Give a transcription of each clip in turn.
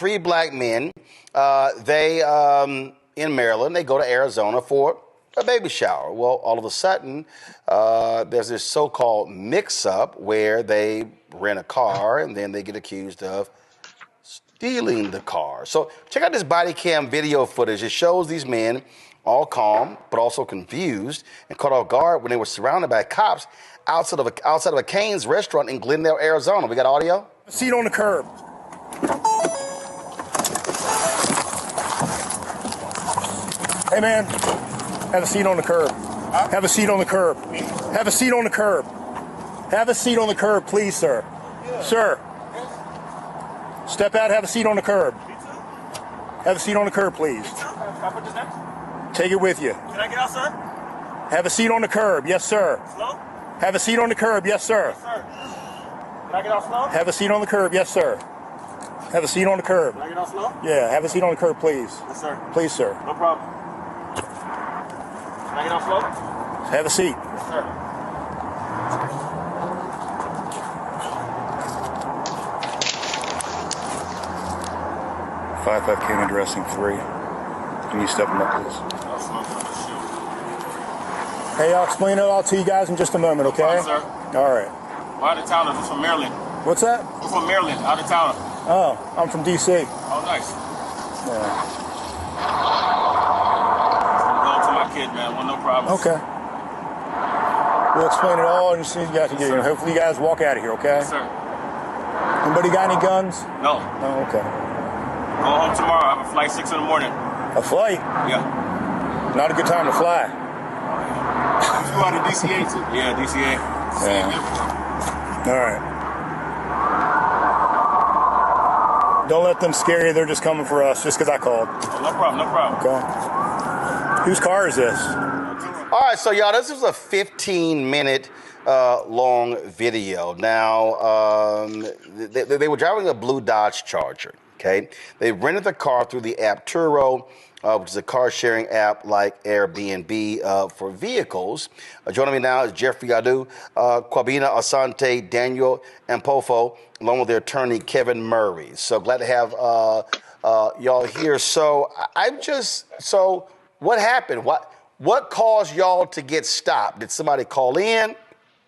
three black men. They in Maryland. They go to Arizona for a baby shower. Well, all of a sudden, there's this so-called mix-up where they rent a car and then they get accused of stealing the car. So check out this body cam video footage. It shows these men all calm but also confused and caught off guard when they were surrounded by cops outside of a Cane's restaurant in Glendale, Arizona. We got audio? Seat on the curb. Hey, man, have a seat on the curb. Have a seat on the curb. Have a seat on the curb. Have a seat on the curb, please, sir. Sir. Step out, have a seat on the curb. Have a seat on the curb, please. Take it with you. Can I get out, sir? Have a seat on the curb. Yes, sir. Slow? Have a seat on the curb. Yes, sir. Yes, sir. Can I get out slow? Have a seat on the curb. Yes, sir. Have a seat on the curb. Can I get out slow? Yeah, have a seat on the curb, please. Yes, sir. Please, sir. No problem. Can I get out slow? Have a seat. Yes, sir. 5-5 came addressing 3. Can you step them up, please? Hey, I'll explain it all to you guys in just a moment, okay? Fine, sir. All right. We're out of town. I'm from Maryland. What's that? We're from Maryland, out of town. Oh, I'm from D.C. Oh, nice. Yeah. Going to my kid, man. Well, no problem. Okay. We'll explain it all and see you guys can get here. Hopefully you guys walk out of here, okay? Yes, sir. Anybody got any guns? No. No, okay. Go home tomorrow. I have a flight 6 in the morning. A flight? Yeah. Not a good time to fly. You out of DCA too? Yeah, DCA. Yeah. All right. Don't let them scare you. They're just coming for us just because I called. Oh, no problem, no problem. Okay. Whose car is this? All right, so y'all, this is a 15-minute long video. Now, they were driving a blue Dodge Charger, okay? They rented the car through the app Turo, which is a car-sharing app like Airbnb for vehicles. Joining me now is Jeffrey Adu, Kwabena Asante, Daniel Ampofo, along with their attorney, Kevin Murray. So glad to have y'all here. So what happened? What caused y'all to get stopped? Did somebody call in?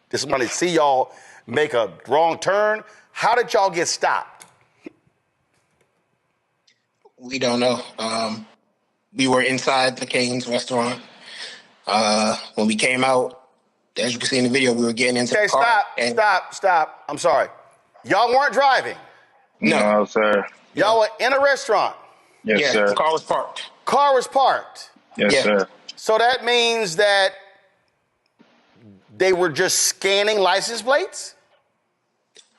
Did somebody see y'all make a wrong turn? How did y'all get stopped? We don't know. We were inside the Cane's restaurant. When we came out, as you can see in the video, we were getting into the car. Stop. I'm sorry. Y'all weren't driving? No, sir. Y'all were in a restaurant? Yes, sir. The car was parked. Car was parked? Yes, sir. So that means that they were just scanning license plates?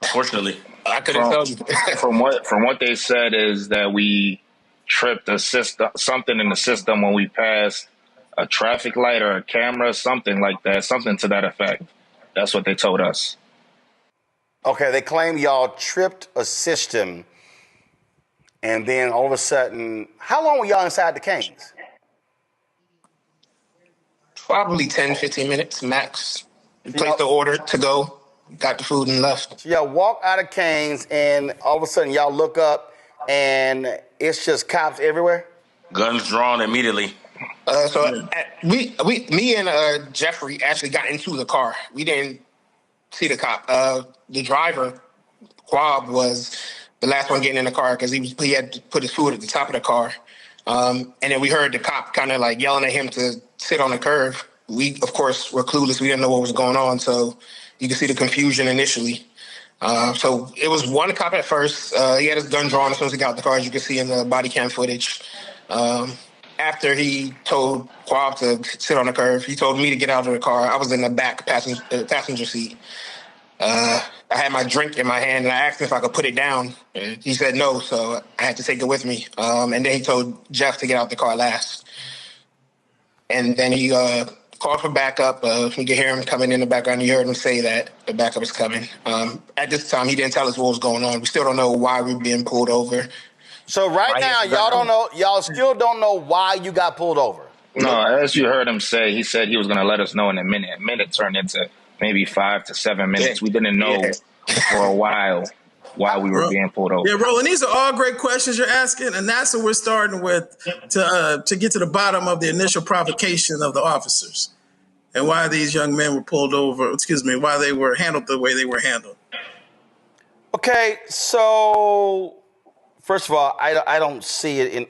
Unfortunately. I couldn't tell you. From what they said is that we tripped something in the system when we passed a traffic light or a camera, something like that, something to that effect. That's what they told us. Okay, they claim y'all tripped a system, and then all of a sudden, how long were y'all inside the Cane's? Probably 10, 15 minutes max. We placed the order to go, got the food and left. So y'all walk out of Cane's, and all of a sudden y'all look up, and it's just cops everywhere? Guns drawn immediately. Me and Jeffrey actually got into the car. We didn't see the cop. The driver, Quab, was the last one getting in the car because he had to put his food at the top of the car. And then we heard the cop kind of like yelling at him to sit on the curb. We, of course, were clueless. We didn't know what was going on. So you can see the confusion initially. So it was one cop at first. He had his gun drawn as soon as he got out the car, as you can see in the body cam footage. After he told Quab to sit on the curb, he told me to get out of the car. I was in the back passenger seat. I had my drink in my hand, and I asked him if I could put it down. He said no, so I had to take it with me. And then he told Jeff to get out the car last. And then he called for backup. You could hear him coming in the background. You heard him say that the backup is coming. At this time, he didn't tell us what was going on. We still don't know why we were being pulled over. So right now, y'all still don't know why you got pulled over? No, as you heard him say, he said he was going to let us know in a minute. A minute turned into maybe 5 to 7 minutes. We didn't know for a while. while we were being pulled over. Yeah, Roland, these are all great questions you're asking, and that's what we're starting with to get to the bottom of the initial provocation of the officers and why these young men were pulled over, why they were handled the way they were handled. Okay, so first of all, I don't see it in,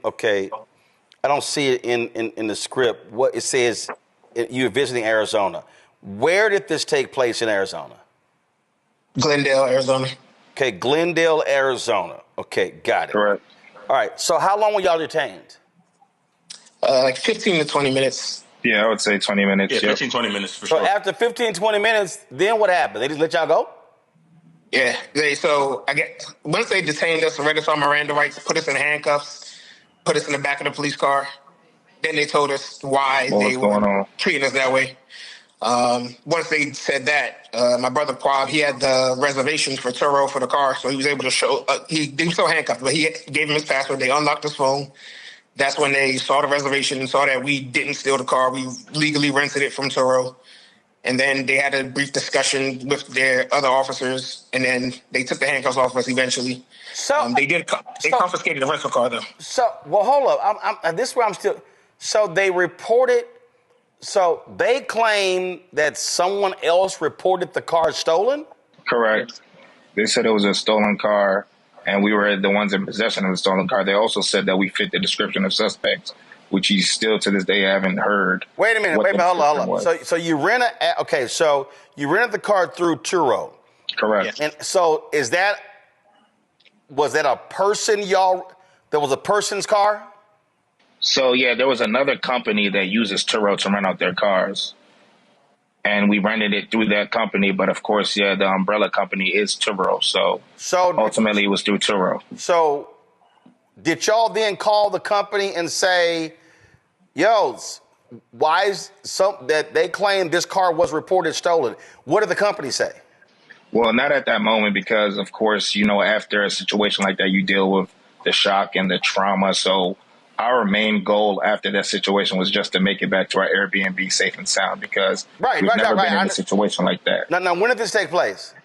I don't see it in the script. What it says, you're visiting Arizona. Where did this take place in Arizona? Glendale, Arizona. Okay, Glendale, Arizona. Okay, got it. Correct. All right, so how long were y'all detained? Like 15 to 20 minutes. Yeah, I would say 20 minutes. Yeah, 15, 20 minutes for So sure. after 15, 20 minutes, then what happened? They just let y'all go? Yeah. Once they detained us and read us our Miranda rights, put us in handcuffs, put us in the back of the police car, then they told us why they were treating us that way. Once they said that, my brother Quab, he had the reservations for Turo for the car, so he was able to show. He was still handcuffed, but he gave him his password. They unlocked his phone. That's when they saw the reservation and saw that we didn't steal the car. We legally rented it from Turo. And then they had a brief discussion with their other officers, and then they took the handcuffs off us eventually. So they confiscated the rental car, though. So, well, hold up. This is where I'm still. So they reported. So they claim that someone else reported the car stolen? Correct. They said it was a stolen car, and we were the ones in possession of the stolen car. They also said that we fit the description of suspects, which you still to this day haven't heard. Wait a minute. Hold up. So you rented the car through Turo. Correct. And so was that a person that was a person's car? So, yeah, there was another company that uses Turo to rent out their cars. And we rented it through that company. But, of course, yeah, the umbrella company is Turo. So ultimately, it was through Turo. So did y'all then call the company and say, yo, why is that they claim this car was reported stolen? What did the company say? Well, not at that moment because, of course, after a situation like that, you deal with the shock and the trauma. So our main goal after that situation was just to make it back to our Airbnb safe and sound because we've never been in a situation like that. Now, when did this take place?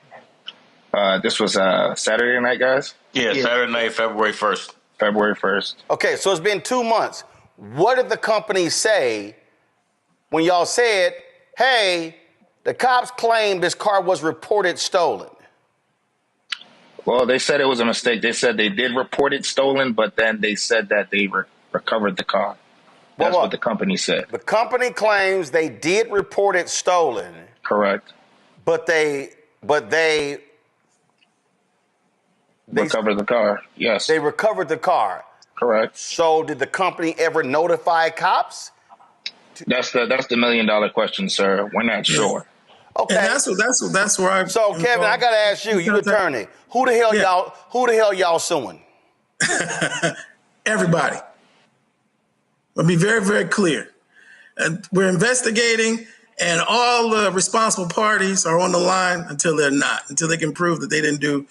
This was Saturday night, guys? Yeah, Saturday night, February 1st. February 1st. Okay, so it's been 2 months. What did the company say when y'all said, hey, the cops claim this car was reported stolen? Well, they said it was a mistake. They said they did report it stolen, but then they said that they recovered the car. That's what the company said. The company claims they did report it stolen. Correct. But they recovered the car. Yes. They recovered the car. Correct. So did the company ever notify cops? That's the $1 million question, sir. We're not sure. Okay. And that's where I. So Kevin, I gotta ask you, you attorney, who the hell y'all suing? Everybody. I'll be very, very clear. And we're investigating, and all the responsible parties are on the line until they're not, until they can prove that they didn't do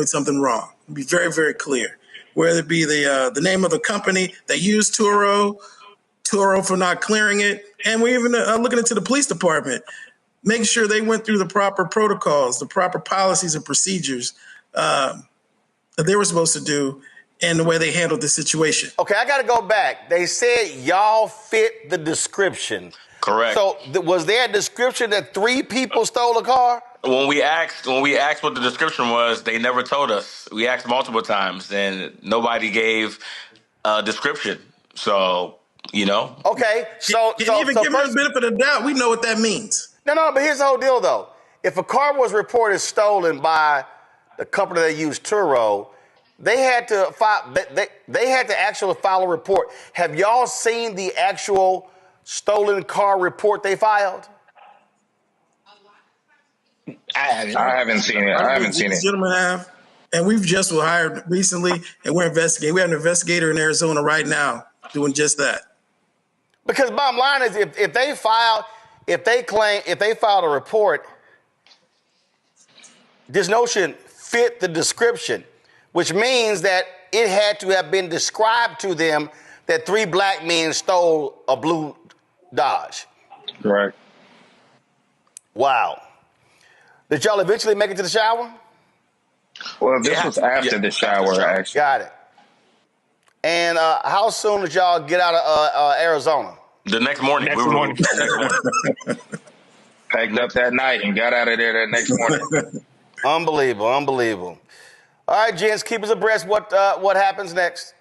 something wrong. I'll be very, very clear. Whether it be the name of the company that used Turo for not clearing it, and we're even looking into the police department, making sure they went through the proper protocols, the proper policies and procedures that they were supposed to do, and the way they handled the situation. Okay, I got to go back. They said y'all fit the description. Correct. So was there a description that 3 people stole a car? When we asked what the description was, they never told us. We asked multiple times, and nobody gave a description. So, Okay, so give them the benefit of the doubt. We know what that means. No, but here's the whole deal, though. If a car was reported stolen by the company that used Turo, they had to file. They had to actually file a report. Have y'all seen the actual stolen car report they filed? I haven't seen it. These gentlemen have, and we've just hired recently, and we're investigating. We have an investigator in Arizona right now doing just that. Because bottom line is, if they filed a report, this notion fit the description, which means that it had to have been described to them that 3 black men stole a blue Dodge. Right. Wow. Did y'all eventually make it to the shower? Well, this was after the shower, actually. Got it. And how soon did y'all get out of Arizona? The next morning. Next morning. Packed up that night and got out of there that next morning. Unbelievable. All right, gents, keep us abreast what happens next.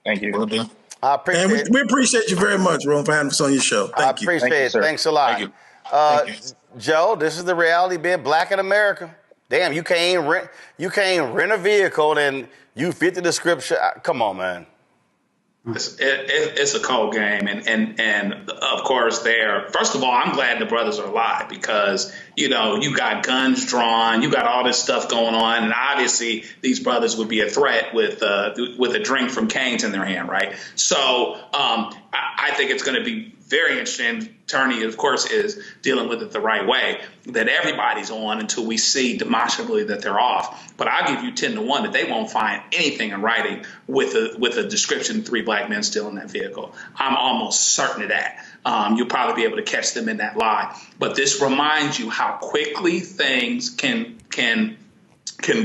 Thank you. Will do. I appreciate it. We appreciate you very much, Roland, for having us on your show. Thank you. Appreciate it. sir. Thanks a lot. Thank you. Thank you. Joe, this is the reality being black in America. Damn, you can't rent a vehicle and you fit the description. Come on, man. It's a cold game, and of course, first of all, I'm glad the brothers are alive because you got guns drawn, you got all this stuff going on, and obviously these brothers would be a threat with a drink from Cane's in their hand, right? So I think it's going to be very interesting. Attorney, of course, is dealing with it the right way, that everybody's on until we see demonstrably that they're off. But I'll give you 10-1 that they won't find anything in writing with a description of 3 black men still in that vehicle. I'm almost certain of that. You'll probably be able to catch them in that lie. But this reminds you how quickly things can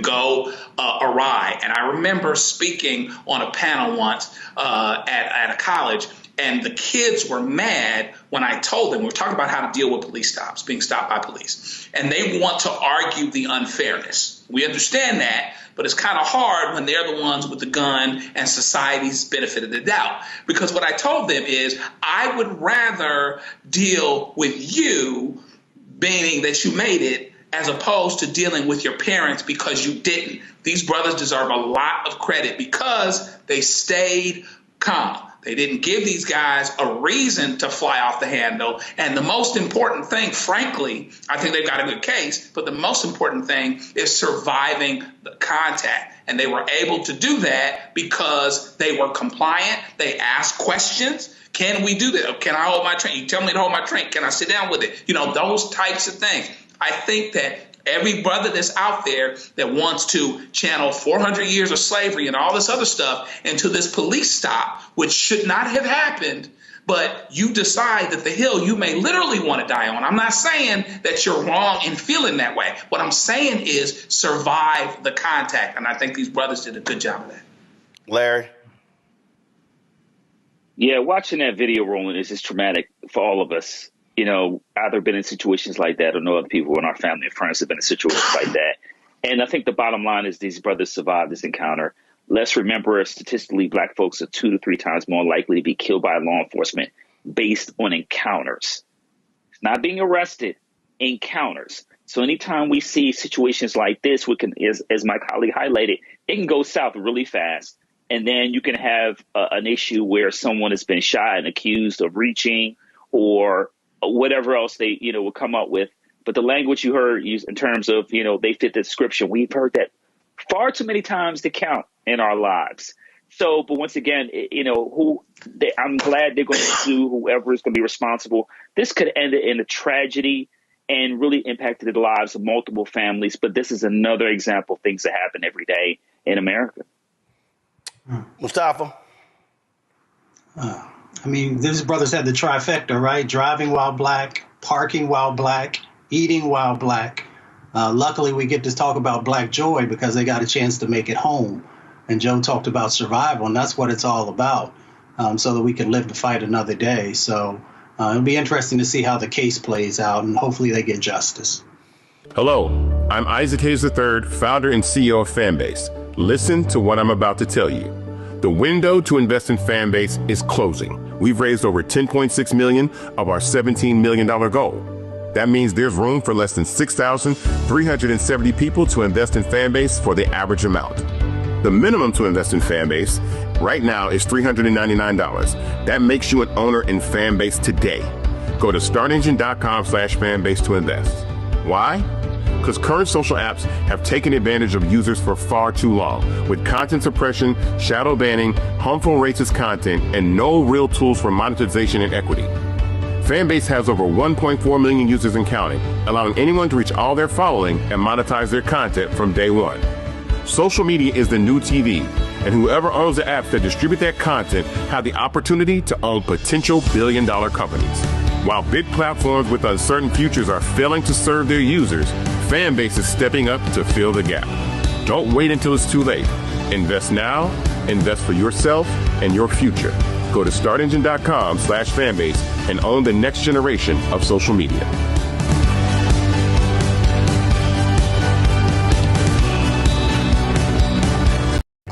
go awry. And I remember speaking on a panel once at a college, and the kids were mad when I told them, we're talking about how to deal with police stops, being stopped by police. And they want to argue the unfairness. We understand that, but it's kind of hard when they're the ones with the gun and society's benefit of the doubt. Because what I told them is, I would rather deal with you, meaning that you made it, as opposed to dealing with your parents because you didn't. These brothers deserve a lot of credit because they stayed calm. They didn't give these guys a reason to fly off the handle. And the most important thing, frankly, I think they've got a good case, but the most important thing is surviving the contact. And they were able to do that because they were compliant. They asked questions. Can we do that? Can I hold my drink? You tell me to hold my drink. Can I sit down with it? Those types of things. I think that every brother that's out there that wants to channel 400 years of slavery and all this other stuff into this police stop, which should not have happened, but you decide that the hill you may literally want to die on. I'm not saying that you're wrong in feeling that way. What I'm saying is survive the contact. And I think these brothers did a good job of that. Larry? Yeah, watching that video, Roland, is just traumatic for all of us. Either been in situations like that or know other people in our family and friends have been in situations like that. And I think the bottom line is these brothers survived this encounter. Let's remember, statistically, black folks are 2 to 3 times more likely to be killed by law enforcement based on encounters. It's not being arrested, encounters. So anytime we see situations like this, we can, as my colleague highlighted, it can go south really fast. And then you can have an issue where someone has been shot and accused of reaching or whatever else they, will come up with. But the language you heard used in terms of, they fit the description, we've heard that far too many times to count in our lives. So, but once again, I'm glad they're going to sue whoever is going to be responsible. This could end in a tragedy and really impacted the lives of multiple families. But this is another example of things that happen every day in America. Mustafa? These brothers had the trifecta, right? Driving while black, parking while black, eating while black. Luckily, we get to talk about black joy because they got a chance to make it home. And Joe talked about survival, and that's what it's all about, so that we can live to fight another day. So it'll be interesting to see how the case plays out, and hopefully they get justice. Hello, I'm Isaac Hayes III, founder and CEO of Fanbase. Listen to what I'm about to tell you. The window to invest in Fanbase is closing. We've raised over $10.6 million of our $17 million goal. That means there's room for less than 6,370 people to invest in Fanbase for the average amount. The minimum to invest in Fanbase right now is $399. That makes you an owner in Fanbase today. Go to startengine.com/fanbase to invest. Why? Because current social apps have taken advantage of users for far too long, with content suppression, shadow banning, harmful racist content, and no real tools for monetization and equity. Fanbase has over 1.4 million users and counting, allowing anyone to reach all their following and monetize their content from day one. Social media is the new TV, and whoever owns the apps that distribute that content have the opportunity to own potential billion-dollar companies. While big platforms with uncertain futures are failing to serve their users, Fanbase is stepping up to fill the gap. Don't wait until it's too late. Invest now, invest for yourself and your future. Go to startengine.com/fanbase and own the next generation of social media.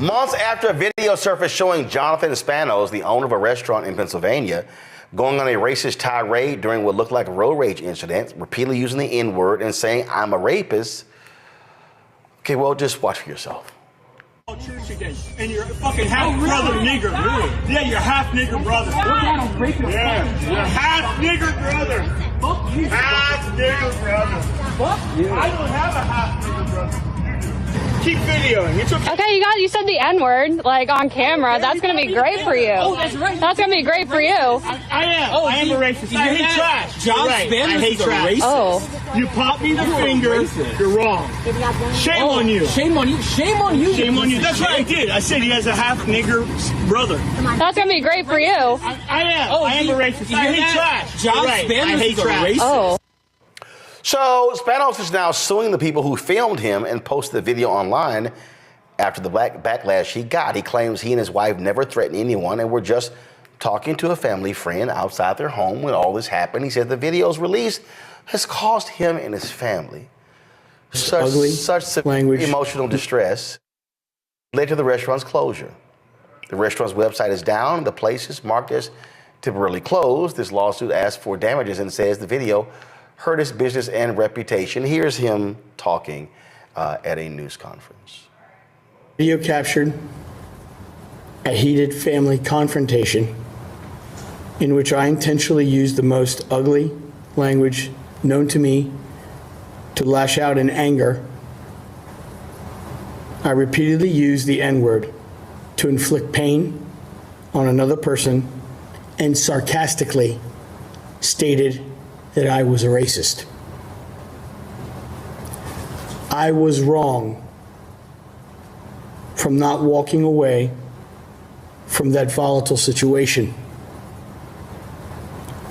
Months after a video surfaced showing Jonathan Spanos, the owner of a restaurant in Pennsylvania, going on a racist tirade during what looked like a road rage incident, repeatedly using the N-word and saying, "I'm a rapist." Okay, well, just watch for yourself. Church again, and you're a fucking half-brother nigger. Yeah, you're half-nigger brother. Yeah, you're half-nigger brother. Half-nigger brother. Fuck you. I don't have a half-nigger brother. Keep videoing. It's okay. Okay, you said the N-word, like, on camera. That's going to be great for you. Oh, that's right. That's going to be great for you. I am. I am a racist. I hate trash. John Spanos is a racist. Oh. You pop me the finger, you're wrong. Shame on you. Shame on you. Shame on you. Shame on you. That's what I did. I said he has a half-nigger brother. That's going to be great for you. I am. I am a racist. I hate trash. John Spanos is a racist. Oh. So Spanos is now suing the people who filmed him and posted the video online after the backlash he got. He claims he and his wife never threatened anyone and were just talking to a family friend outside their home when all this happened. He said the videos released has caused him and his family such emotional distress led to the restaurant's closure. The restaurant's website is down. The place is marked as temporarily closed. This lawsuit asks for damages and says the video hurt his business and reputation. Here's him talking at a news conference. Video captured a heated family confrontation in which I intentionally used the most ugly language known to me to lash out in anger. I repeatedly used the N-word to inflict pain on another person and sarcastically stated that I was a racist. I was wrong from not walking away from that volatile situation.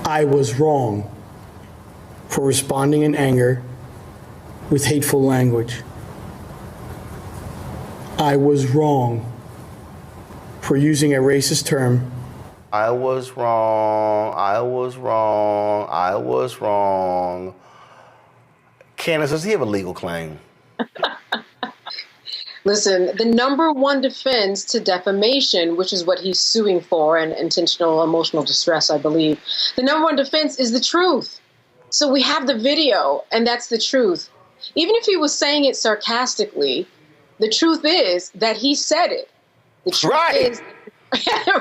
I was wrong for responding in anger with hateful language. I was wrong for using a racist term. I was wrong. I was wrong. I was wrong. Candace, does he have a legal claim? Listen, the number one defense to defamation, which is what he's suing for, and intentional emotional distress, I believe, the number one defense is the truth. So we have the video, and that's the truth. Even if he was saying it sarcastically, the truth is that he said it. The truth is,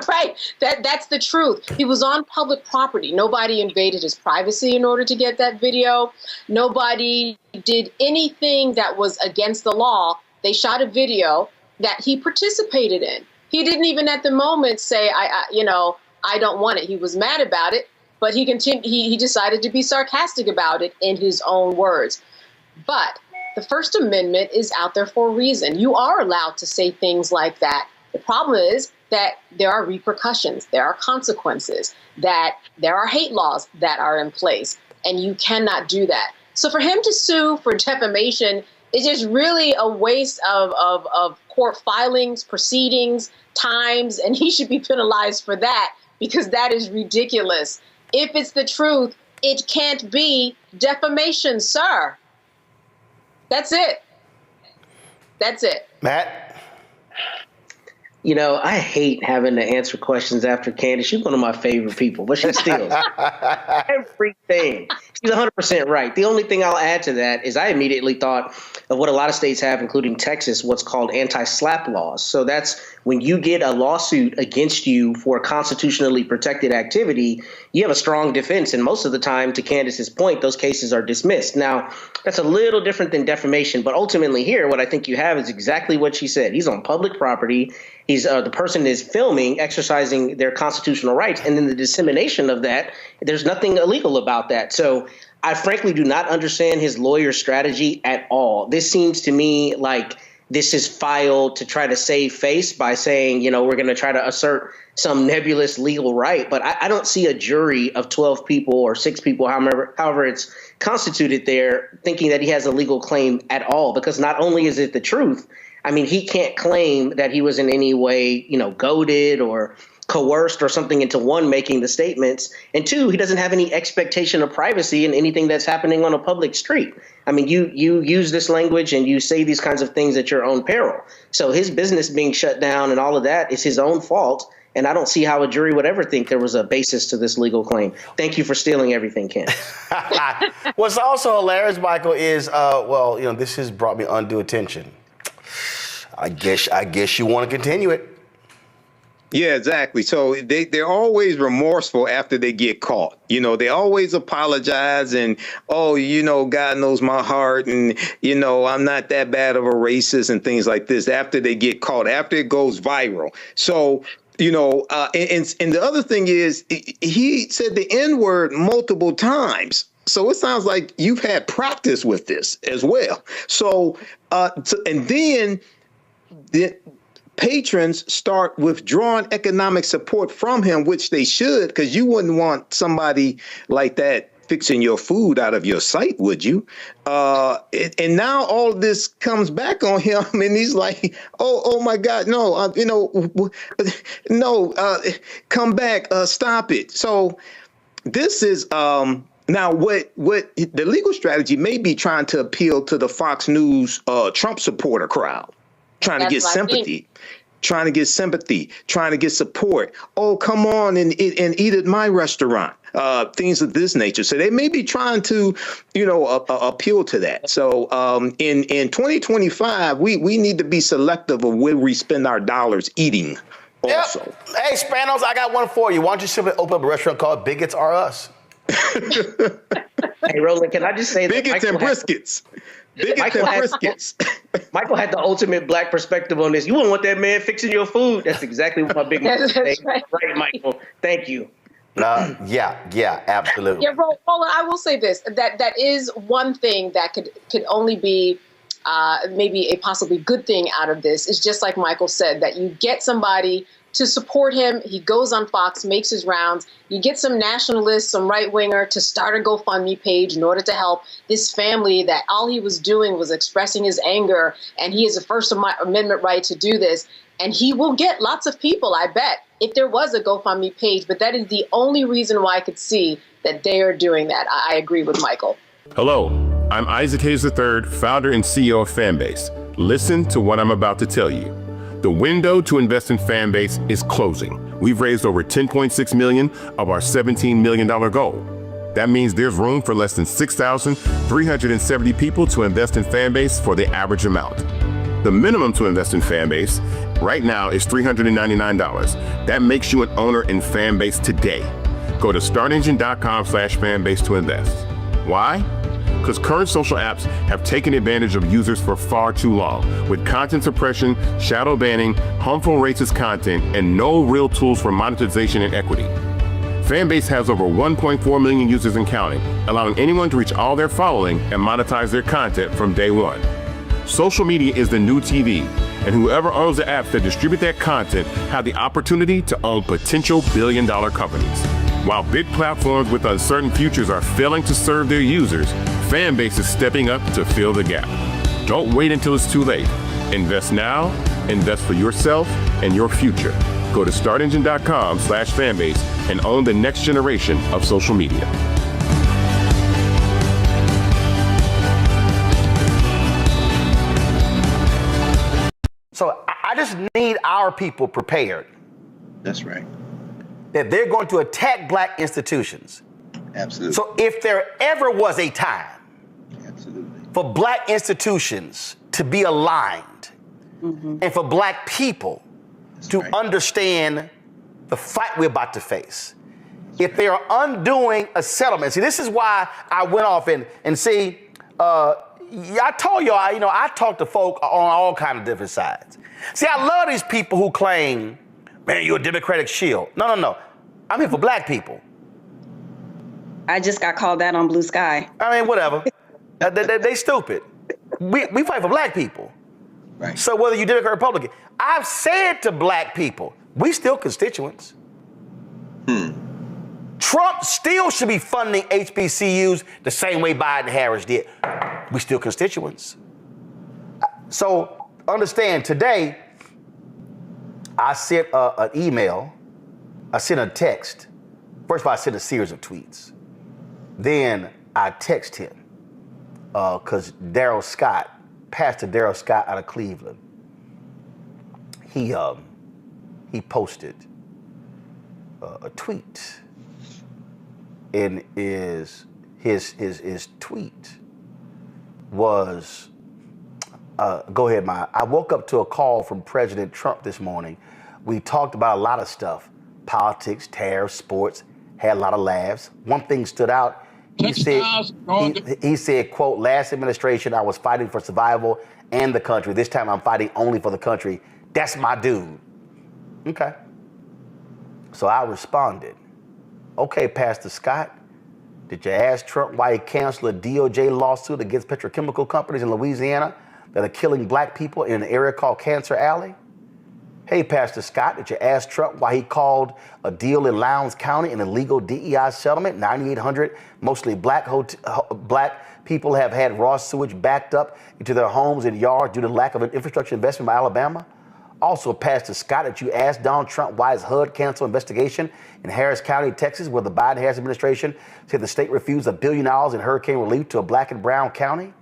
right, that's the truth. He was on public property. Nobody invaded his privacy in order to get that video. Nobody did anything that was against the law. They shot a video that he participated in. He didn't even at the moment say, I don't want it. He was mad about it, but he decided to be sarcastic about it in his own words. But the First Amendment is out there for a reason. You are allowed to say things like that. The problem is that there are repercussions, there are consequences, that there are hate laws that are in place, and you cannot do that. So for him to sue for defamation is just really a waste of court filings, proceedings, times, and he should be penalized for that because that is ridiculous. If it's the truth, it can't be defamation, sir. That's it. That's it. Matt? You know, I hate having to answer questions after Candace. She's one of my favorite people, but she steals everything. She's 100% right. The only thing I'll add to that is I immediately thought of what a lot of states have, including Texas, what's called anti-slap laws. So that's when you get a lawsuit against you for constitutionally protected activity, you have a strong defense. And most of the time, to Candace's point, those cases are dismissed. Now, that's a little different than defamation. But ultimately here, what I think you have is exactly what she said. He's on public property. He's the person is filming, exercising their constitutional rights. And then the dissemination of that, there's nothing illegal about that. So I frankly do not understand his lawyer's strategy at all. This seems to me like this is filed to try to save face by saying, we're going to try to assert some nebulous legal right. But I don't see a jury of 12 people or 6 people, however it's constituted there, thinking that he has a legal claim at all, because not only is it the truth, I mean, he can't claim that he was in any way, goaded or coerced or something into, one, making the statements, and 2, he doesn't have any expectation of privacy in anything that's happening on a public street. I mean, you use this language and you say these kinds of things at your own peril. So his business being shut down and all of that is his own fault. And I don't see how a jury would ever think there was a basis to this legal claim. Thank you for stealing everything, Ken. What's also hilarious, Michael, is, this has brought me undue attention. I guess you want to continue it. Yeah, exactly. So they're always remorseful after they get caught. They always apologize and, God knows my heart. And, I'm not that bad of a racist and things like this after they get caught, after it goes viral. So, and the other thing is he said the N-word multiple times. So it sounds like you've had practice with this as well. So and then the patrons start withdrawing economic support from him, which they should, because you wouldn't want somebody like that fixing your food out of your site, would you? And now all this comes back on him, and he's like, "Oh my God, no, come back, stop it." So this is now what the legal strategy may be trying to appeal to the Fox News Trump supporter crowd. Trying to get sympathy, trying to get support. Oh, come on and eat at my restaurant. Things of this nature. So they may be trying to, appeal to that. So in 2025, we need to be selective of where we spend our dollars eating also. Yep. Hey, Spanos, I got one for you. Why don't you simply open up a restaurant called Bigots Are Us? Hey, Roland, can I just say that Bigots and briskets. Michael had the ultimate black perspective on this. You wouldn't want that man fixing your food. That's exactly what my big man said. Right, Michael. Thank you. Yeah, absolutely. Yeah, Roland, I will say this, that is one thing that could only be maybe a possibly good thing out of this, is just like Michael said, that you get somebody to support him. He goes on Fox, makes his rounds. You get some nationalists, some right-winger to start a GoFundMe page in order to help this family that all he was doing was expressing his anger, and he has a First Amendment right to do this. And he will get lots of people, I bet, if there was a GoFundMe page. But that is the only reason why I could see that they are doing that. I agree with Michael. Hello, I'm Isaac Hayes III, founder and CEO of Fanbase. Listen to what I'm about to tell you. The window to invest in Fanbase is closing. We've raised over $10.6 million of our $17 million goal. That means there's room for less than 6,370 people to invest in Fanbase for the average amount. The minimum to invest in Fanbase right now is $399. That makes you an owner in Fanbase today. Go to startengine.com/fanbase to invest. Why? Because current social apps have taken advantage of users for far too long, with content suppression, shadow banning, harmful racist content, and no real tools for monetization and equity. Fanbase has over 1.4 million users and counting, allowing anyone to reach all their following and monetize their content from day one. Social media is the new TV, and whoever owns the apps that distribute that content have the opportunity to own potential billion-dollar companies. While big platforms with uncertain futures are failing to serve their users, Fanbase is stepping up to fill the gap. Don't wait until it's too late. Invest now, invest for yourself and your future. Go to startengine.com/fanbase and own the next generation of social media. So I just need our people prepared. That's right. That they're going to attack black institutions. Absolutely. So if there ever was a time for black institutions to be aligned and for black people to understand the fight we're about to face, if they are undoing a settlement, see, this is why I went off and see, I told y'all, I talk to folk on all kinds of different sides. See, I love these people who claim, man, you're a Democratic shield. No. I'm here for black people. I just got called that on Blue Sky. I mean, whatever. They stupid. We fight for black people. Right. So whether you're Democrat or Republican, I've said to black people, we still constituents. Trump still should be funding HBCUs the same way Biden and Harris did. We still constituents. So understand, today, I sent an email, I sent a text. First of all, I sent a series of tweets. Then I text him, because Daryl Scott, Pastor Daryl Scott out of Cleveland, he posted a tweet, and his tweet was, go ahead, Maya. I woke up to a call from President Trump this morning. We talked about a lot of stuff, politics, tariffs, sports, had a lot of laughs. One thing stood out. He said, quote, last administration, I was fighting for survival and the country. This time I'm fighting only for the country. That's my dude. Okay. So I responded, okay, Pastor Scott, did you ask Trump why he canceled a DOJ lawsuit against petrochemical companies in Louisiana that are killing black people in an area called Cancer Alley? Hey, Pastor Scott, did you ask Trump why he called a deal in Lowndes County an illegal DEI settlement? 9,800 mostly black people have had raw sewage backed up into their homes and yards due to lack of an infrastructure investment by Alabama. Also, Pastor Scott, did you ask Donald Trump why his HUD canceled investigation in Harris County, Texas, where the Biden-Harris administration said the state refused $1 billion in hurricane relief to a black and brown county?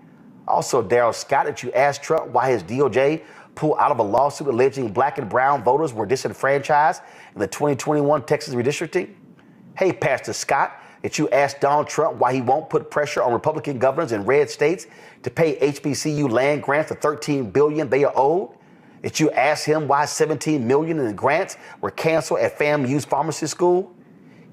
Also, Daryl Scott, did you ask Trump why his DOJ pulled out of a lawsuit alleging black and brown voters were disenfranchised in the 2021 Texas redistricting? Hey, Pastor Scott, did you ask Donald Trump why he won't put pressure on Republican governors in red states to pay HBCU land grants the $13 billion they are owed? Did you ask him why $17 million in grants were canceled at FAMU's pharmacy school?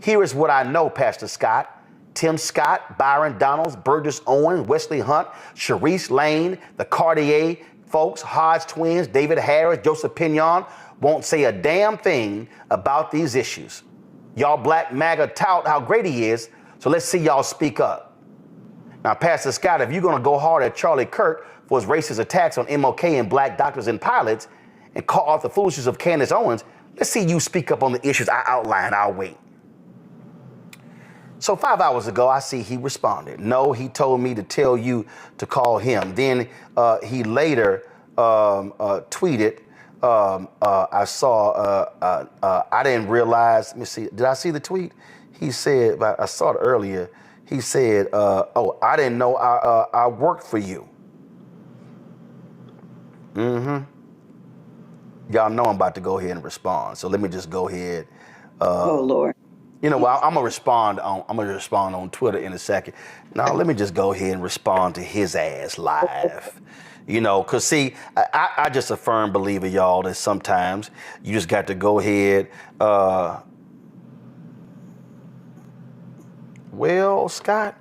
Here is what I know, Pastor Scott. Tim Scott, Byron Donalds, Burgess Owens, Wesley Hunt, Sharice Lane, the Cartier folks, Hodge twins, David Harris, Joseph Pinion won't say a damn thing about these issues. Y'all black MAGA tout how great he is, so let's see y'all speak up. Now, Pastor Scott, if you're going to go hard at Charlie Kirk for his racist attacks on MLK and black doctors and pilots and call out the foolishness of Candace Owens, let's see you speak up on the issues I outlined. I'll wait. So 5 hours ago, I see he responded. No, he told me to tell you to call him. Then he later tweeted, I saw, I didn't realize, let me see, did I see the tweet? He said, I saw it earlier. He said, oh, I didn't know I worked for you. Y'all know I'm about to go ahead and respond. So let me just go ahead. Oh, Lord. You know, I'm gonna respond on Twitter in a second. Now, let me just go ahead and respond to his ass live. You know, cause see, I just a firm believer, y'all, that sometimes you just got to go ahead. Well, Scott,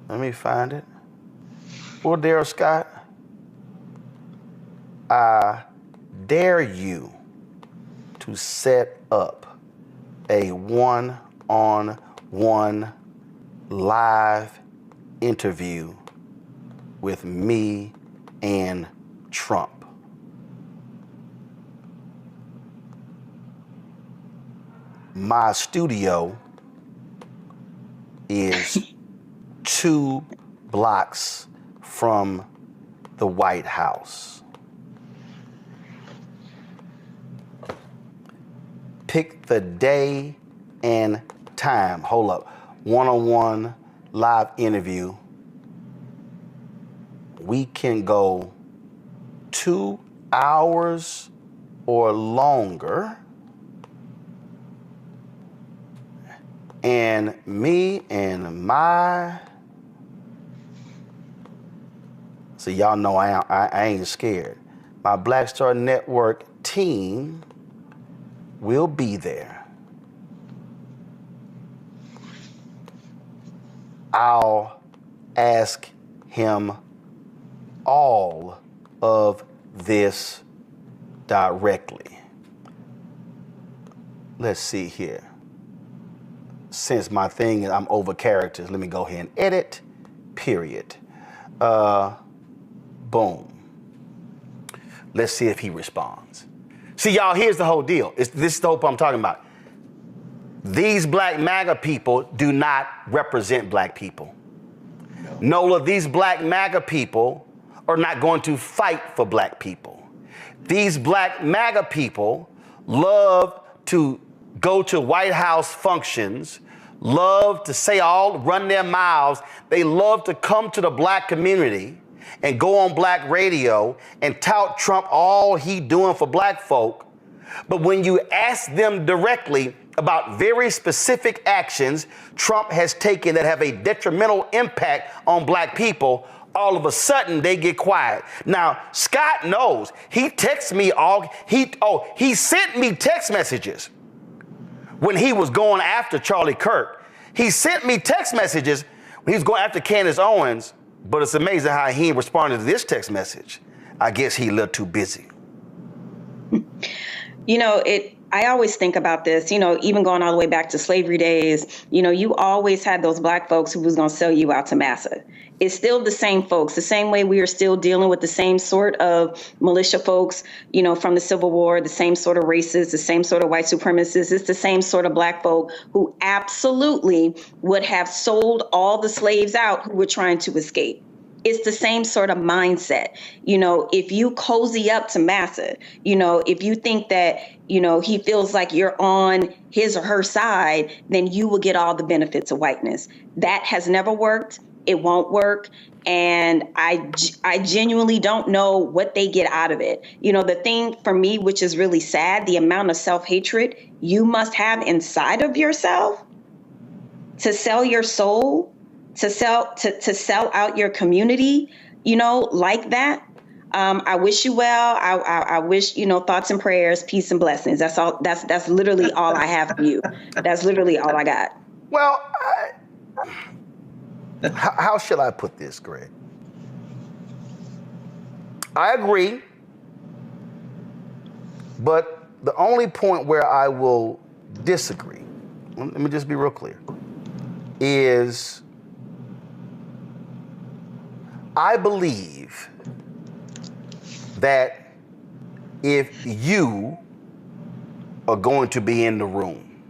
let me find it. Well, Daryl Scott, I dare you to set up a one-on-one live interview with me and Trump. My studio is 2 blocks from the White House. Pick the day and time. Hold up. One-on-one live interview. We can go 2 hours or longer. And me and my, so y'all know I ain't scared. My Black Star Network team will be there. I'll ask him all of this directly. Let's see here. Since my thing is I'm over characters, let me go ahead and edit, period. Boom. Let's see if he responds. See, y'all, here's the whole deal. This is the whole point I'm talking about. These black MAGA people do not represent black people. Nola, these black MAGA people are not going to fight for black people. These black MAGA people love to go to White House functions, love to run their mouths. They love to come to the black community and go on black radio and tout Trump all he doing for black folk. But when you ask them directly about very specific actions Trump has taken that have a detrimental impact on black people, all of a sudden they get quiet. Now, Scott knows. He texts me he sent me text messages when he was going after Charlie Kirk. He sent me text messages when he was going after Candace Owens, but it's amazing how he responded to this text message. I guess he a little too busy. I always think about this, even going all the way back to slavery days, you always had those black folks who was going to sell you out to massa. It's still the same folks, the same way we are still dealing with the same sort of militia folks, from the Civil War, the same sort of racists, the same sort of white supremacists. It's the same sort of black folk who absolutely would have sold all the slaves out who were trying to escape. It's the same sort of mindset. If you cozy up to massa, if you think that, he feels like you're on his or her side, then you will get all the benefits of whiteness. That has never worked. It won't work. And I genuinely don't know what they get out of it. The thing for me, which is really sad, the amount of self-hatred you must have inside of yourself to sell your soul, to sell out your community, like that. I wish you well. I wish, thoughts and prayers, peace and blessings. That's all. That's literally all I have for you. That's literally all I got. Well, how shall I put this, Greg? I agree, but the only point where I will disagree, let me just be real clear, is I believe that if you are going to be in the room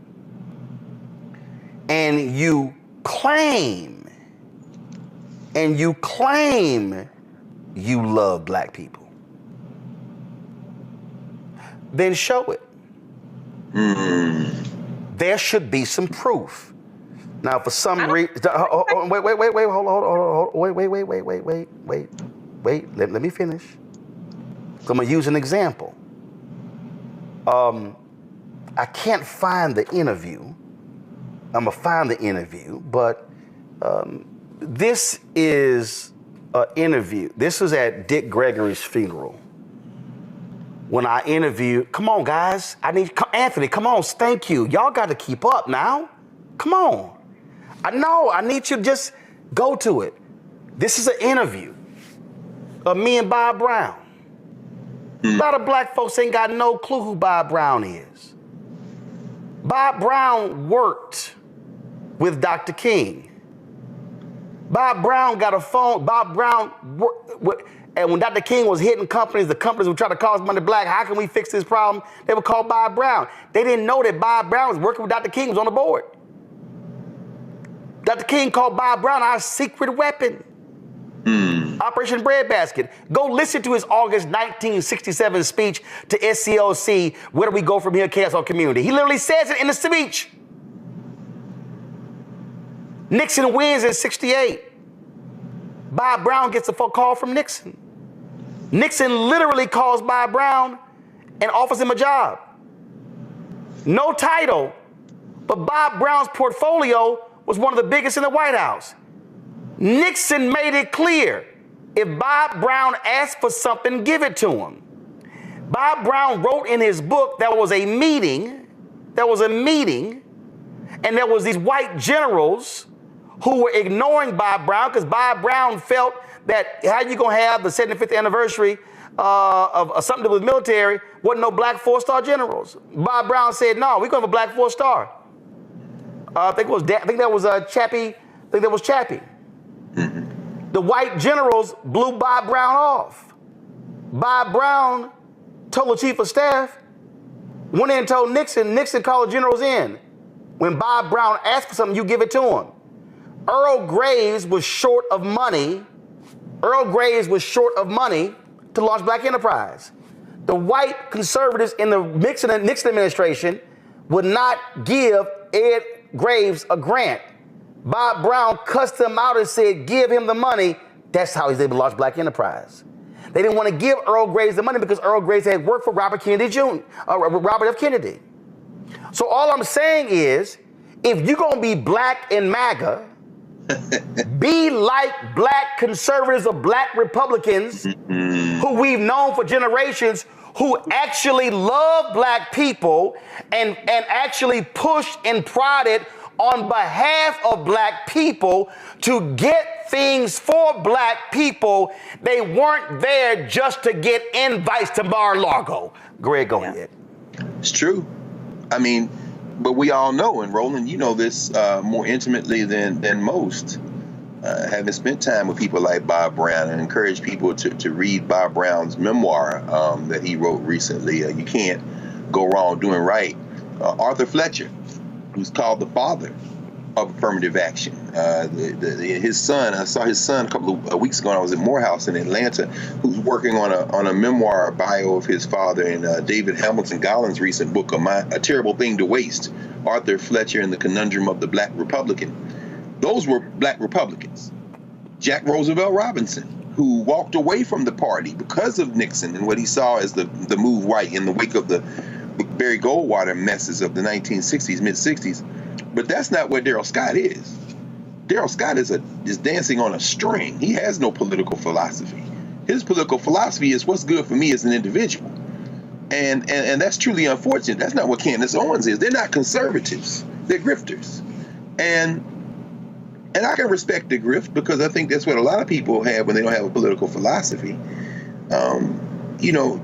and you claim you love black people, then show it. There should be some proof. Now, for some reason, wait. Let me finish. So I'm gonna use an example. I can't find the interview. I'm gonna find the interview, but this is an interview. This was at Dick Gregory's funeral. When I interviewed, come on, guys. Anthony, come on, thank you. Y'all got to keep up now. Come on. I know, I need you to just go to it. This is an interview of me and Bob Brown. A lot of black folks ain't got no clue who Bob Brown is. Bob Brown worked with Dr. King. Bob Brown got a phone. And when Dr. King was hitting companies, the companies would try to cause money black. How can we fix this problem? They would call Bob Brown. They didn't know that Bob Brown was working with Dr. King, was on the board. Dr. King called Bob Brown our secret weapon. Operation Breadbasket. Go listen to his August 1967 speech to SCLC, Where Do We Go From Here, Chaos or Community? He literally says it in the speech. Nixon wins in 68. Bob Brown gets a phone call from Nixon. Nixon literally calls Bob Brown and offers him a job. No title, but Bob Brown's portfolio was one of the biggest in the White House. Nixon made it clear, if Bob Brown asked for something, give it to him. Bob Brown wrote in his book there was a meeting, and there was these white generals who were ignoring Bob Brown because Bob Brown felt that how you gonna have the 75th anniversary of something to do with military, wasn't no black 4-star generals. Bob Brown said, no, we're gonna have a black 4-star. I think that was Chappie. The white generals blew Bob Brown off. Bob Brown told the chief of staff, went in and told Nixon, Nixon called the generals in. When Bob Brown asked for something, you give it to him. Earl Graves was short of money. Earl Graves was short of money to launch Black Enterprise. The white conservatives in the Nixon administration would not give Ed Graves a grant. Bob Brown cussed him out and said, give him the money. That's how he's able to launch Black Enterprise. They didn't want to give Earl Graves the money because Earl Graves had worked for Robert F. Kennedy. So all I'm saying is, if you're going to be black and MAGA, be like black conservatives or black Republicans who we've known for generations, who actually love black people and actually pushed and prodded on behalf of black people to get things for black people. They weren't there just to get invites to Mar-a-Lago. Greg, go ahead. It's true. I mean, but we all know, and Roland, you know this more intimately than most, having spent time with people like Bob Brown, and encourage people to read Bob Brown's memoir that he wrote recently, You Can't Go Wrong Doing Right. Arthur Fletcher, who's called the father of affirmative action. His son, I saw his son a couple of weeks ago when I was at Morehouse in Atlanta, who's working on a memoir bio of his father in David Hamilton Gollin's recent book, A Terrible Thing to Waste, Arthur Fletcher and the Conundrum of the Black Republican. Those were black Republicans. Jack Roosevelt Robinson, who walked away from the party because of Nixon and what he saw as the move white in the wake of the Barry Goldwater messes of the 1960s, mid-60s. But that's not what Darrell Scott is. Darrell Scott is dancing on a string. He has no political philosophy. His political philosophy is what's good for me as an individual. And that's truly unfortunate. That's not what Candace Owens is. They're not conservatives. They're grifters. And I can respect the grift because I think that's what a lot of people have when they don't have a political philosophy. You know,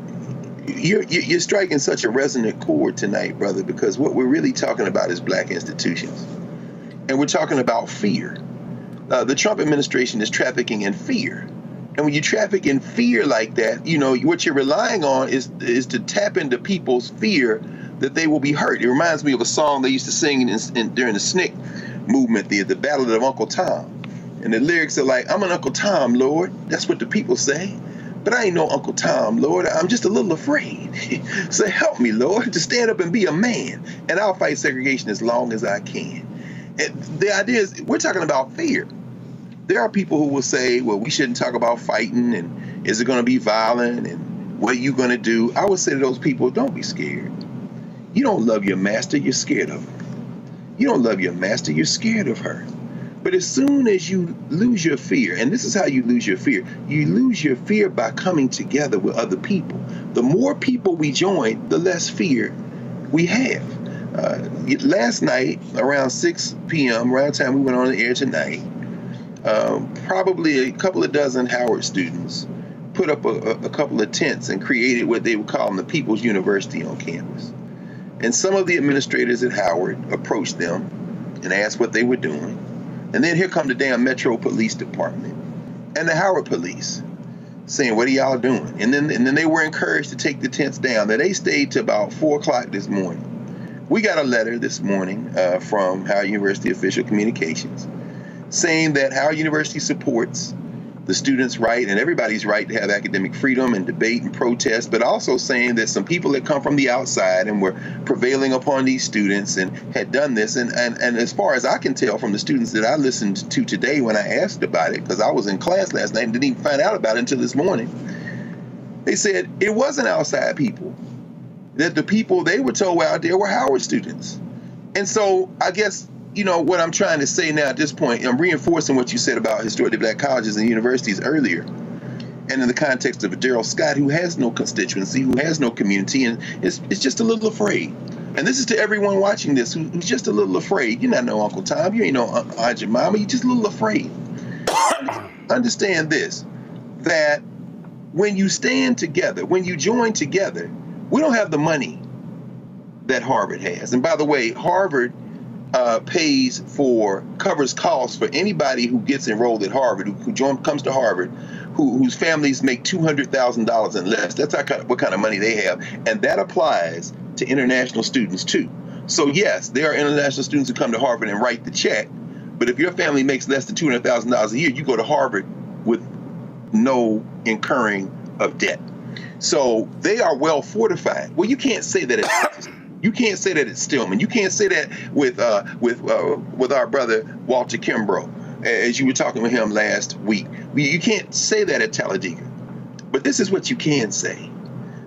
you're striking such a resonant chord tonight, brother, because what we're really talking about is black institutions. And we're talking about fear. The Trump administration is trafficking in fear. And when you traffic in fear like that, you know, what you're relying on is to tap into people's fear that they will be hurt. It reminds me of a song they used to sing during the SNCC movement, the Ballad of Uncle Tom. And the lyrics are like, I'm an Uncle Tom, Lord. That's what the people say. But I ain't no Uncle Tom, Lord. I'm just a little afraid. So help me, Lord, to stand up and be a man. And I'll fight segregation as long as I can. And the idea is, we're talking about fear. There are people who will say, well, we shouldn't talk about fighting, and is it going to be violent, and what are you going to do? I would say to those people, don't be scared. You don't love your master, you're scared of him. You don't love your master, you're scared of her. But as soon as you lose your fear, and this is how you lose your fear by coming together with other people. The more people we join, the less fear we have. Last night, around 6 p.m., around the time we went on the air tonight, probably a couple of dozen Howard students put up a couple of tents and created what they would call the People's University on campus. And some of the administrators at Howard approached them and asked what they were doing. And then here come the damn Metro Police Department and the Howard Police saying, what are y'all doing? And then they were encouraged to take the tents down. Now, they stayed to about 4 o'clock this morning. We got a letter this morning from Howard University Official Communications saying that Howard University supports the students' right and everybody's right to have academic freedom and debate and protest, but also saying that some people that come from the outside and were prevailing upon these students and had done this. And as far as I can tell from the students that I listened to today when I asked about it, because I was in class last night and didn't even find out about it until this morning, they said it wasn't outside people, that the people they were told were out there were Howard students. And so I guess, you know, what I'm trying to say now at this point, I'm reinforcing what you said about historically black colleges and universities earlier. And in the context of Darrell Scott, who has no constituency, who has no community, and is just a little afraid. And this is to everyone watching this who's just a little afraid. You're not no Uncle Tom. You ain't no Aunt Jemima. You're just a little afraid. Understand this, that when you stand together, when you join together, we don't have the money that Harvard has. And by the way, Harvard covers costs for anybody who gets enrolled at Harvard, comes to Harvard, whose families make $200,000 and less. That's what kind of money they have, and that applies to international students too. So yes, there are international students who come to Harvard and write the check, but if your family makes less than $200,000 a year, you go to Harvard with no incurring of debt. So they are well fortified. Well, you can't say that it's you can't say that it's Stillman. You can't say that with our brother Walter Kimbrough, as you were talking with him last week. You can't say that at Talladega. But this is what you can say.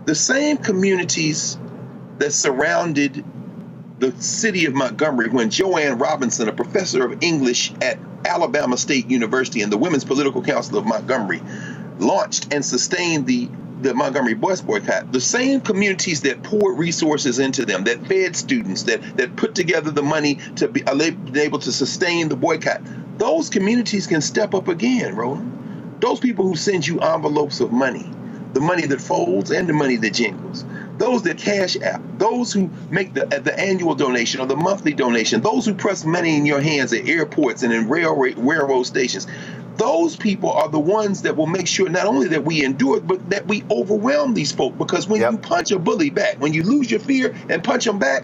The same communities that surrounded the city of Montgomery when Joanne Robinson, a professor of English at Alabama State University and the Women's Political Council of Montgomery, launched and sustained the Montgomery bus boycott, the same communities that poured resources into them, that fed students, that put together the money to be able to sustain the boycott, those communities can step up again, Roland. Those people who send you envelopes of money, the money that folds and the money that jingles, those that cash out, those who make the annual donation or the monthly donation, those who press money in your hands at airports and in railroad stations, those people are the ones that will make sure not only that we endure, but that we overwhelm these folk. Because when you punch a bully back, when you lose your fear and punch them back,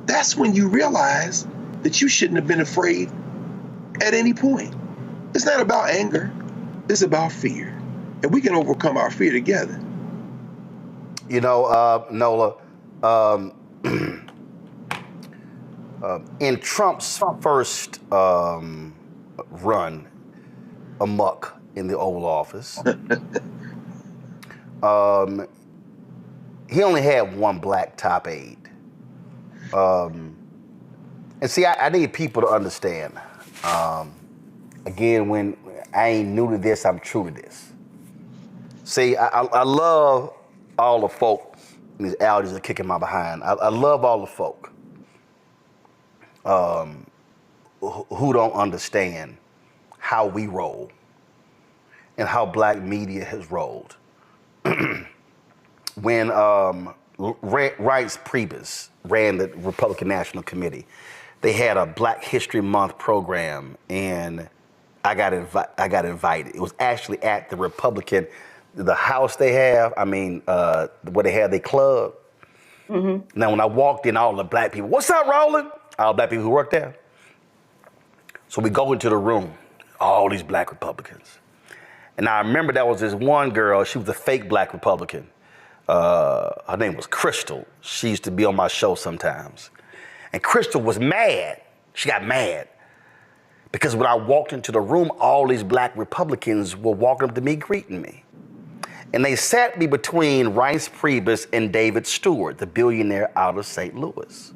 that's when you realize that you shouldn't have been afraid at any point. It's not about anger. It's about fear. And we can overcome our fear together. You know, Nola, in Trump's first run amok in the Oval Office, he only had one black top aide. And see, I need people to understand. Again, when I ain't new to this, I'm true to this. See, I love all the folk, these allergies are kicking my behind. I love all the folk who don't understand how we roll and how black media has rolled. When Reince Priebus ran the Republican National Committee, they had a Black History Month program, and I got invited. It was actually at the Republican, the house they have, where they have their club. Mm-hmm. Now, when I walked in, all the black people, what's up, Roland? All the black people who work there. So we go into the room, all these black Republicans. And I remember there was this one girl, she was a fake black Republican. Her name was Crystal. She used to be on my show sometimes. And Crystal was mad. She got mad. Because when I walked into the room, all these black Republicans were walking up to me, greeting me. And they sat me between Reince Priebus and David Stewart, the billionaire out of St. Louis.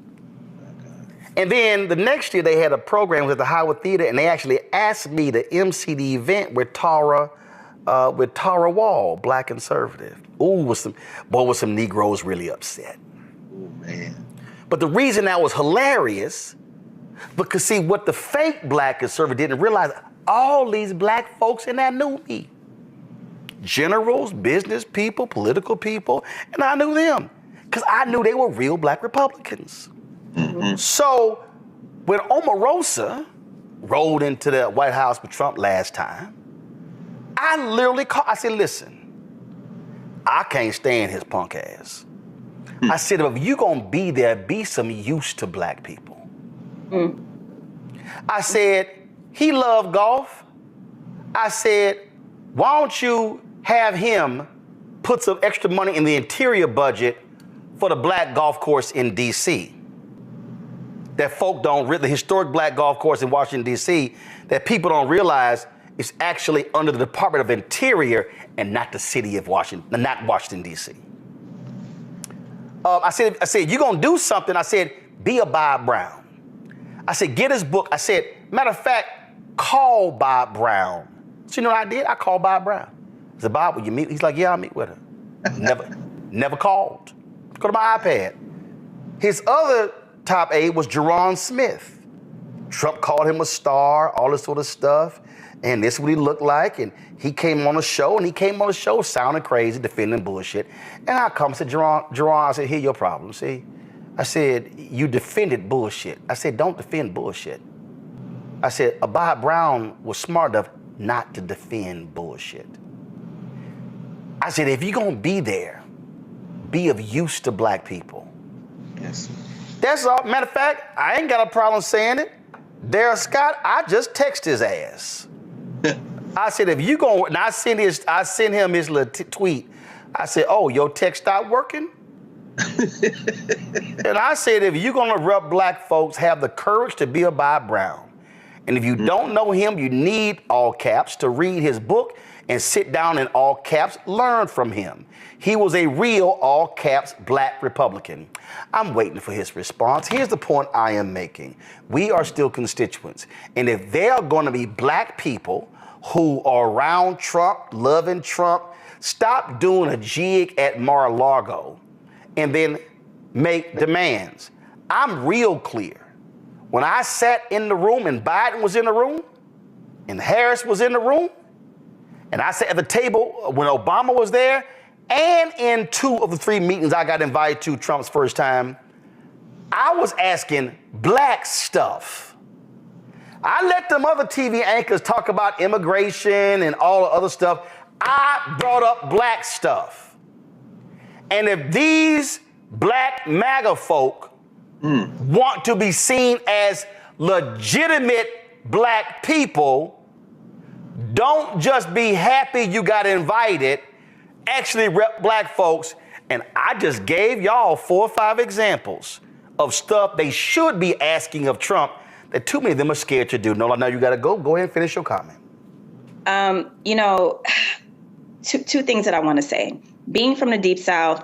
And then the next year they had a program at the Howard Theater, and they actually asked me to MC the event with Tara Wall, black conservative. Ooh, was some Negroes really upset. Oh man. But the reason that was hilarious, because see, what the fake black conservative didn't realize, all these black folks in there knew me. Generals, business people, political people, and I knew them because I knew they were real black Republicans. Mm-hmm. So when Omarosa rolled into the White House with Trump last time, I literally called, I said, listen, I can't stand his punk ass. I said, if you gonna be there, be some use to black people. I said, he loved golf. I said, why don't you have him put some extra money in the interior budget for the black golf course in D.C. that folk don't, the historic black golf course in Washington, D.C., that people don't realize is actually under the Department of Interior and not the city of Washington, not Washington, D.C. I said, you're going to do something. I said, be a Bob Brown. I said, get his book. I said, matter of fact, call Bob Brown. So you know what I did? I called Bob Brown. I said, Bob, will you meet? He's like, yeah, I'll meet with her. Never called. Go to my iPad. His other top aide was Jerron Smith. Trump called him a star, all this sort of stuff. And this is what he looked like. And he came on the show, sounding crazy, defending bullshit. And I come and said, Jerron, I said, here's your problem. See, I said, you defended bullshit. I said, don't defend bullshit. I said, Abad Brown was smart enough not to defend bullshit. I said, if you're gonna be there, be of use to black people. Yes. That's all. Matter of fact, I ain't got a problem saying it. Darryl Scott, I just text his ass. I said, if you gonna, and I sent him his little tweet. I said, oh, your text stopped working? And I said, if you're gonna rep black folks, have the courage to be Abad Brown. And if you don't know him, you need all caps to read his book and sit down in all caps, learn from him. He was a real all caps black Republican. I'm waiting for his response. Here's the point I am making. We are still constituents. And if there are going to be black people who are around Trump, loving Trump, stop doing a jig at Mar-a-Lago and then make demands. I'm real clear. When I sat in the room and Biden was in the room and Harris was in the room, and I sat at the table when Obama was there, and in 2 of the 3 meetings I got invited to Trump's first time, I was asking black stuff. I let them other TV anchors talk about immigration and all the other stuff. I brought up black stuff. And if these black MAGA folk want to be seen as legitimate black people, don't just be happy you got invited, actually rep black folks. And I just gave y'all 4 or 5 examples of stuff they should be asking of Trump that too many of them are scared to do. No, I know you got to go. Go ahead and finish your comment. You know, two things that I want to say. Being from the Deep South,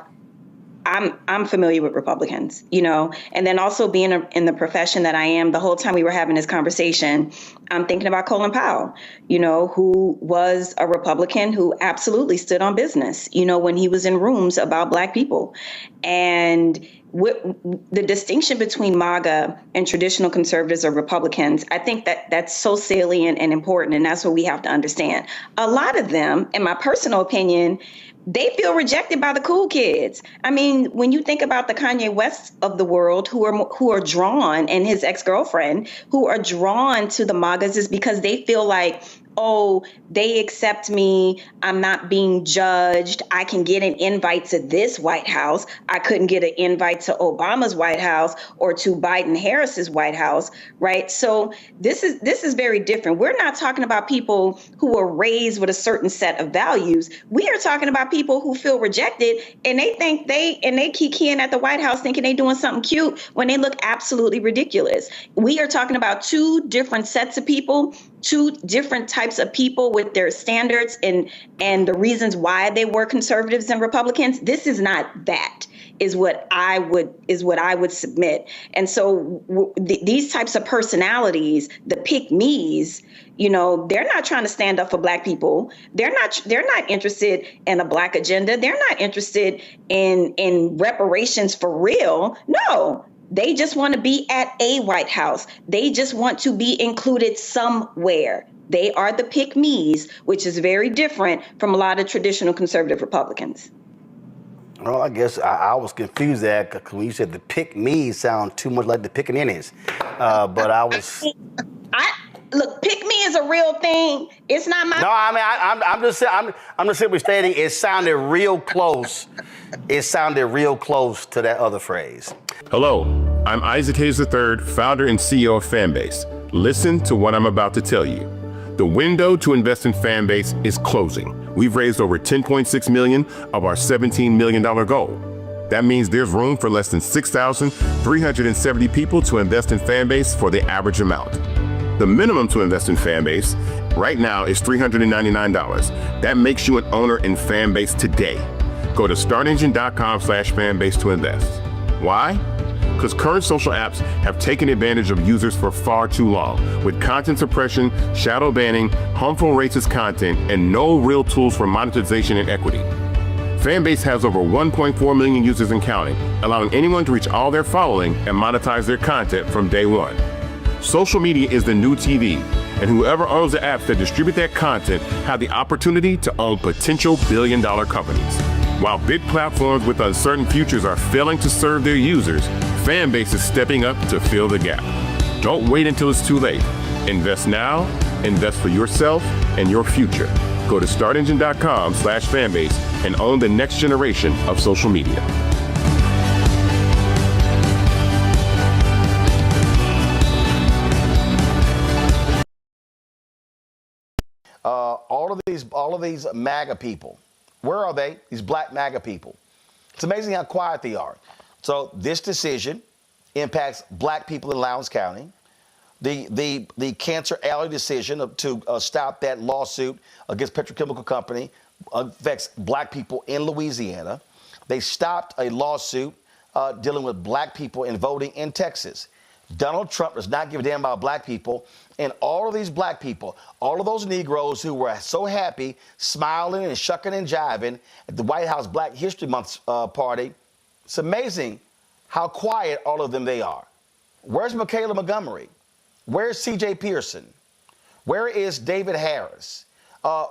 I'm familiar with Republicans, you know, and then also being in the profession that I am, the whole time we were having this conversation, I'm thinking about Colin Powell, you know, who was a Republican who absolutely stood on business, you know, when he was in rooms about black people. And the distinction between MAGA and traditional conservatives or Republicans, I think that's so salient and important. And that's what we have to understand. A lot of them, in my personal opinion, they feel rejected by the cool kids. I mean, when you think about the Kanye West of the world who are drawn, and his ex-girlfriend, who are drawn to the MAGAs is because they feel like, oh, they accept me. I'm not being judged. I can get an invite to this White House. I couldn't get an invite to Obama's White House or to Biden-Harris's White House, right? So this is very different. We're not talking about people who were raised with a certain set of values. We are talking about people who feel rejected, and they think they keying at the White House thinking they're doing something cute when they look absolutely ridiculous. We are talking about 2 different sets of people, 2 different types of people with their standards and the reasons why they were conservatives and Republicans. This is not that, is what I would submit. And so these types of personalities, the pick-me's, you know, they're not trying to stand up for black people. They're not interested in a black agenda. They're not interested in reparations for real. No. They just want to be at a White House. They just want to be included somewhere. They are the pick-me's, which is very different from a lot of traditional conservative Republicans. Well, I guess I was confused there because when you said the pick-me's sound too much like the pickaninnies. But I was... Look, pick-me is a real thing. It's not my... No, I mean, I'm just simply stating it sounded real close. It sounded real close to that other phrase. Hello, I'm Isaac Hayes III, founder and CEO of Fanbase. Listen to what I'm about to tell you. The window to invest in Fanbase is closing. We've raised over $10.6 million of our $17 million goal. That means there's room for less than 6,370 people to invest in Fanbase for the average amount. The minimum to invest in Fanbase right now is $399. That makes you an owner in Fanbase today. Go to startengine.com/fanbase to invest. Why? Because current social apps have taken advantage of users for far too long, with content suppression, shadow banning, harmful racist content, and no real tools for monetization and equity. Fanbase has over 1.4 million users and counting, allowing anyone to reach all their following and monetize their content from day one. Social media is the new TV, and whoever owns the apps that distribute that content have the opportunity to own potential billion-dollar companies. While big platforms with uncertain futures are failing to serve their users, Fanbase is stepping up to fill the gap. Don't wait until it's too late. Invest now, invest for yourself and your future. Go to startengine.com/fanbase and own the next generation of social media. All of these MAGA people, where are they? These black MAGA people. It's amazing how quiet they are. So this decision impacts black people in Lowndes County. The Cancer Alley decision to stop that lawsuit against petrochemical company affects black people in Louisiana. They stopped a lawsuit dealing with black people in voting in Texas. Donald Trump does not give a damn about black people. And all of these black people, all of those Negroes who were so happy, smiling and shucking and jiving at the White House Black History Month party, it's amazing how quiet all of them they are. Where's Michaela Montgomery? Where's C.J. Pearson? Where is David Harris?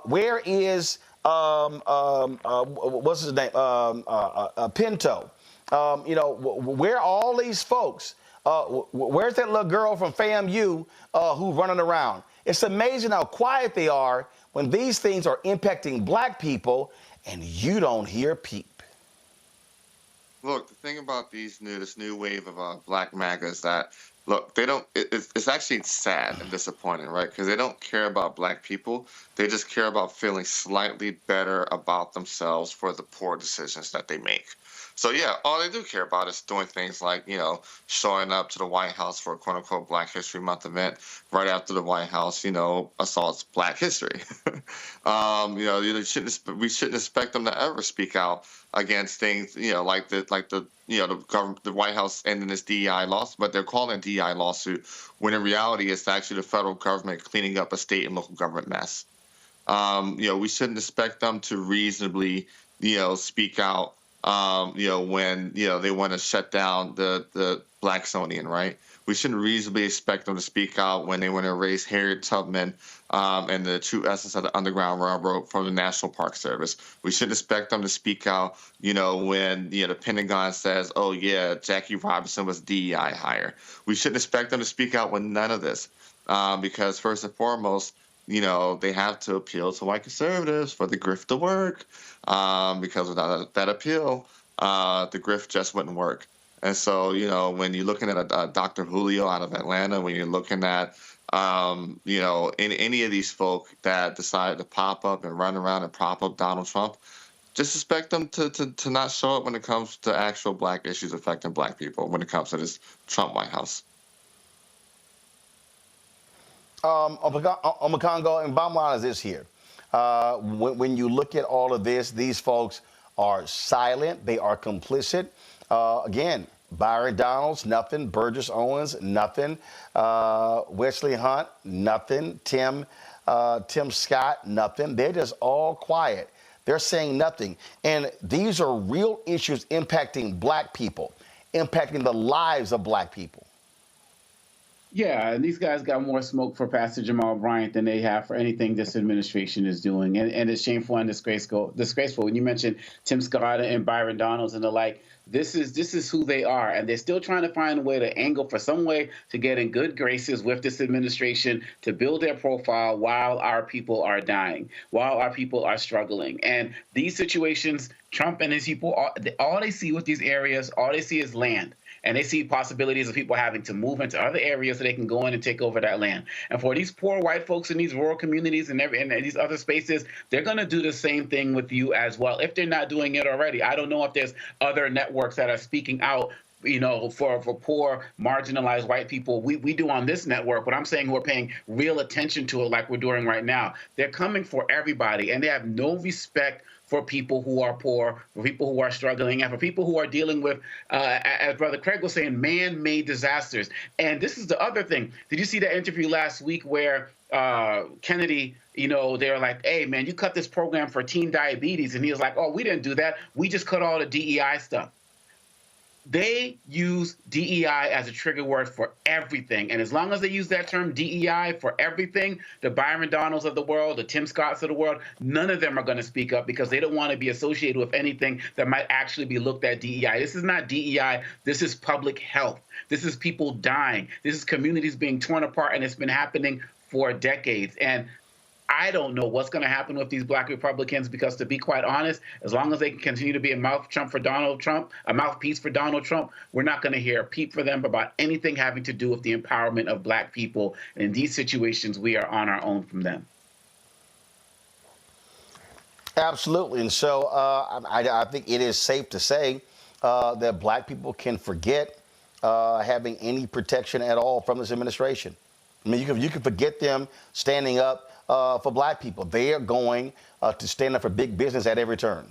Where is, what's his name? Pinto. Where are all these folks? Where's that little girl from FAMU who's running around? It's amazing how quiet they are when these things are impacting black people and you don't hear peep. Look, the thing about this new wave of black MAGA is that, look, they don't. It's actually sad and disappointing, right? Because they don't care about black people. They just care about feeling slightly better about themselves for the poor decisions that they make. So yeah, all they do care about is doing things like, showing up to the White House for a quote unquote Black History Month event right after the White House, assaults Black history. We shouldn't expect them to ever speak out against things, like the White House ending this DEI lawsuit, but they're calling it a DEI lawsuit when in reality it's actually the federal government cleaning up a state and local government mess. We shouldn't expect them to reasonably, speak out. When they want to shut down the Blacksonian, right? We shouldn't reasonably expect them to speak out when they want to erase Harriet Tubman and the true essence of the Underground Railroad from the National Park Service. We shouldn't expect them to speak out, when the Pentagon says, "Oh yeah, Jackie Robinson was DEI hire." We shouldn't expect them to speak out with none of this, because first and foremost, they have to appeal to white conservatives for the grift to work, because without that appeal, the grift just wouldn't work. And so, when you're looking at a Dr. Julio out of Atlanta, when you're looking at, in any of these folk that decide to pop up and run around and prop up Donald Trump, just expect them to not show up when it comes to actual black issues affecting black people, when it comes to this Trump White House. Omekongo, and bottom line is this here. When you look at all of this, these folks are silent. They are complicit. Again, Byron Donalds, nothing. Burgess Owens, nothing. Wesley Hunt, nothing. Tim Scott, nothing. They're just all quiet. They're saying nothing. And these are real issues impacting black people, impacting the lives of black people. Yeah, and these guys got more smoke for Pastor Jamal Bryant than they have for anything this administration is doing. And it's shameful and disgraceful. When you mentioned Tim Scott and Byron Donalds and the like, this is who they are. And they're still trying to find a way to angle for some way to get in good graces with this administration, to build their profile while our people are dying, while our people are struggling. And these situations, Trump and his people, all they see with these areas, all they see is land. And they see possibilities of people having to move into other areas so they can go in and take over that land. And for these poor white folks in these rural communities and these other spaces, they're going to do the same thing with you as well, if they're not doing it already. I don't know if there's other networks that are speaking out, for poor, marginalized white people. We do on this network, but I'm saying we're paying real attention to it like we're doing right now. They're coming for everybody, and they have no respect for people who are poor, for people who are struggling, and for people who are dealing with, as Brother Craig was saying, man-made disasters. And this is the other thing. Did you see that interview last week where Kennedy, they were like, "Hey, man, you cut this program for teen diabetes." And he was like, "Oh, we didn't do that. We just cut all the DEI stuff." They use DEI as a trigger word for everything. And as long as they use that term DEI for everything, the Byron Donalds of the world, the Tim Scotts of the world, none of them are going to speak up because they don't want to be associated with anything that might actually be looked at DEI. This is not DEI. This is public health. This is people dying. This is communities being torn apart, and it's been happening for decades. And I don't know what's going to happen with these black Republicans because, to be quite honest, as long as they can continue to be a mouthpiece for Donald Trump, we're not going to hear a peep for them about anything having to do with the empowerment of black people. And in these situations, we are on our own from them. Absolutely. And so I think it is safe to say that black people can forget having any protection at all from this administration. I mean, you can forget them standing up for black people. They are going to stand up for big business at every turn.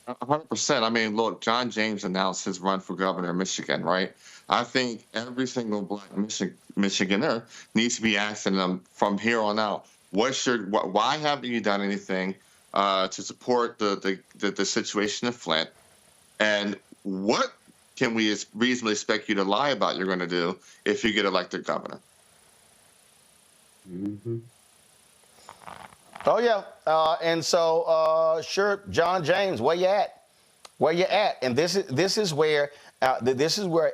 100%. I mean, look, John James announced his run for governor of Michigan, right? I think every single black Michiganer needs to be asking them from here on out, why haven't you done anything to support the situation in Flint? And what can we reasonably expect you to lie about you're going to do if you get elected governor? Mm-hmm. Oh yeah, and so sure, John James, where you at? Where you at? And this is where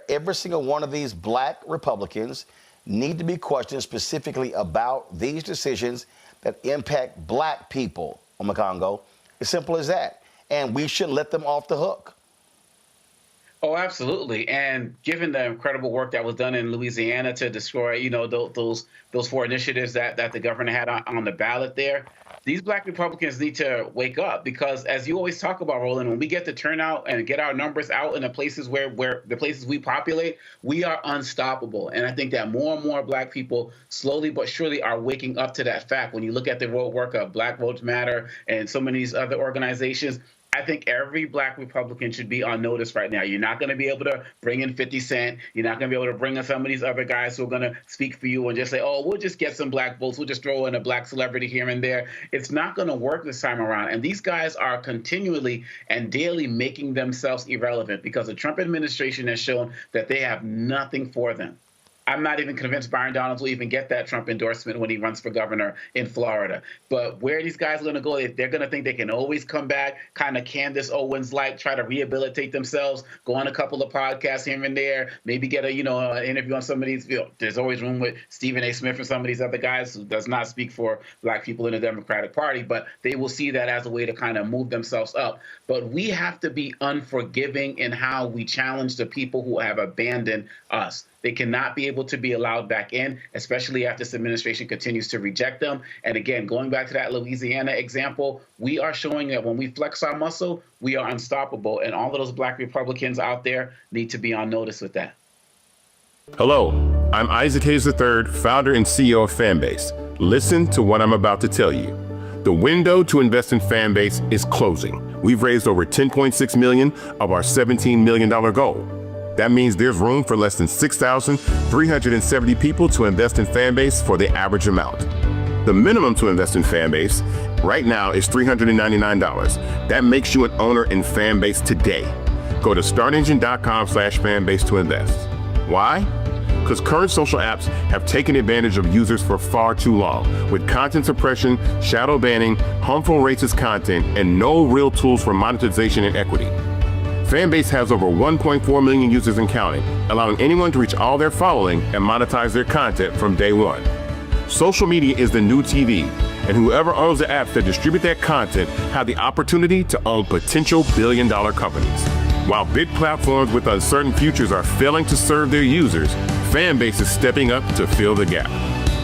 every single one of these black Republicans need to be questioned specifically about these decisions that impact black people on the Congo. As simple as that, and we shouldn't let them off the hook. Oh, absolutely. And given the incredible work that was done in Louisiana to destroy, those 4 initiatives that the governor had on the ballot there, these black Republicans need to wake up because, as you always talk about, Roland, when we get the turnout and get our numbers out in the places where the places we populate, we are unstoppable. And I think that more and more black people slowly but surely are waking up to that fact. When you look at the work of Black Votes Matter and so many of these other organizations, I think every black Republican should be on notice right now. You're not going to be able to bring in 50 Cent. You're not going to be able to bring in some of these other guys who are going to speak for you and just say, oh, we'll just get some black votes. We'll just throw in a black celebrity here and there. It's not going to work this time around. And these guys are continually and daily making themselves irrelevant because the Trump administration has shown that they have nothing for them. I'm not even convinced Byron Donalds will even get that Trump endorsement when he runs for governor in Florida. But where are these guys going to go? They're going to think they can always come back, kind of Candace Owens-like, try to rehabilitate themselves, go on a couple of podcasts here and there, maybe get an interview on some of these. There's always room with Stephen A. Smith and some of these other guys who does not speak for black people in the Democratic Party, but they will see that as a way to kind of move themselves up. But we have to be unforgiving in how we challenge the people who have abandoned us. They cannot be able to be allowed back in, especially after this administration continues to reject them. And again, going back to that Louisiana example, we are showing that when we flex our muscle, we are unstoppable. And all of those black Republicans out there need to be on notice with that. Hello, I'm Isaac Hayes III, founder and CEO of Fanbase. Listen to what I'm about to tell you. The window to invest in Fanbase is closing. We've raised over $10.6 million of our $17 million goal. That means there's room for less than 6,370 people to invest in Fanbase for the average amount. The minimum to invest in Fanbase right now is $399. That makes you an owner in Fanbase today. Go to startengine.com/fanbase to invest. Why? Because current social apps have taken advantage of users for far too long, with content suppression, shadow banning, harmful racist content, and no real tools for monetization and equity. Fanbase has over 1.4 million users and counting, allowing anyone to reach all their following and monetize their content from day one. Social media is the new TV, and whoever owns the apps that distribute that content have the opportunity to own potential billion-dollar companies. While big platforms with uncertain futures are failing to serve their users, Fanbase is stepping up to fill the gap.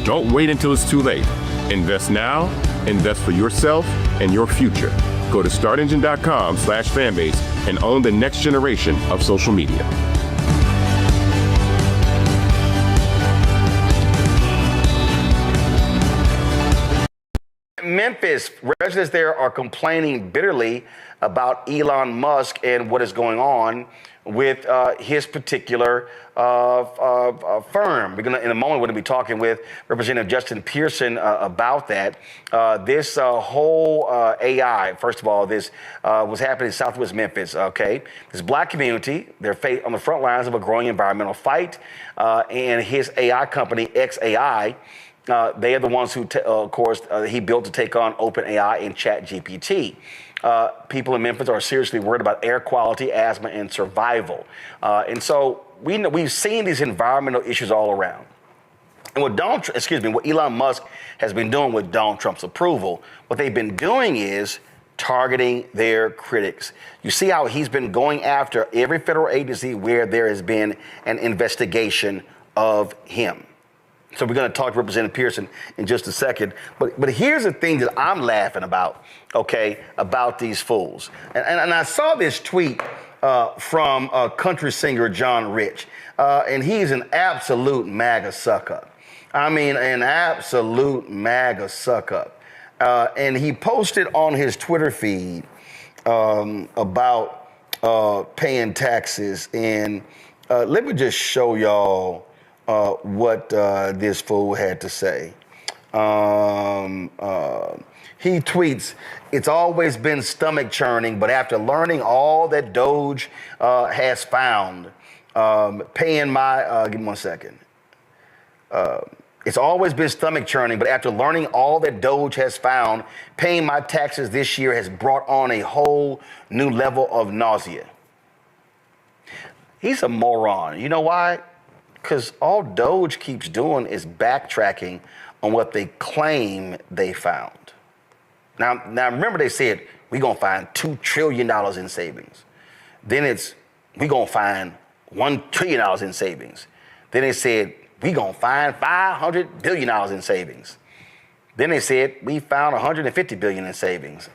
Don't wait until it's too late. Invest now, invest for yourself and your future. Go to startengine.com/fanbase and own the next generation of social media. Memphis, residents there are complaining bitterly about Elon Musk and what is going on with his particular firm. We're gonna, in a moment, we're going to be talking with Representative Justin Pearson about that. This whole AI, first of all, this was happening in Southwest Memphis, okay? This black community, they're on the front lines of a growing environmental fight, and his AI company, XAI, they are the ones who, of course, he built to take on OpenAI and ChatGPT. People in Memphis are seriously worried about air quality, asthma, and survival. And so we've seen these environmental issues all around. And what Elon Musk has been doing with Donald Trump's approval, what they've been doing is targeting their critics. You see how he's been going after every federal agency where there has been an investigation of him. So we're going to talk to Representative Pearson in just a second. But here's the thing that I'm laughing about, okay, about these fools. And I saw this tweet from country singer John Rich, and he's an absolute MAGA suck-up. I mean, an absolute MAGA suck-up. And he posted on his Twitter feed about paying taxes. And let me just show y'all what this fool had to say. He tweets, "It's always been stomach churning, but after learning all that Doge has found, paying my, give me 1 second. It's always been stomach churning, but after learning all that Doge has found, paying my taxes this year has brought on a whole new level of nausea." He's a moron. You know why? Because all Doge keeps doing is backtracking on what they claim they found. Now remember they said, we're going to find $2 trillion in savings. Then it's, we're going to find $1 trillion in savings. Then they said, we're going to find $500 billion in savings. Then they said, we found $150 billion in savings.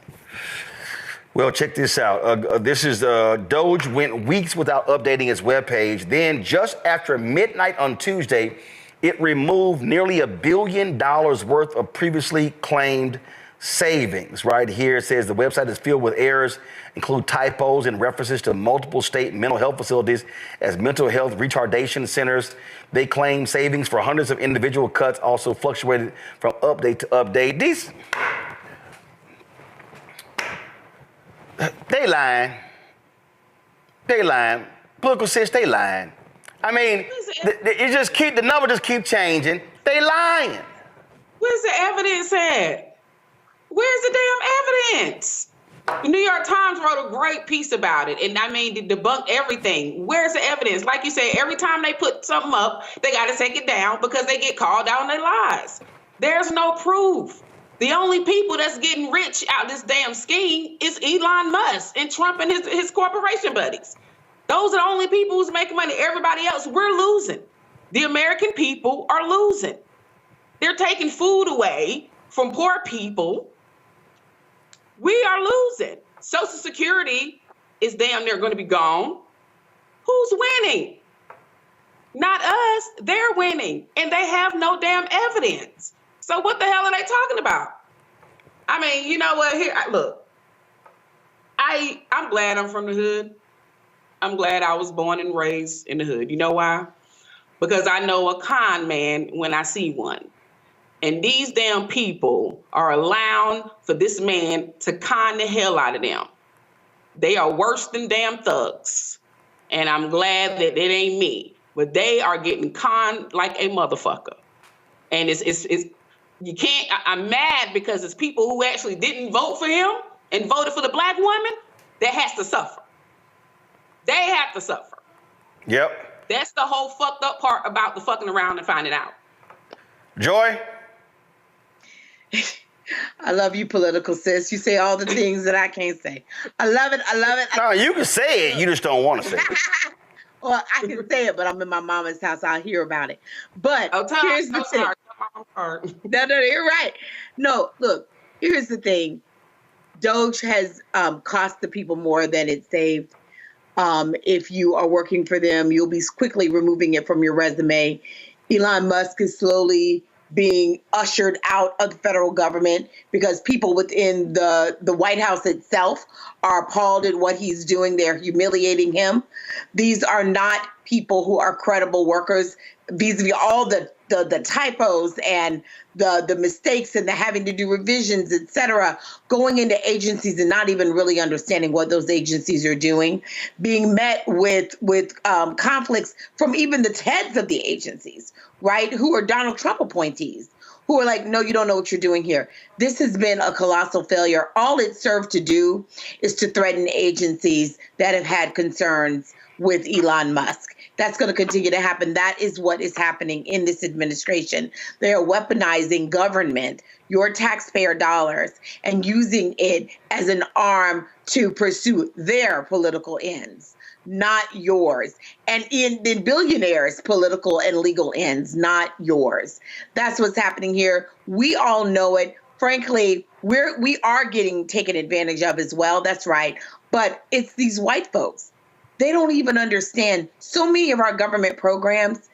Well, check this out. This is Doge went weeks without updating its webpage. Then just after midnight on Tuesday, it removed nearly $1 billion worth of previously claimed savings. Right here it says the website is filled with errors, include typos and references to multiple state mental health facilities as mental health retardation centers. They claim savings for hundreds of individual cuts also fluctuated from update to update. They lying. Political sis, they lying. I mean, the number just keep changing. They lying. Where's the evidence at? Where's the damn evidence? The New York Times wrote a great piece about it, and I mean, to debunk everything. Where's the evidence? Like you said, every time they put something up, they got to take it down because they get called out on their lies. There's no proof. The only people that's getting rich out of this damn scheme is Elon Musk and Trump and his corporation buddies. Those are the only people who's making money. Everybody else, we're losing. The American people are losing. They're taking food away from poor people. We are losing. Social Security is damn near going to be gone. Who's winning? Not us. They're winning. And they have no damn evidence. So what the hell are they talking about? I mean, you know what? Here, look, I'm glad I'm from the hood. I'm glad I was born and raised in the hood. You know why? Because I know a con man when I see one. And these damn people are allowing for this man to con the hell out of them. They are worse than damn thugs. And I'm glad that it ain't me. But they are getting conned like a motherfucker. And it's you can't, I'm mad because it's people who actually didn't vote for him and voted for the black woman that has to suffer. They have to suffer. Yep. That's the whole fucked up part about the fucking around and finding out. Joy? I love you, political sis. You say all the things that I can't say. I love it. I love it. No, you can say it. You just don't want to say it. Well, I can say it, but I'm in my mama's house. I'll hear about it. But here's the thing. No, you're right. No, look, here's the thing. Doge has cost the people more than it saved. If you are working for them, you'll be quickly removing it from your resume. Elon Musk is slowly being ushered out of the federal government because people within the White House itself are appalled at what he's doing. They're humiliating him. These are not people who are credible workers vis-a-vis all the typos and the mistakes and the having to do revisions, et cetera, going into agencies and not even really understanding what those agencies are doing, being met with conflicts from even the heads of the agencies, right, who are Donald Trump appointees, who are like, no, you don't know what you're doing here. This has been a colossal failure. All it served to do is to threaten agencies that have had concerns with Elon Musk. That's going to continue to happen. That is what is happening in this administration. They are weaponizing government, your taxpayer dollars, and using it as an arm to pursue their political ends, not yours. And in billionaires' political and legal ends, not yours. That's what's happening here. We all know it. Frankly, we are getting taken advantage of as well. That's right. But it's these white folks. They don't even understand so many of our government programs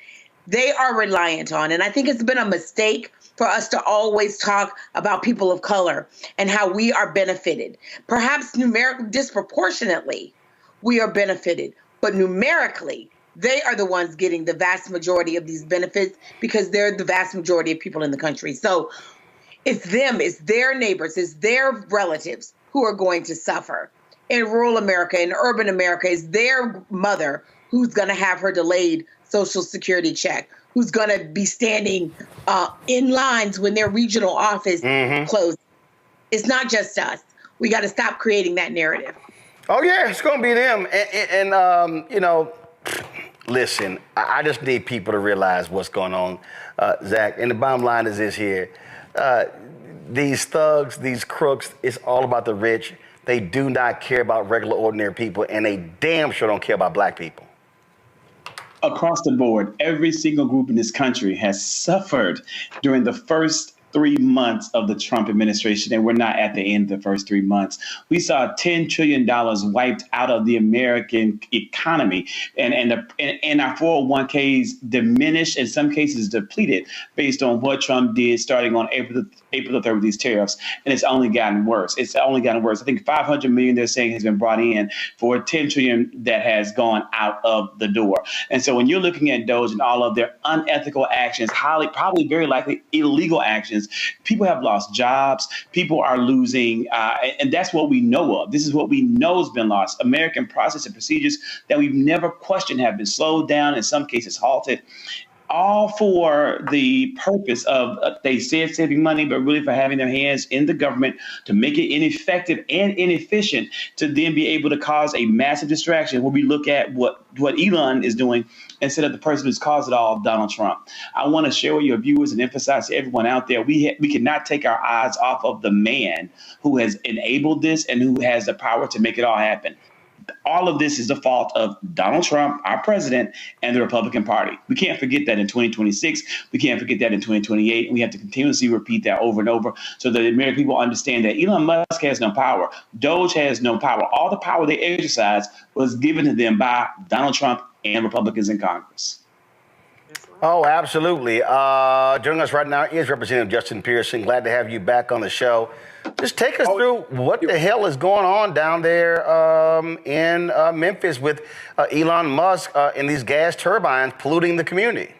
they are reliant on. And I think it's been a mistake for us to always talk about people of color and how we are benefited. Perhaps numerically, disproportionately, we are benefited. But numerically, they are the ones getting the vast majority of these benefits because they're the vast majority of people in the country. So it's them, it's their neighbors, it's their relatives who are going to suffer. In rural America, in urban America, is their mother who's going to have her delayed Social Security check, who's going to be standing in lines when their regional office closes. It's not just us. We got to stop creating that narrative. Oh, yeah, it's going to be them. And you know, listen, I just need people to realize what's going on, Zach. And the bottom line is this here. These thugs, these crooks, it's all about the rich. They do not care about regular, ordinary people, and they damn sure don't care about black people. Across the board, every single group in this country has suffered during the first 3 months of the Trump administration, and we're not at the end of the first 3 months. We saw $10 trillion wiped out of the American economy, and our 401ks diminished, in some cases depleted, based on what Trump did starting on April the 3rd with these tariffs. And it's only gotten worse. It's only gotten worse. I think $500 million they're saying has been brought in for $10 trillion that has gone out of the door. And so when you're looking at Doge and all of their unethical actions, probably very likely illegal actions, people have lost jobs. People are losing, and that's what we know of. This is what we know has been lost. American process and procedures that we've never questioned have been slowed down, in some cases halted, all for the purpose of, they said saving money, but really for having their hands in the government to make it ineffective and inefficient, to then be able to cause a massive distraction where we look at what Elon is doing instead of the person who's caused it all, Donald Trump. I want to share with your viewers and emphasize to everyone out there, we cannot take our eyes off of the man who has enabled this and who has the power to make it all happen. All of this is the fault of Donald Trump, our president, and the Republican Party. We can't forget that in 2026. We can't forget that in 2028. We have to continuously repeat that over and over so that the American people understand that Elon Musk has no power. Doge has no power. All the power they exercise was given to them by Donald Trump and Republicans in Congress. Oh, absolutely. Joining us right now is Representative Justin Pearson. Glad to have you back on the show. Just take us through what the hell is going on down there in Memphis with Elon Musk and these gas turbines polluting the community.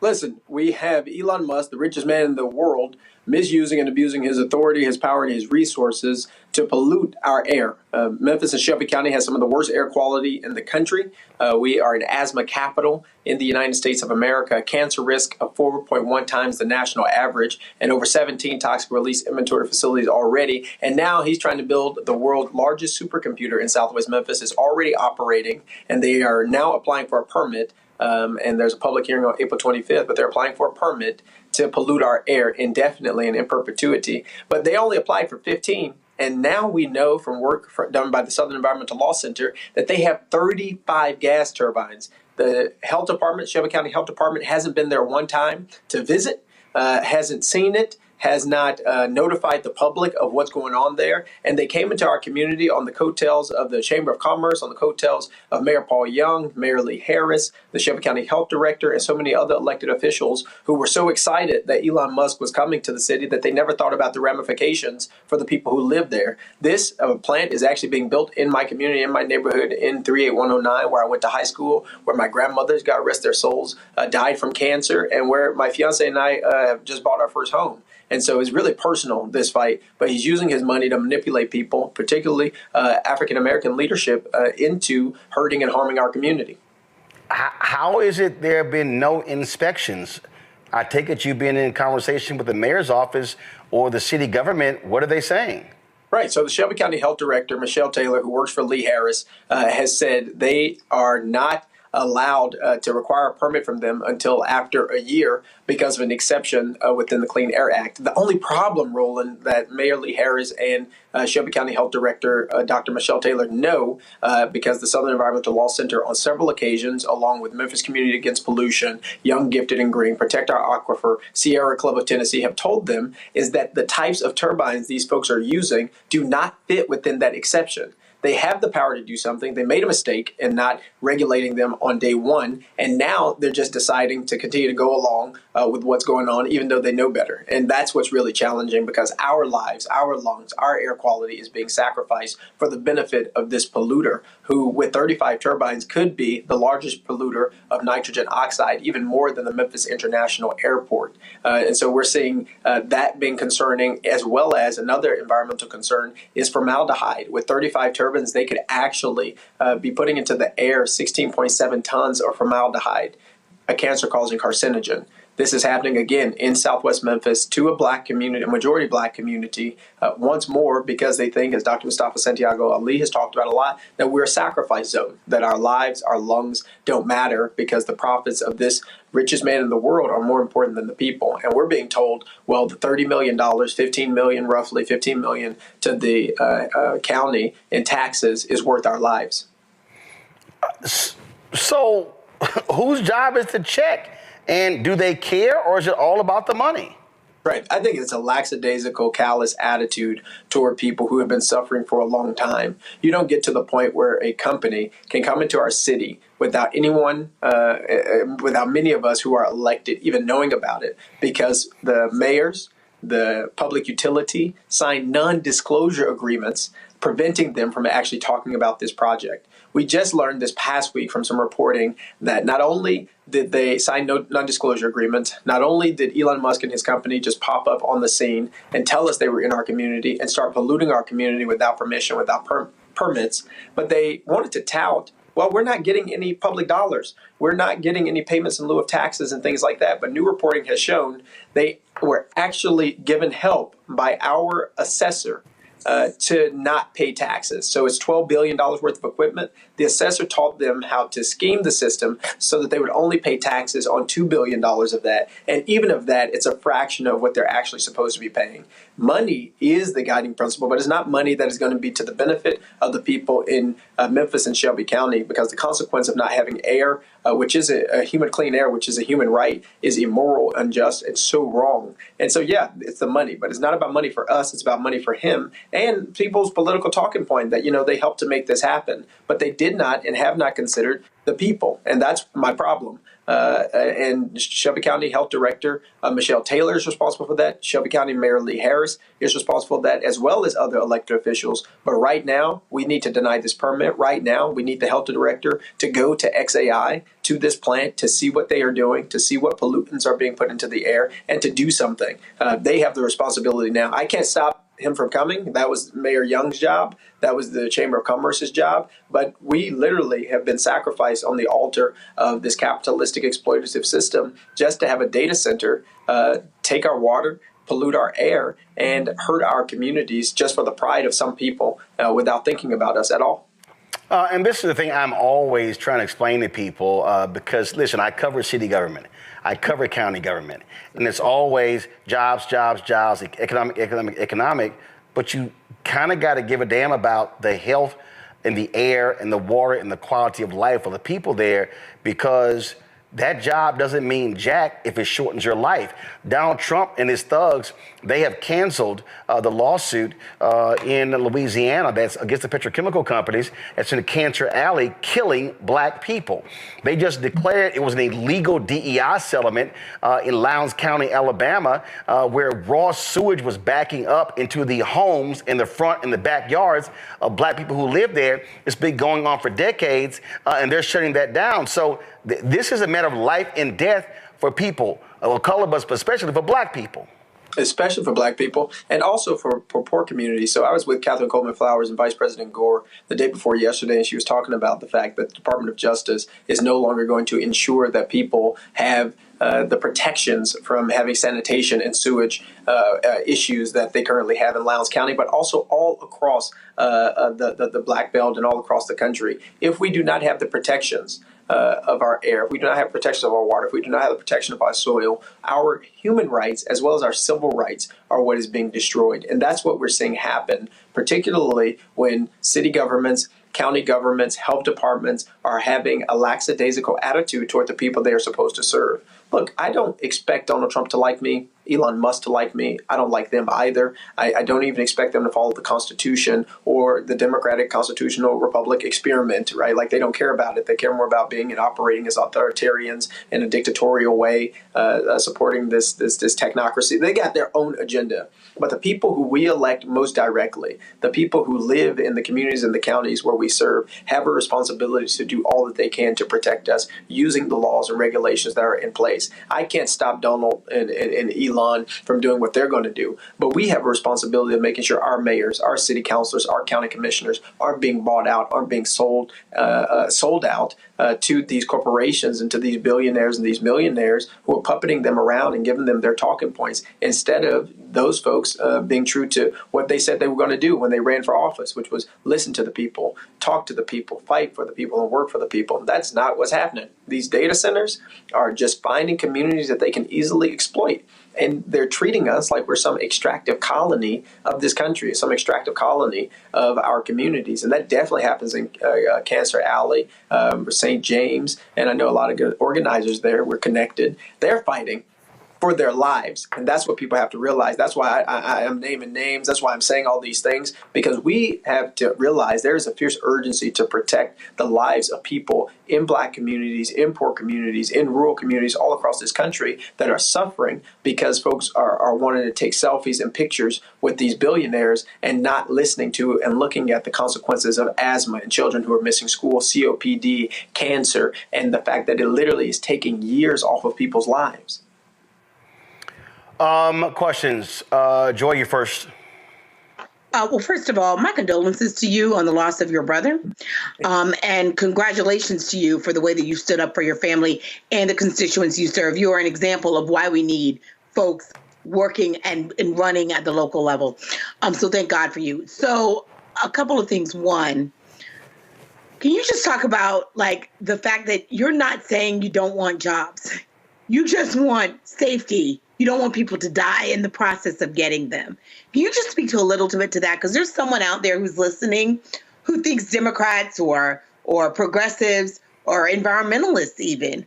Listen, we have Elon Musk, the richest man in the world, misusing and abusing his authority, his power, and his resources to pollute our air. Memphis and Shelby County has some of the worst air quality in the country. We are an asthma capital in the United States of America, cancer risk of 4.1 times the national average, and over 17 toxic release inventory facilities already. And now he's trying to build the world's largest supercomputer in Southwest Memphis. It's already operating, and they are now applying for a permit. And there's a public hearing on April 25th, but they're applying for a permit to pollute our air indefinitely and in perpetuity. But they only applied for 15. And now we know from work done by the Southern Environmental Law Center that they have 35 gas turbines. The health department, Shelby County Health Department, hasn't been there one time to visit, hasn't seen it. has not notified the public of what's going on there. And they came into our community on the coattails of the Chamber of Commerce, on the coattails of Mayor Paul Young, Mayor Lee Harris, the Shelby County Health Director, and so many other elected officials who were so excited that Elon Musk was coming to the city that they never thought about the ramifications for the people who live there. This plant is actually being built in my community, in my neighborhood, in 38109, where I went to high school, where my grandmothers, God rest their souls, died from cancer, and where my fiance and I have just bought our first home. And so it's really personal, this fight, but he's using his money to manipulate people, particularly African-American leadership, into hurting and harming our community. How is it there have been no inspections? I take it you've been in conversation with the mayor's office or the city government. What are they saying? Right. So the Shelby County Health Director, Michelle Taylor, who works for Lee Harris, has said they are not allowed to require a permit from them until after a year because of an exception within the Clean Air Act. The only problem, Roland, that Mayor Lee Harris and Shelby County Health Director Dr. Michelle Taylor know, because the Southern Environmental Law Center on several occasions, along with Memphis Community Against Pollution, Young, Gifted, and Green, Protect Our Aquifer, Sierra Club of Tennessee, have told them is that the types of turbines these folks are using do not fit within that exception. They have the power to do something. They made a mistake in not regulating them on day one, and now they're just deciding to continue to go along with what's going on, even though they know better. And that's what's really challenging, because our lives, our lungs, our air quality is being sacrificed for the benefit of this polluter, who with 35 turbines could be the largest polluter of nitrogen oxide, even more than the Memphis International Airport. And so we're seeing that being concerning, as well as another environmental concern is formaldehyde. With 35 turbines, they could actually be putting into the air 16.7 tons of formaldehyde, a cancer-causing carcinogen. This is happening again in Southwest Memphis to a black community, a majority black community, once more, because they think, as Dr. Mustafa Santiago Ali has talked about a lot, that we're a sacrifice zone, that our lives, our lungs don't matter because the profits of this richest man in the world are more important than the people. And we're being told, well, the $30 million, $15 million, roughly $15 million to the county in taxes is worth our lives. So whose job is to check? And do they care, or is it all about the money? Right. I think it's a lackadaisical, callous attitude toward people who have been suffering for a long time. You don't get to the point where a company can come into our city without anyone, without many of us who are elected even knowing about it, because the mayors, the public utility signed non-disclosure agreements preventing them from actually talking about this project. We just learned this past week from some reporting that not only did they sign non-disclosure agreements, not only did Elon Musk and his company just pop up on the scene and tell us they were in our community and start polluting our community without permission, without permits, but they wanted to tout, well, we're not getting any public dollars. We're not getting any payments in lieu of taxes and things like that. But new reporting has shown they were actually given help by our assessor to not pay taxes. So it's $12 billion worth of equipment. The assessor taught them how to scheme the system so that they would only pay taxes on $2 billion of that. And even of that, it's a fraction of what they're actually supposed to be paying. Money is the guiding principle, but it's not money that is going to be to the benefit of the people in Memphis and Shelby County, because the consequence of not having air, which is a human clean air, which is a human right, is immoral, unjust, and so wrong. And so, yeah, it's the money, but it's not about money for us. It's about money for him and people's political talking point that, you know, they helped to make this happen, but they did not and have not considered the people. And that's my problem. And Shelby County Health Director Michelle Taylor is responsible for that. Shelby County Mayor Lee Harris is responsible for that, as well as other elected officials. But right now, we need to deny this permit. Right now, we need the health director to go to XAI, to this plant, to see what they are doing, to see what pollutants are being put into the air, and to do something. They have the responsibility now. I can't stop him from coming. That was Mayor Young's job. That was the Chamber of Commerce's job. But we literally have been sacrificed on the altar of this capitalistic exploitative system just to have a data center take our water, pollute our air, and hurt our communities just for the pride of some people without thinking about us at all. And this is the thing I'm always trying to explain to people, because, listen, I cover city government. I cover county government. And it's always jobs, jobs, jobs, economic. But you kind of got to give a damn about the health and the air and the water and the quality of life of the people there, because That job doesn't mean jack if it shortens your life. Donald Trump and his thugs, they have canceled the lawsuit in Louisiana that's against the petrochemical companies that's in a cancer alley killing black people. They just declared it was an illegal DEI settlement in Lowndes County, Alabama, where raw sewage was backing up into the homes in the front and the backyards of black people who live there. It's been going on for decades, and they're shutting that down. So this is a matter of life and death for people of color, but especially for black people. Especially for black people and also for poor communities. So I was with Catherine Coleman Flowers and Vice President Gore the day before yesterday, and she was talking about the fact that the Department of Justice is no longer going to ensure that people have the protections from having sanitation and sewage issues that they currently have in Lowndes County, but also all across the Black Belt and all across the country. If we do not have the protections of our air, if we do not have protection of our water, if we do not have the protection of our soil, our human rights as well as our civil rights are what is being destroyed. And that's what we're seeing happen, particularly when city governments, county governments, health departments are having a lackadaisical attitude toward the people they are supposed to serve. Look, I don't expect Donald Trump to like me, Elon Musk to like me. I don't like them either. I don't even expect them to follow the Constitution or the Democratic Constitutional Republic experiment, right? Like, they don't care about it. They care more about being and operating as authoritarians in a dictatorial way, supporting this technocracy. They got their own agenda. But the people who we elect most directly, the people who live in the communities and the counties where we serve, have a responsibility to do all that they can to protect us using the laws and regulations that are in place. I can't stop Donald and Elon from doing what they're going to do, but we have a responsibility of making sure our mayors, our city councilors, our county commissioners aren't being bought out, aren't being sold out to these corporations and to these billionaires and these millionaires who are puppeting them around and giving them their talking points instead of those folks being true to what they said they were going to do when they ran for office, which was listen to the people, talk to the people, fight for the people, and work for the people. That's not what's happening. These data centers are just finding communities that they can easily exploit. And they're treating us like we're some extractive colony of this country, some extractive colony of our communities. And that definitely happens in Cancer Alley, St. James. And I know a lot of good organizers there. We're connected. They're fighting for their lives. And that's what people have to realize. That's why I am naming names. That's why I'm saying all these things, because we have to realize there is a fierce urgency to protect the lives of people in black communities, in poor communities, in rural communities all across this country that are suffering because folks are wanting to take selfies and pictures with these billionaires and not listening to and looking at the consequences of asthma and children who are missing school, COPD, cancer, and the fact that it literally is taking years off of people's lives. Questions. Joy, you first. Well, first of all, my condolences to you on the loss of your brother. And congratulations to you for the way that you stood up for your family and the constituents you serve. You are an example of why we need folks working and running at the local level. So thank God for you. So a couple of things. One, can you just talk about like the fact that you're not saying you don't want jobs? You just want safety. You don't want people to die in the process of getting them. Can you just speak to a little bit to that? Because there's someone out there who's listening who thinks Democrats or progressives or environmentalists even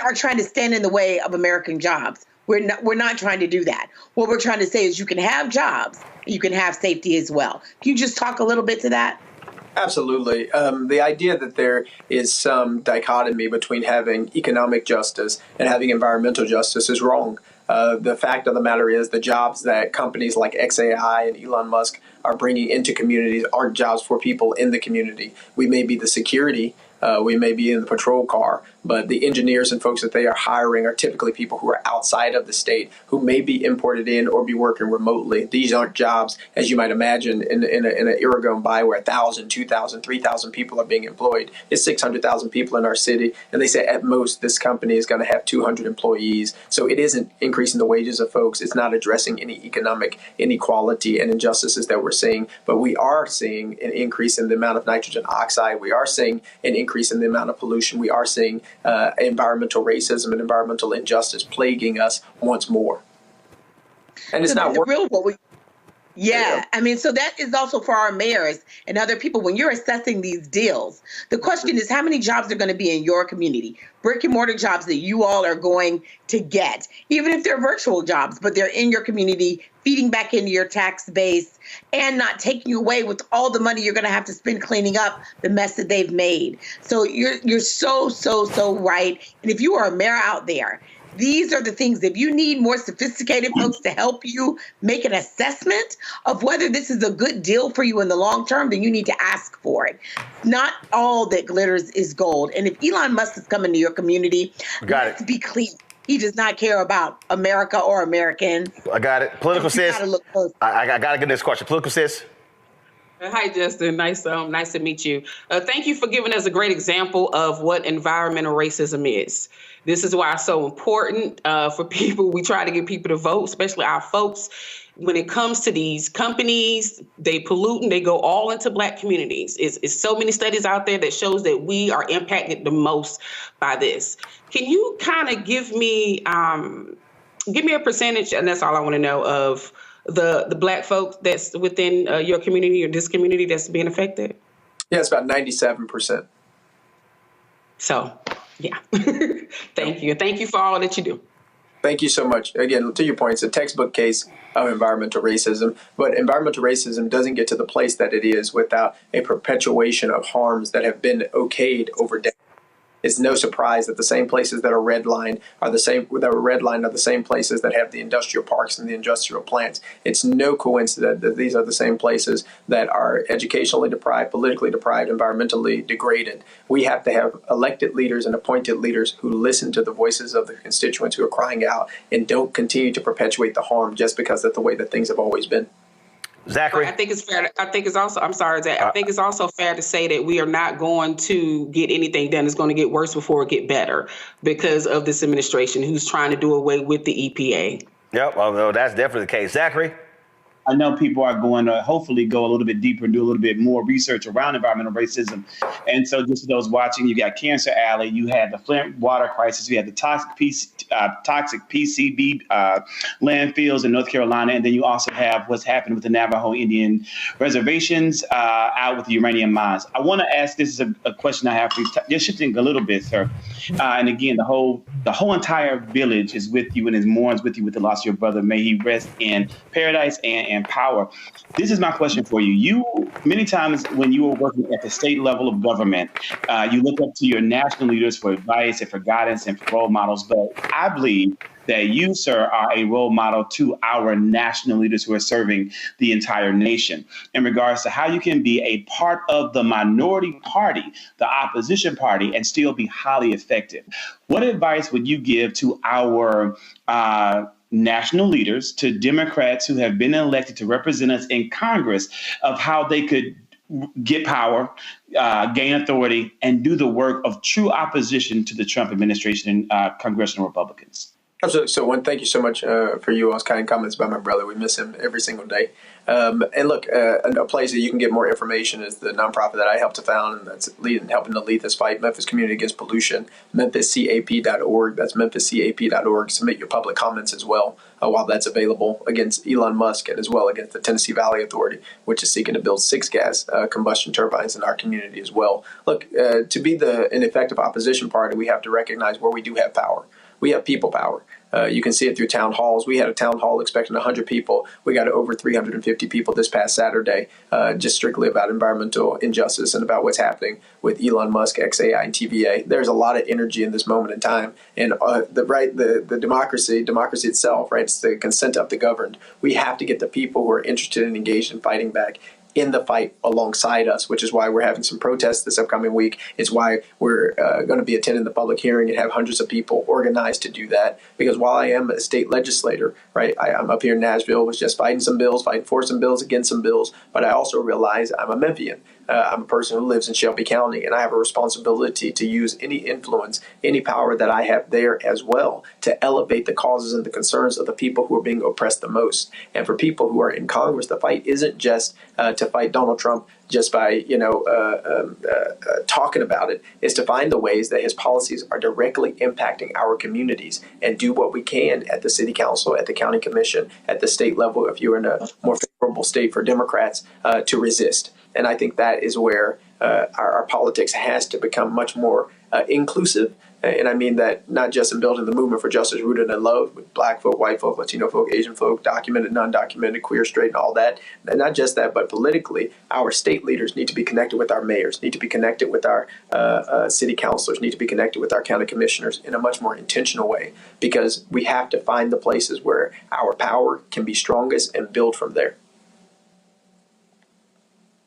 are trying to stand in the way of American jobs. We're not trying to do that. What we're trying to say is you can have jobs, you can have safety as well. Can you just talk a little bit to that? Absolutely. The idea that there is some dichotomy between having economic justice and having environmental justice is wrong. The fact of the matter is the jobs that companies like XAI and Elon Musk are bringing into communities aren't jobs for people in the community. We may be the security, we may be in the patrol car, but the engineers and folks that they are hiring are typically people who are outside of the state, who may be imported in or be working remotely. These aren't jobs, as you might imagine, in an era gone by where 1,000, 2,000, 3,000 people are being employed. It's 600,000 people in our city, and they say at most this company is going to have 200 employees. So it isn't increasing the wages of folks. It's not addressing any economic inequality and injustices that we're seeing, but we are seeing an increase in the amount of nitrogen oxide. We are seeing an increase in the amount of pollution. We are seeing environmental racism and environmental injustice plaguing us once more. And it's not working. Yeah, I mean, so that is also for our mayors and other people. When you're assessing these deals, the question is how many jobs are going to be in your community, brick and mortar jobs that you all are going to get, even if they're virtual jobs, but they're in your community, feeding back into your tax base and not taking you away with all the money you're going to have to spend cleaning up the mess that they've made. So you're so right. And if you are a mayor out there, these are the things. If you need more sophisticated folks to help you make an assessment of whether this is a good deal for you in the long term, then you need to ask for it. Not all that glitters is gold. And if Elon Musk is coming to your community, let's be clear. He does not care about America or Americans. I got it. Political sis. I got to get this question. Political sis. Hi, Justin. Nice to meet you. Thank you for giving us a great example of what environmental racism is. This is why it's so important for people. We try to get people to vote, especially our folks. When it comes to these companies, they pollute and they go all into Black communities. It's so many studies out there that shows that we are impacted the most by this. Can you kind of give me a percentage, and that's all I want to know, of the Black folks that's within your community or this community that's being affected? Yeah, it's about 97%. So, yeah. Thank you. Thank you for all that you do. Thank you so much. Again, to your point, it's a textbook case of environmental racism, but environmental racism doesn't get to the place that it is without a perpetuation of harms that have been okayed over decades. It's no surprise that the same places that are redlined are the same places that have the industrial parks and the industrial plants. It's no coincidence that these are the same places that are educationally deprived, politically deprived, environmentally degraded. We have to have elected leaders and appointed leaders who listen to the voices of the constituents who are crying out and don't continue to perpetuate the harm just because that's the way that things have always been. Zachary? I think it's fair. I think it's also fair to say that we are not going to get anything done. It's going to get worse before it get better because of this administration who's trying to do away with the EPA. Yep, well, that's definitely the case. Zachary? I know people are going to hopefully go a little bit deeper and do a little bit more research around environmental racism. And so just for those watching, you got Cancer Alley, you had the Flint water crisis, you had the toxic PCB landfills in North Carolina, and then you also have what's happened with the Navajo Indian reservations out with the uranium mines. I want to ask, this is a question I have for you, just shifting a little bit, sir. And again, the whole entire village is with you and is mourns with you with the loss of your brother. May he rest in paradise and power. This is my question for you. You, many times when you were working at the state level of government, you look up to your national leaders for advice and for guidance and for role models. But I believe that you, sir, are a role model to our national leaders who are serving the entire nation in regards to how you can be a part of the minority party, the opposition party, and still be highly effective. What advice would you give to our national leaders, to Democrats who have been elected to represent us in Congress, of how they could get power, gain authority, and do the work of true opposition to the Trump administration and congressional Republicans? Absolutely. So, thank you so much for you all's kind comments about my brother. We miss him every single day. And look, a place that you can get more information is the nonprofit that I helped to found, and that's helping to lead this fight, Memphis Community Against Pollution, memphiscap.org. That's memphiscap.org. Submit your public comments as well while that's available against Elon Musk and as well against the Tennessee Valley Authority, which is seeking to build 6 gas combustion turbines in our community as well. Look, to be an effective opposition party, we have to recognize where we do have power. We have people power. You can see it through town halls. We had a town hall expecting 100 people. We got over 350 people this past Saturday, just strictly about environmental injustice and about what's happening with Elon Musk, XAI, and TVA. There's a lot of energy in this moment in time. And the democracy itself, right? It's the consent of the governed. We have to get the people who are interested and engaged in fighting back in the fight alongside us, which is why we're having some protests this upcoming week. It's why we're going to be attending the public hearing and have hundreds of people organized to do that. Because while I am a state legislator, right, I'm up here in Nashville, was just fighting for some bills, against some bills, but I also realize I'm a Memphian. I'm a person who lives in Shelby County, and I have a responsibility to use any influence, any power that I have there as well to elevate the causes and the concerns of the people who are being oppressed the most. And for people who are in Congress, the fight isn't just to fight Donald Trump just by, talking about it. It's to find the ways that his policies are directly impacting our communities and do what we can at the city council, at the county commission, at the state level, if you're in a more favorable state for Democrats, to resist. And I think that is where our politics has to become much more inclusive. And I mean that not just in building the movement for justice rooted in love with Black folk, white folk, Latino folk, Asian folk, documented, non-documented, queer, straight, and all that. And not just that, but politically, our state leaders need to be connected with our mayors, need to be connected with our city councilors, need to be connected with our county commissioners in a much more intentional way, because we have to find the places where our power can be strongest and build from there.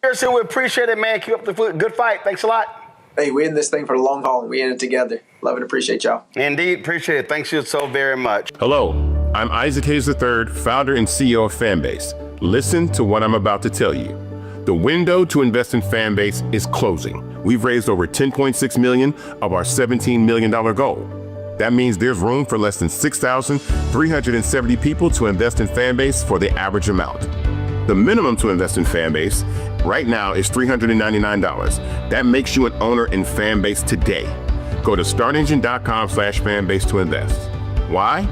Harrison, we appreciate it, man. Keep up the good fight. Thanks a lot. Hey, we're in this thing for the long haul, and we in it together. Love and appreciate y'all. Indeed, appreciate it. Thanks you so very much. Hello, I'm Isaac Hayes III, founder and CEO of Fanbase. Listen to what I'm about to tell you. The window to invest in Fanbase is closing. We've raised over $10.6 million of our $17 million goal. That means there's room for less than 6,370 people to invest in Fanbase for the average amount. The minimum to invest in Fanbase right now is $399. That makes you an owner in Fanbase today. Go to startengine.com/fanbase to invest. Why?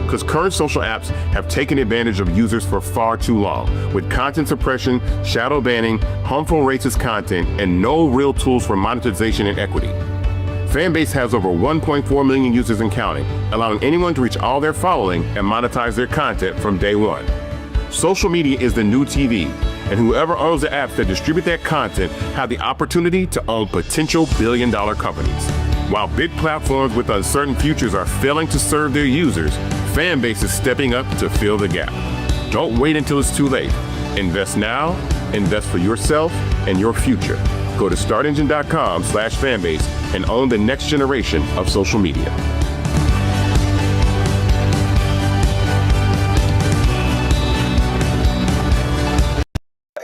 Because current social apps have taken advantage of users for far too long, with content suppression, shadow banning, harmful racist content, and no real tools for monetization and equity. Fanbase has over 1.4 million users and counting, allowing anyone to reach all their following and monetize their content from day one. Social media is the new TV, and whoever owns the apps that distribute that content have the opportunity to own potential billion-dollar companies. While big platforms with uncertain futures are failing to serve their users, Fanbase is stepping up to fill the gap. Don't wait until it's too late. Invest now, invest for yourself and your future. Go to startengine.com/fanbase and own the next generation of social media.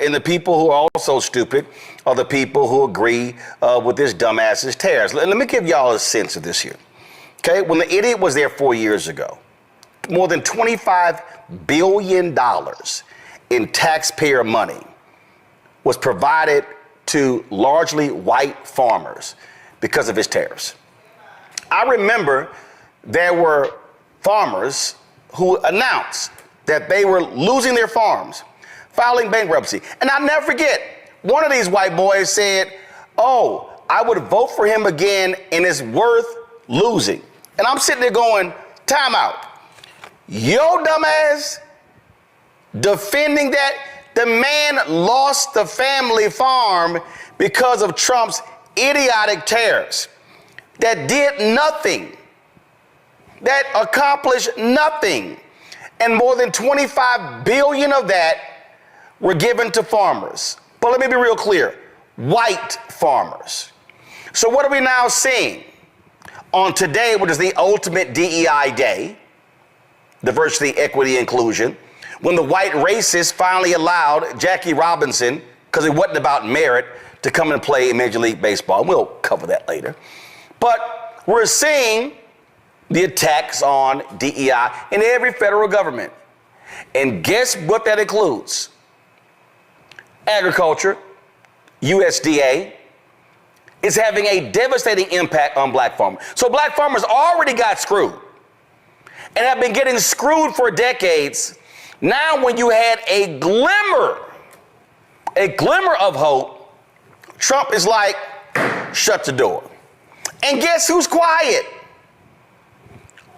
And the people who are also stupid are the people who agree with this dumbass's tariffs. Let me give y'all a sense of this here. Okay, when the idiot was there 4 years ago, more than $25 billion in taxpayer money was provided to largely white farmers because of his tariffs. I remember there were farmers who announced that they were losing their farms, filing bankruptcy. And I'll never forget, one of these white boys said, "Oh, I would vote for him again and it's worth losing." And I'm sitting there going, time out. Yo dumbass defending that? The man lost the family farm because of Trump's idiotic tariffs that did nothing, that accomplished nothing. And more than 25 billion of that were given to farmers. But let me be real clear, white farmers. So what are we now seeing? On today, which is the ultimate DEI day, diversity, equity, inclusion, when the white racists finally allowed Jackie Robinson, because it wasn't about merit, to come and play in Major League Baseball. We'll cover that later. But we're seeing the attacks on DEI in every federal government. And guess what that includes? Agriculture, USDA, is having a devastating impact on black farmers. So black farmers already got screwed and have been getting screwed for decades. Now when you had a glimmer of hope, Trump is like, shut the door. And guess who's quiet?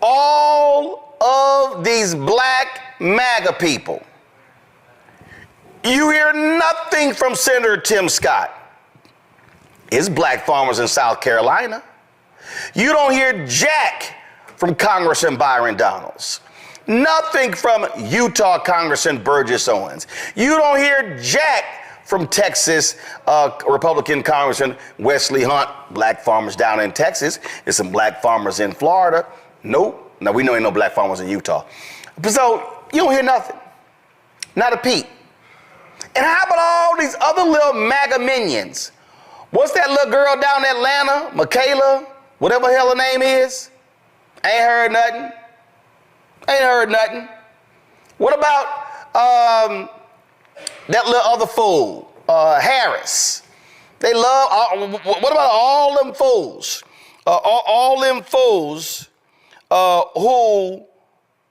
All of these black MAGA people. You hear nothing from Senator Tim Scott. It's black farmers in South Carolina. You don't hear jack from Congressman Byron Donalds. Nothing from Utah Congressman Burgess Owens. You don't hear jack from Texas Republican Congressman Wesley Hunt. Black farmers down in Texas. There's some black farmers in Florida. Nope. No, we know ain't no black farmers in Utah. So you don't hear nothing. Not a peep. And how about all these other little MAGA minions? What's that little girl down in Atlanta, Michaela, whatever the hell her name is? Ain't heard nothing. Ain't heard nothing. What about that little other fool, Harris? They love, what about all them fools? All them fools who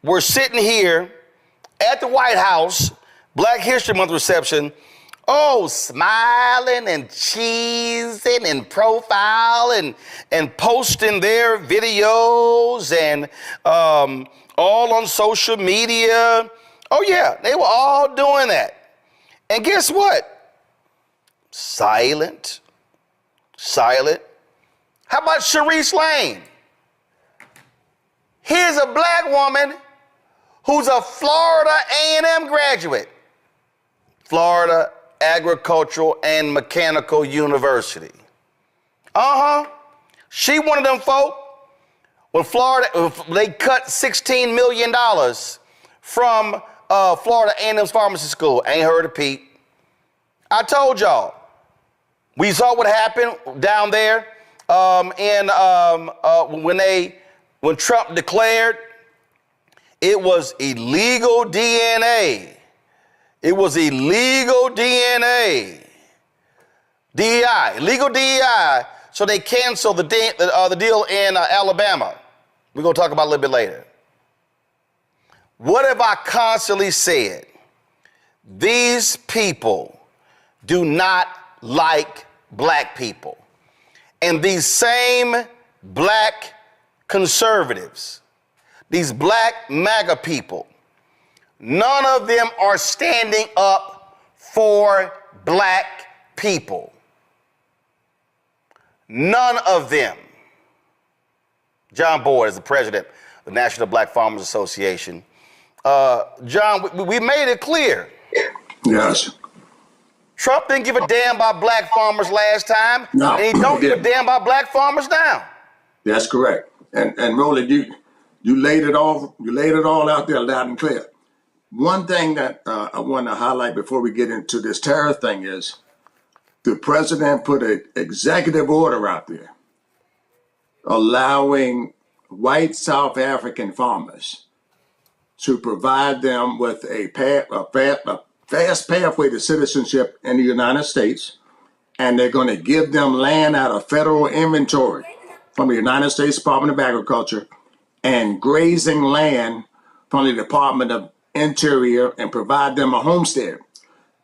were sitting here at the White House, Black History Month reception, smiling and cheesing and profiling and posting their videos and all on social media. Oh yeah, they were all doing that. And guess what? Silent. How about Sharice Lane? Here's a black woman who's a Florida A&M graduate. Florida Agricultural and Mechanical University. She one of them folk. When they cut $16 million from Florida A&M's pharmacy school. Ain't heard a peep. I told y'all. We saw what happened down there when Trump declared it was illegal DNA. It was illegal DNA. DEI, illegal DEI. So they canceled the deal in Alabama. We're going to talk about it a little bit later. What have I constantly said? These people do not like black people. And these same black conservatives, these black MAGA people, none of them are standing up for black people. None of them. John Boyd is the president of the National Black Farmers Association. John, we made it clear. Yes. Trump didn't give a damn about black farmers last time, no, and he don't give a damn about black farmers now. That's correct. And Roland, you laid it all out there loud and clear. One thing that I want to highlight before we get into this tariff thing is the president put an executive order out there allowing white South African farmers to provide them with a fast pathway to citizenship in the United States, and they're going to give them land out of federal inventory from the United States Department of Agriculture and grazing land from the Department of Interior and provide them a homestead.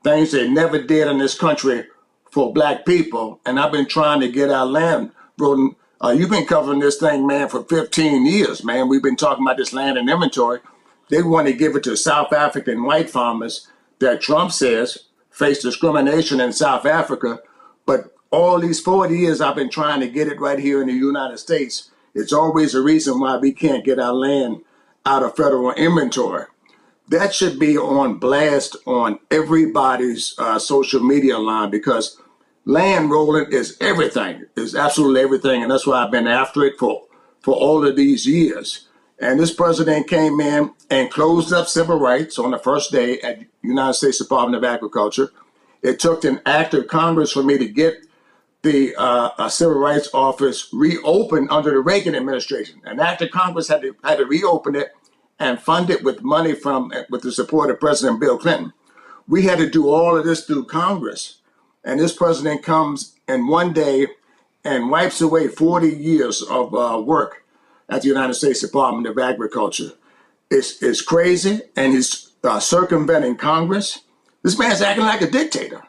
Things they never did in this country for black people, and I've been trying to get our land. Roland, you've been covering this thing, man, for 15 years, man. We've been talking about this land and inventory. They want to give it to South African white farmers that Trump says face discrimination in South Africa. But all these 40 years I've been trying to get it right here in the United States. It's always a reason why we can't get our land out of federal inventory. That should be on blast on everybody's social media line, because land, Roland, is everything, is absolutely everything. And that's why I've been after it for all of these years. And this president came in and closed up civil rights on the first day at the United States Department of Agriculture. It took an act of Congress for me to get the Civil Rights Office reopened under the Reagan administration. An act of Congress had to reopen it and fund it with money with the support of President Bill Clinton. We had to do all of this through Congress. And this president comes in one day and wipes away 40 years of work at the United States Department of Agriculture. It's crazy, and he's circumventing Congress. This man's acting like a dictator,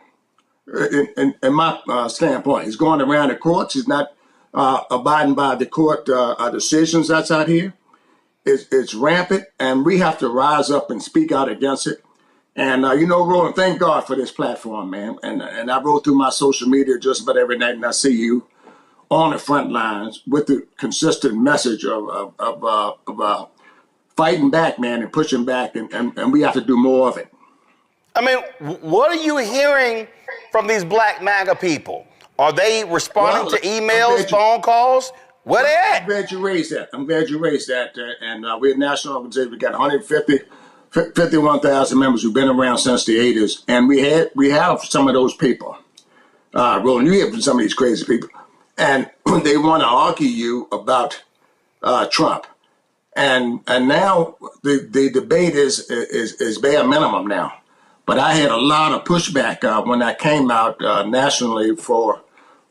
in my standpoint. He's going around the courts. He's not abiding by the court decisions that's out here. It's rampant, and we have to rise up and speak out against it. And, Roland, thank God for this platform, man. And I roll through my social media just about every night, and I see you on the front lines with the consistent message of fighting back, man, and pushing back, and we have to do more of it. I mean, what are you hearing from these black MAGA people? Are they responding to emails, phone calls? Where they at? I'm glad you raised that. And we're a national organization. We got 150 51,000 members who've been around since the 80s, and we have some of those people. Roland, you hear from some of these crazy people, and they want to argue you about Trump. And now the debate is bare minimum now. But I had a lot of pushback when I came out nationally for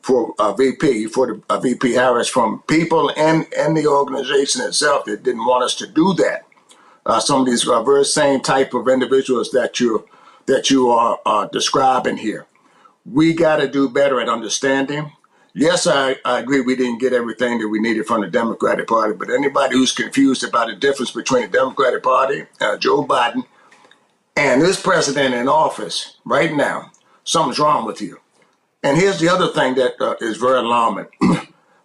VP Harris, from people and the organization itself that didn't want us to do that. Some of these very same type of individuals that you are describing here. We got to do better at understanding. Yes, I agree we didn't get everything that we needed from the Democratic Party, but anybody who's confused about the difference between the Democratic Party, Joe Biden, and this president in office right now, something's wrong with you. And here's the other thing that is very alarming.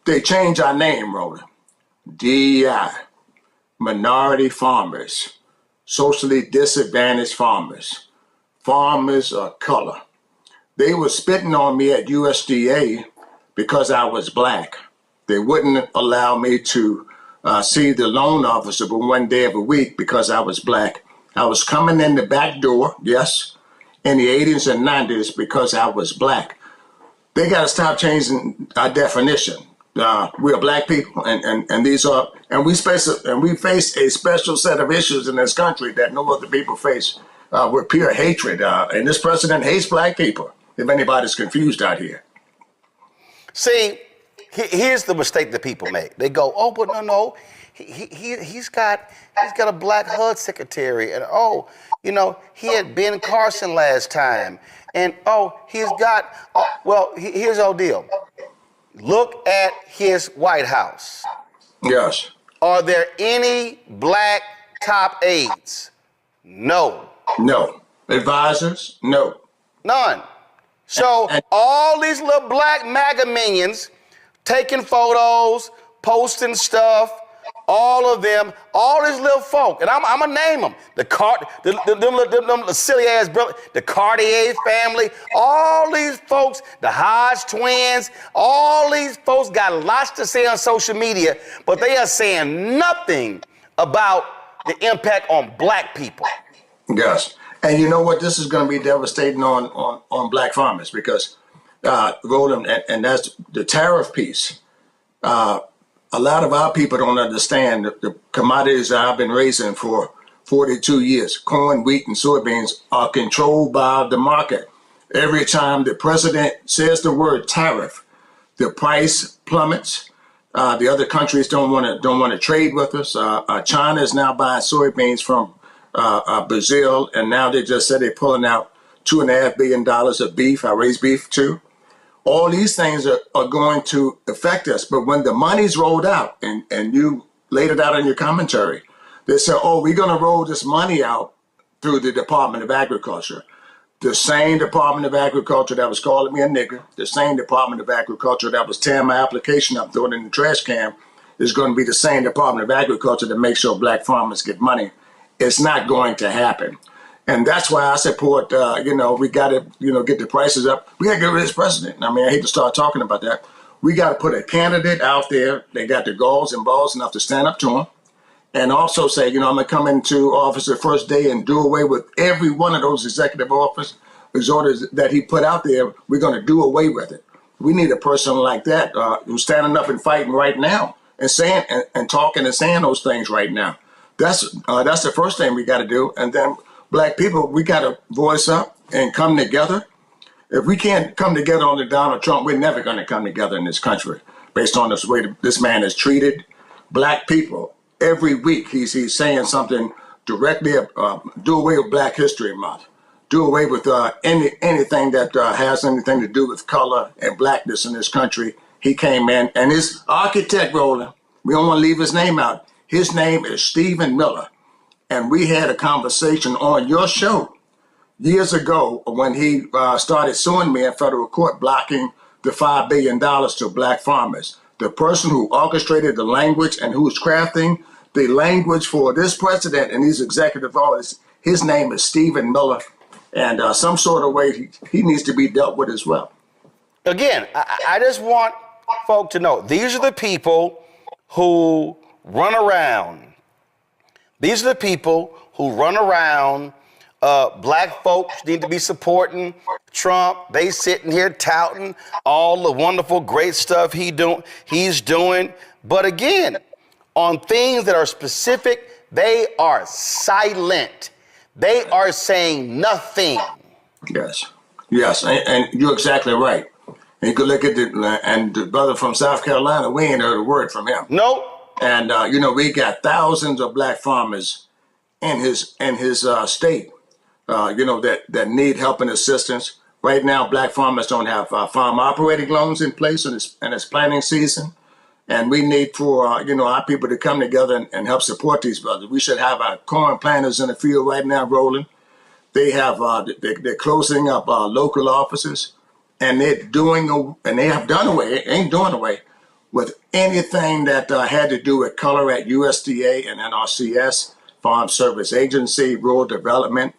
They changed our name, Roland. DEI, minority farmers, socially disadvantaged farmers, farmers of color. They were spitting on me at USDA because I was black. They wouldn't allow me to see the loan officer but one day of a week because I was black. I was coming in the back door, yes, in the 80s and 90s because I was black. They got to stop changing our definition. We're black people, and these are, and we face a special set of issues in this country that no other people face with pure hatred. And this president hates black people, if anybody's confused out here. See, here's the mistake that people make. They go, oh, but no, he's got a black HUD secretary, and he had Ben Carson last time, and he's got. Here's the deal. Look at his White House. Yes. Are there any black top aides? No. No. Advisors? No. None. So all these little black MAGA minions taking photos, posting stuff, all of them, all these little folk, and I'm gonna name them: the silly ass brother, the Cartier family, all these folks, the Hodge twins, all these folks got lots to say on social media, but they are saying nothing about the impact on black people. Yes. And you know what? This is going to be devastating on black farmers because, Roland, and that's the tariff piece. A lot of our people don't understand the commodities that I've been raising for 42 years. Corn, wheat, and soybeans are controlled by the market. Every time the president says the word tariff, the price plummets. The other countries don't want to trade with us. China is now buying soybeans from Brazil, and now they just said they're pulling out $2.5 billion of beef. I raise beef too. All these things are going to affect us. But when the money's rolled out, and you laid it out in your commentary, they say, we're going to roll this money out through the Department of Agriculture. The same Department of Agriculture that was calling me a nigger, the same Department of Agriculture that was tearing my application up, throwing it in the trash can, is going to be the same Department of Agriculture that makes sure black farmers get money. It's not going to happen. And that's why I support, we got to, get the prices up. We got to get rid of this president. I mean, I hate to start talking about that. We got to put a candidate out there. They got the galls and balls enough to stand up to him. And also say, I'm going to come into office the first day and do away with every one of those executive orders that he put out there. We're going to do away with it. We need a person like that who's standing up and fighting right now and saying and talking and saying those things right now. That's the first thing we got to do. And then black people, we got to voice up and come together. If we can't come together on the Donald Trump, we're never going to come together in this country based on this way this man has treated black people. Every week he's saying something directly, do away with Black History Month, do away with anything that has anything to do with color and blackness in this country. He came in, and his architect, Roland, we don't want to leave his name out. His name is Stephen Miller. And we had a conversation on your show years ago when he started suing me in federal court, blocking the $5 billion to black farmers. The person who orchestrated the language and who was crafting the language for this president and these executive orders, his name is Stephen Miller. And some sort of way he needs to be dealt with as well. Again, I just want folk to know, these are the people who run around. These are the people who run around. Black folks need to be supporting Trump. They sitting here touting all the wonderful, great stuff he's doing. But again, on things that are specific, they are silent. They are saying nothing. Yes, and you're exactly right. And you could look at the brother from South Carolina. We ain't heard a word from him. Nope. And we got thousands of black farmers in his state. That need help and assistance. Right now, black farmers don't have farm operating loans in place in this planting season. And we need for, our people to come together and help support these brothers. We should have our corn planters in the field right now, Roland. They have, they're closing up local offices, and they have done away with anything that had to do with color at USDA and NRCS, Farm Service Agency, Rural Development.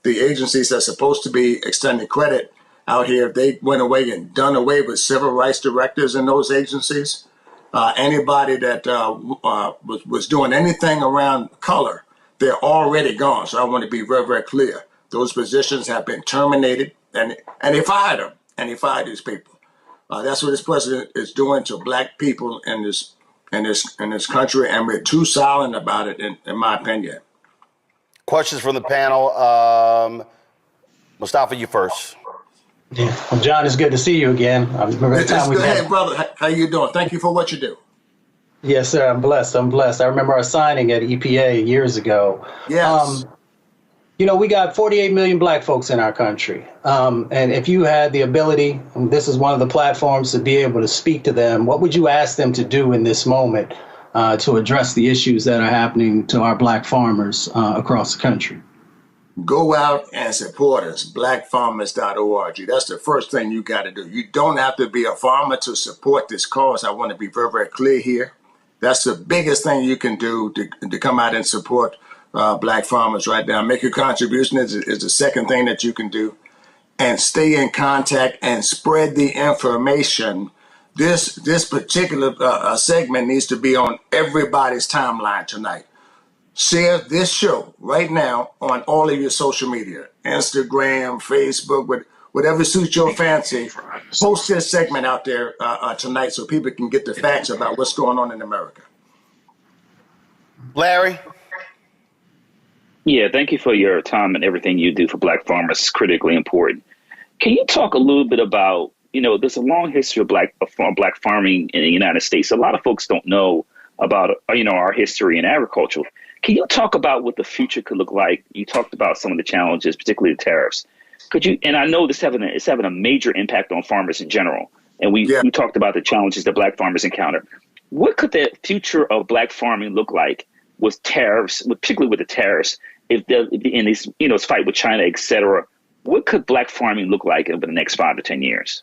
The agencies that's supposed to be extending credit out here, they went away and done away with civil rights directors in those agencies. Anybody that was doing anything around color, they're already gone. So I want to be very, very clear. Those positions have been terminated, and they fired them, and they fired these people. That's what this president is doing to black people in this country, and we're too silent about it, in my opinion. Questions from the panel. Mustafa, you first. Yeah. Well, John, it's good to see you again. I remember the time we met. Hey, brother, how you doing? Thank you for what you do. Yes, sir. I'm blessed. I remember our signing at EPA years ago. Yes. We got 48 million black folks in our country. And if you had the ability, and this is one of the platforms, to be able to speak to them, what would you ask them to do in this moment to address the issues that are happening to our black farmers across the country? Go out and support us, blackfarmers.org. That's the first thing you got to do. You don't have to be a farmer to support this cause. I want to be very, very clear here. That's the biggest thing you can do to come out and support black farmers right now. Make your contribution is the second thing that you can do. And stay in contact and spread the information. This particular segment needs to be on everybody's timeline tonight. Share this show right now on all of your social media, Instagram, Facebook, whatever suits your fancy. Post this segment out there tonight so people can get the facts about what's going on in America. Larry? Yeah, thank you for your time and everything you do for black farmers. It's critically important. Can you talk a little bit about, there's a long history of black farming in the United States. A lot of folks don't know about, our history in agriculture. Can you talk about what the future could look like? You talked about some of the challenges, particularly the tariffs. Could you? And I know it's having a major impact on farmers in general. And we talked about the challenges that black farmers encounter. What could the future of black farming look like with tariffs, particularly with the tariffs, in this fight with China, et cetera? What could black farming look like over the next 5 to 10 years?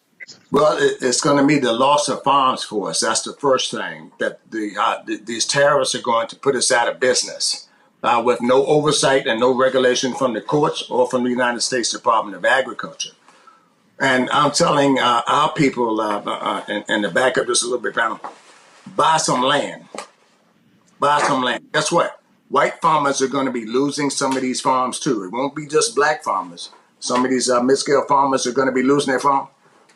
Well, it's going to be the loss of farms for us. That's the first thing. That these tariffs are going to put us out of business with no oversight and no regulation from the courts or from the United States Department of Agriculture. And I'm telling our people, and to back up just a little bit, panel, buy some land. Buy some land. Guess what? White farmers are going to be losing some of these farms too. It won't be just black farmers. Some of these mid-scale farmers are going to be losing their farm.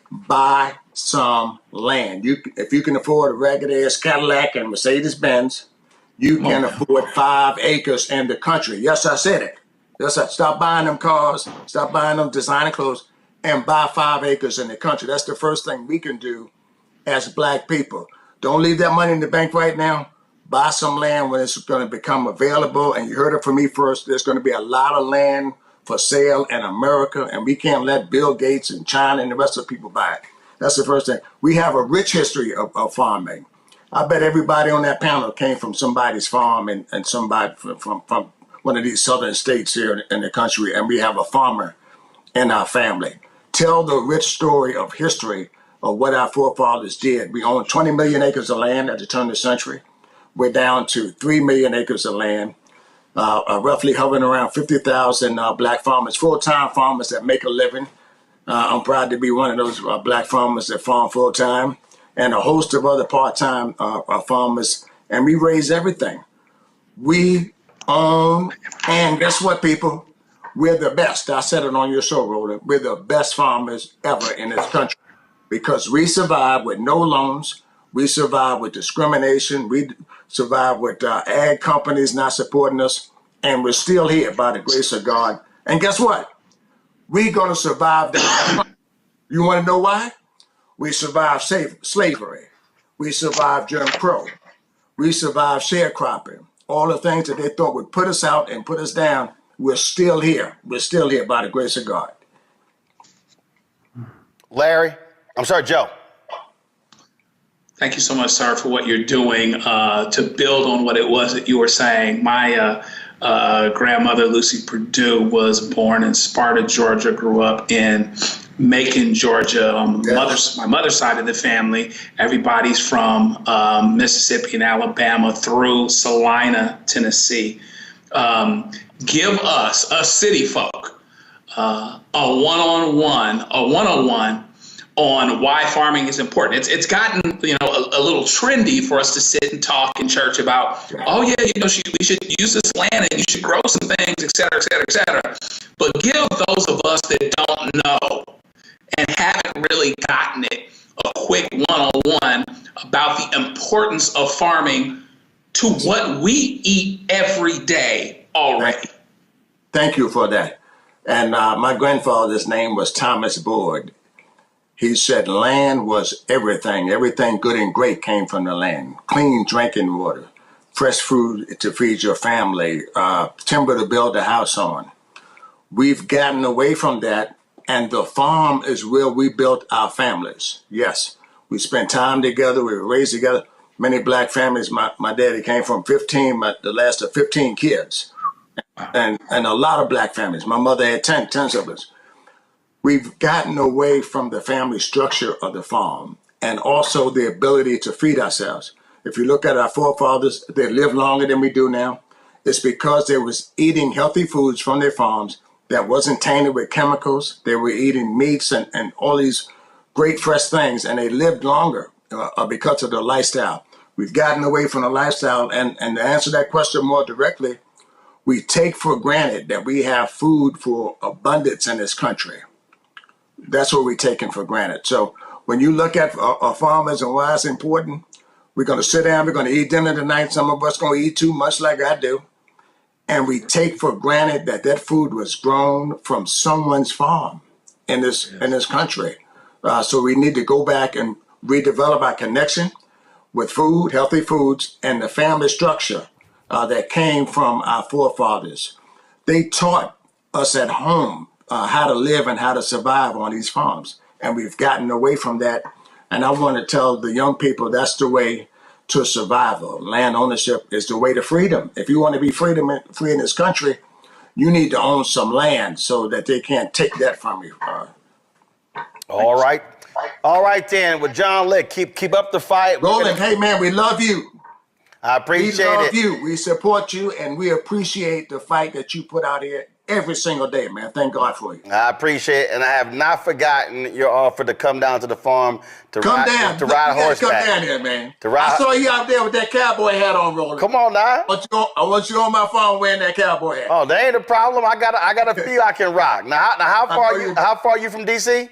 Buy some land. If you can afford a ragged-ass Cadillac and Mercedes-Benz, you can afford 5 acres in the country. Yes, I said it. Yes, stop buying them cars, stop buying them designer clothes, and buy 5 acres in the country. That's the first thing we can do as black people. Don't leave that money in the bank right now. Buy some land when it's going to become available. And you heard it from me first. There's going to be a lot of land for sale in America, and we can't let Bill Gates and China and the rest of the people buy it. That's the first thing. We have a rich history of farming. I bet everybody on that panel came from somebody's farm and somebody from one of these southern states here in the country, and we have a farmer in our family. Tell the rich story of history of what our forefathers did. We own 20 million acres of land at the turn of the century. We're down to 3 million acres of land. Roughly hovering around 50,000 black farmers, full-time farmers that make a living. I'm proud to be one of those black farmers that farm full-time, and a host of other part-time farmers, and we raise everything. We own, and guess what, people? We're the best. I said it on your show, Roland. We're the best farmers ever in this country because we survive with no loans. We survive with discrimination. We survive with ag companies not supporting us. And we're still here by the grace of God. And guess what? We're going to survive that. You want to know why? We survived slavery. We survived Jim Crow. We survived sharecropping. All the things that they thought would put us out and put us down, we're still here. We're still here by the grace of God. Larry, I'm sorry, Joe. Thank you so much, sir, for what you're doing to build on what it was that you were saying. My grandmother, Lucy Perdue, was born in Sparta, Georgia, grew up in Macon, Georgia. My mother's side of the family, everybody's from Mississippi and Alabama through Salina, Tennessee. Give us, city folk, a one-on-one on why farming is important. It's gotten, a little trendy for us to sit and talk in church about, we should use this land and you should grow some things, et cetera, et cetera, et cetera. But give those of us that don't know and haven't really gotten it a quick one-on-one about the importance of farming to what we eat every day already. Thank you for that. And my grandfather's name was Thomas Board. He said land was everything. Everything good and great came from the land. Clean drinking water, fresh food to feed your family, timber to build a house on. We've gotten away from that, and the farm is where we built our families. Yes, we spent time together. We were raised together. Many black families. My daddy came from the last of 15 kids, and a lot of black families. My mother had 10 siblings. We've gotten away from the family structure of the farm and also the ability to feed ourselves. If you look at our forefathers, they lived longer than we do now. It's because they was eating healthy foods from their farms that wasn't tainted with chemicals. They were eating meats and all these great fresh things, and they lived longer because of the lifestyle. We've gotten away from the lifestyle, and to answer that question more directly, we take for granted that we have food for abundance in this country. That's what we're taking for granted. So when you look at our farmers and why it's important, we're going to sit down, we're going to eat dinner tonight. Some of us going to eat too much like I do. And we take for granted that food was grown from someone's farm in this country. So we need to go back and redevelop our connection with food, healthy foods, and the family structure that came from our forefathers. They taught us at home how to live and how to survive on these farms. And we've gotten away from that. And I want to tell the young people that's the way to survival. Land ownership is the way to freedom. If you want to be free in this country, you need to own some land so that they can't take that from you. All right then. With John Lick, keep up the fight. Roland, hey man, we love you. I appreciate it. We love you. We support you, and we appreciate the fight that you put out here every single day, man. Thank God for you. I appreciate it, and I have not forgotten your offer to come down to the farm to ride horseback. Come down here, man. I saw you out there with that cowboy hat on, Roland. Come on now. I want you on my farm wearing that cowboy hat. Oh, that ain't a problem. I got a few I can rock. Now how far are you from DC?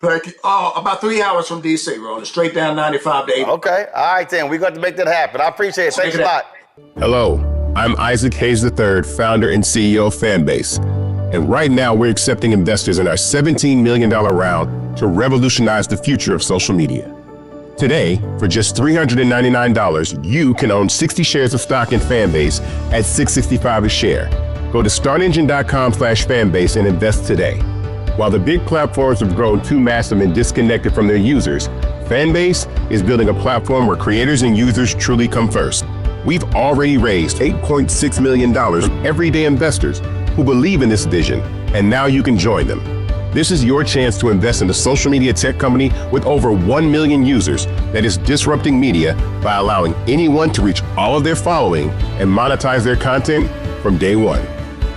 About 3 hours from DC, Roland. Straight down 95 to 80. Okay. All right then. We're going to make that happen. I appreciate it. Thanks a lot. Hello, I'm Isaac Hayes III, founder and CEO of Fanbase. And right now we're accepting investors in our $17 million round to revolutionize the future of social media. Today, for just $399, you can own 60 shares of stock in Fanbase at $665 a share. Go to startengine.com/fanbase and invest today. While the big platforms have grown too massive and disconnected from their users, Fanbase is building a platform where creators and users truly come first. We've already raised $8.6 million from everyday investors who believe in this vision, and now you can join them. This is your chance to invest in a social media tech company with over 1 million users that is disrupting media by allowing anyone to reach all of their following and monetize their content from day one.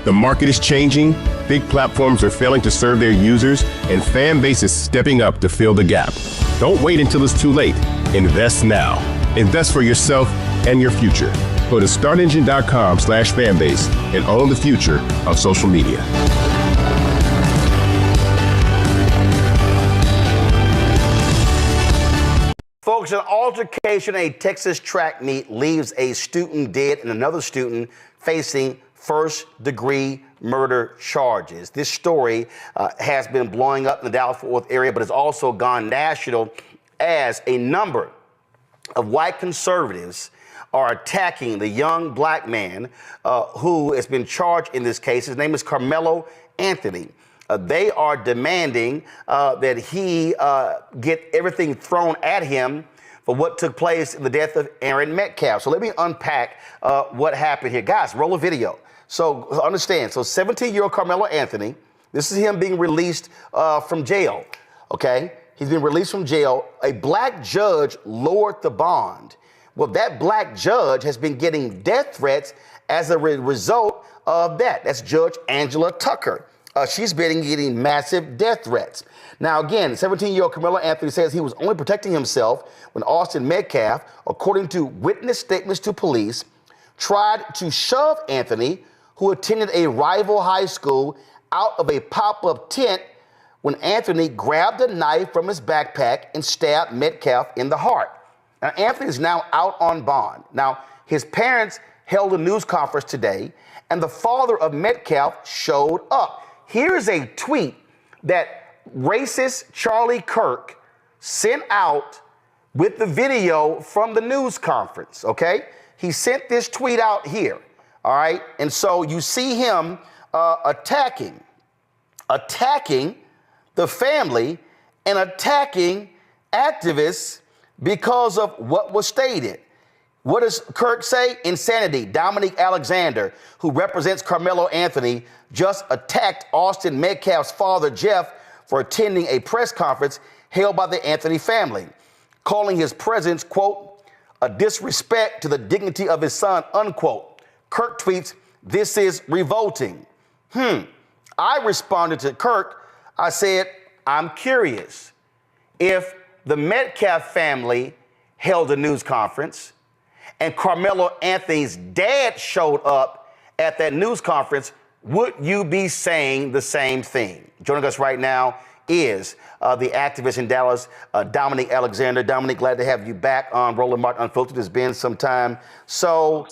The market is changing, big platforms are failing to serve their users, and Fanbase is stepping up to fill the gap. Don't wait until it's too late. Invest now. Invest for yourself and your future. Go to startengine.com/fanbase and own the future of social media. Folks, an altercation at a Texas track meet leaves a student dead and another student facing first-degree murder charges. This story has been blowing up in the Dallas-Fort Worth area, but has also gone national as a number of white conservatives are attacking the young black man who has been charged in this case. His name is Carmelo Anthony. They are demanding that he get everything thrown at him for what took place in the death of Aaron Metcalf. So let me unpack what happened here. Guys, roll a video. So understand, so 17-year-old Carmelo Anthony, this is him being released from jail, okay? He's been released from jail. A black judge lowered the bond. Well, that black judge has been getting death threats as a result of that. That's Judge Angela Tucker. She's been getting massive death threats. Now, again, 17-year-old Carmelo Anthony says he was only protecting himself when Austin Metcalf, according to witness statements to police, tried to shove Anthony, who attended a rival high school, out of a pop-up tent when Anthony grabbed a knife from his backpack and stabbed Metcalf in the heart. Now, Anthony is now out on bond. Now, his parents held a news conference today, and the father of Metcalf showed up. Here's a tweet that racist Charlie Kirk sent out with the video from the news conference, okay? He sent this tweet out here, all right? And so you see him attacking the family and attacking activists because of what was stated. What does Kirk say? Insanity. Dominique Alexander, who represents Carmelo Anthony, just attacked Austin Metcalf's father, Jeff, for attending a press conference held by the Anthony family, calling his presence, quote, a disrespect to the dignity of his son, unquote. Kirk tweets, this is revolting. I responded to Kirk. I said, I'm curious. If the Metcalf family held a news conference and Carmelo Anthony's dad showed up at that news conference, would you be saying the same thing? Joining us right now is the activist in Dallas, Dominique Alexander. Dominique, glad to have you back on Roland Martin Unfiltered. It's been some time. So,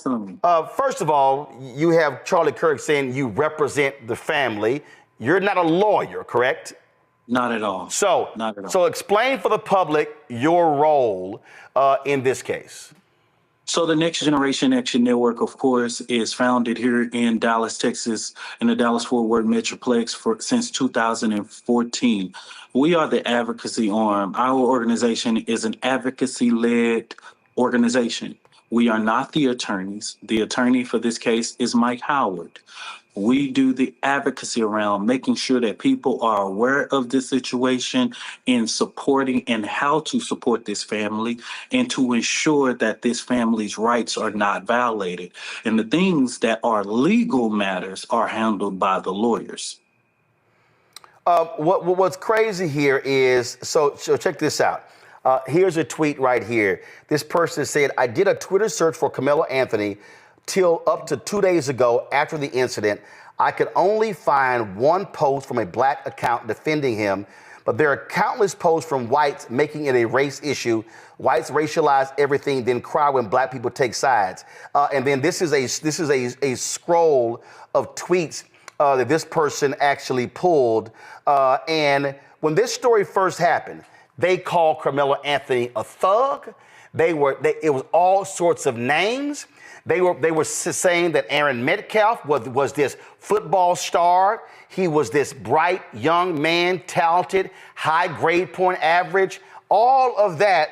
first of all, you have Charlie Kirk saying you represent the family. You're not a lawyer, correct? Not at all. So, not at all. So explain for the public your role in this case. So the Next Generation Action Network, of course, is founded here in Dallas, Texas, in the Dallas-Fort Worth Metroplex since 2014. We are the advocacy arm. Our organization is an advocacy-led organization. We are not the attorneys. The attorney for this case is Mike Howard. We do the advocacy around making sure that people are aware of this situation and supporting and how to support this family and to ensure that this family's rights are not violated. And the things that are legal matters are handled by the lawyers. What's crazy here is, so check this out. Here's a tweet right here. This person said, I did a Twitter search for Carmelo Anthony till up to 2 days ago after the incident. I could only find one post from a black account defending him, but there are countless posts from whites making it a race issue. Whites racialize everything, then cry when black people take sides. And then this is a scroll of tweets that this person actually pulled. And when this story first happened, they called Carmelo Anthony a thug. It was all sorts of names. They were saying that Aaron Metcalf was this football star. He was this bright young man, talented, high grade point average, all of that.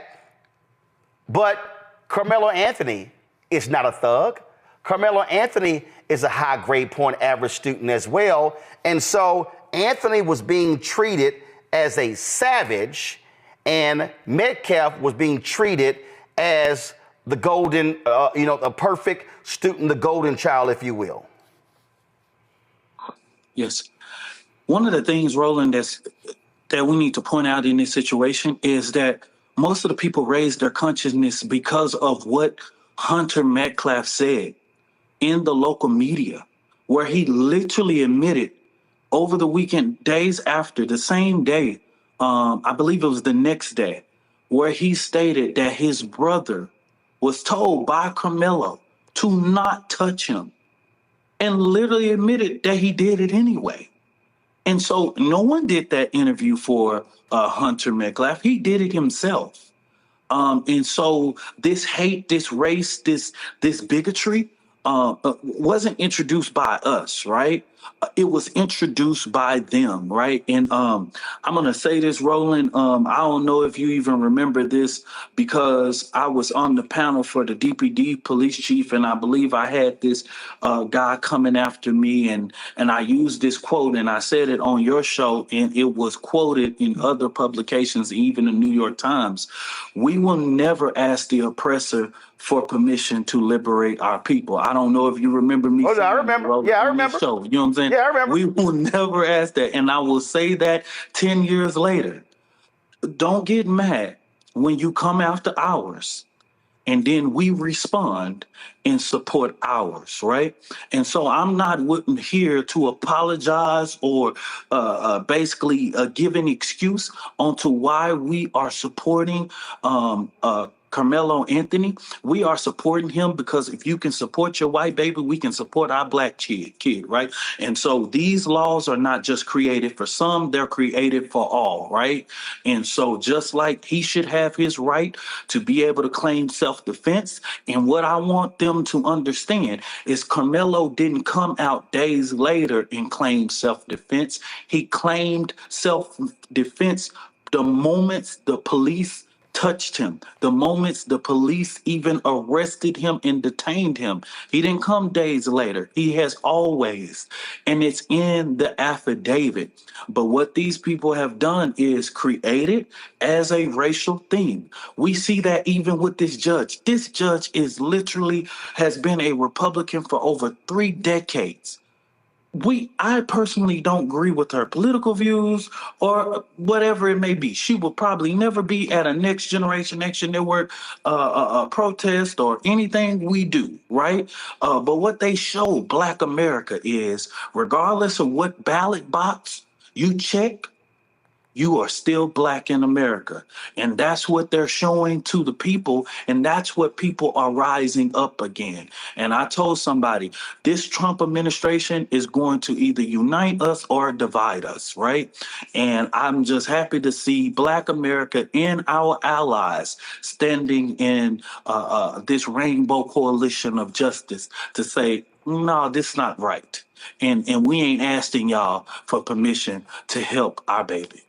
But Carmelo Anthony is not a thug. Carmelo Anthony is a high grade point average student as well. And so Anthony was being treated as a savage, and Metcalf was being treated as the golden, a perfect student, the golden child, if you will. Yes. One of the things, Roland, that we need to point out in this situation is that most of the people raise their consciousness because of what Hunter Metcalf said in the local media, where he literally admitted over the weekend, days after, the same day, I believe it was the next day, where he stated that his brother was told by Carmelo to not touch him and literally admitted that he did it anyway. And so no one did that interview for Hunter Metcalf. He did it himself. And so this hate, this race, this bigotry wasn't introduced by us, right? It was introduced by them, right? And I'm gonna say this, Roland. I don't know if you even remember this because I was on the panel for the DPD police chief, and I believe I had this guy coming after me, and I used this quote, and I said it on your show, and it was quoted in other publications, even the New York Times. We will never ask the oppressor for permission to liberate our people. I don't know if you remember me. Oh, I remember. Yeah, I remember. Show, you know what I'm saying? Yeah, I remember. We will never ask that. And I will say that 10 years later. Don't get mad when you come after ours. And then we respond and support ours, right? And so I'm not here to apologize or basically give an excuse onto why we are supporting Carmelo Anthony. We are supporting him because if you can support your white baby, we can support our black kid, right? And so these laws are not just created for some, they're created for all, right? And so just like he should have his right to be able to claim self-defense, and what I want them to understand is Carmelo didn't come out days later and claim self-defense. He claimed self-defense the moments the police touched him, the moments the police even arrested him and detained him. He didn't come days later. He has always, and it's in the affidavit. But what these people have done is created as a racial thing. We see that even with this judge. This judge is literally has been a Republican for over 3 decades. I personally don't agree with her political views or whatever it may be. She will probably never be at a Next Generation Action Network protest or anything we do, right? But what they show Black America is, regardless of what ballot box you check, you are still Black in America. And that's what they're showing to the people. And that's what people are rising up again. And I told somebody, this Trump administration is going to either unite us or divide us, right? And I'm just happy to see Black America and our allies standing in this rainbow coalition of justice to say, no, this is not right. And we ain't asking y'all for permission to help our baby.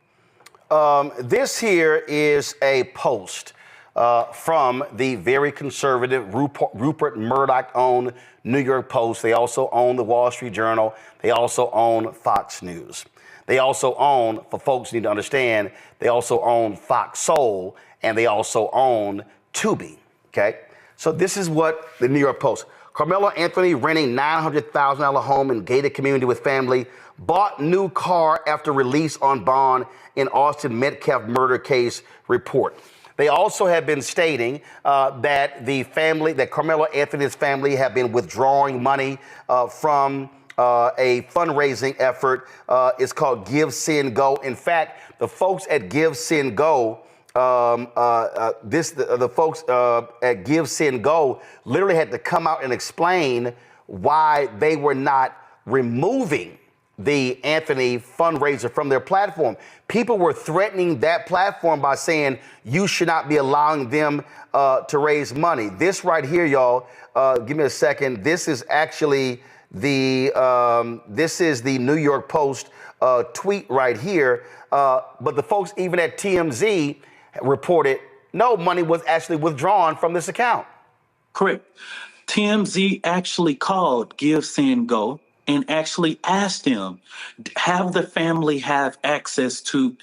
This here is a post from the very conservative Rupert Murdoch-owned New York Post. They also own the Wall Street Journal. They also own Fox News. They also own, for folks who need to understand, they also own Fox Soul, and they also own Tubi, okay? So this is what the New York Post. Carmelo Anthony renting $900,000 home in gated community with family, bought new car after release on bond in Austin Metcalf murder case report. They also have been stating that Carmelo Anthony's family have been withdrawing money from a fundraising effort. It's called Give, Send, Go. In fact, the folks at Give, Send, Go, the folks at Give, Send, Go literally had to come out and explain why they were not removing the Anthony fundraiser from their platform. People were threatening that platform by saying you should not be allowing them to raise money. This right here, y'all, give me a second. This is actually the New York Post tweet right here. But the folks even at TMZ reported no money was actually withdrawn from this account. Correct. TMZ actually called Give, Send, Go and actually asked them, have the family have access to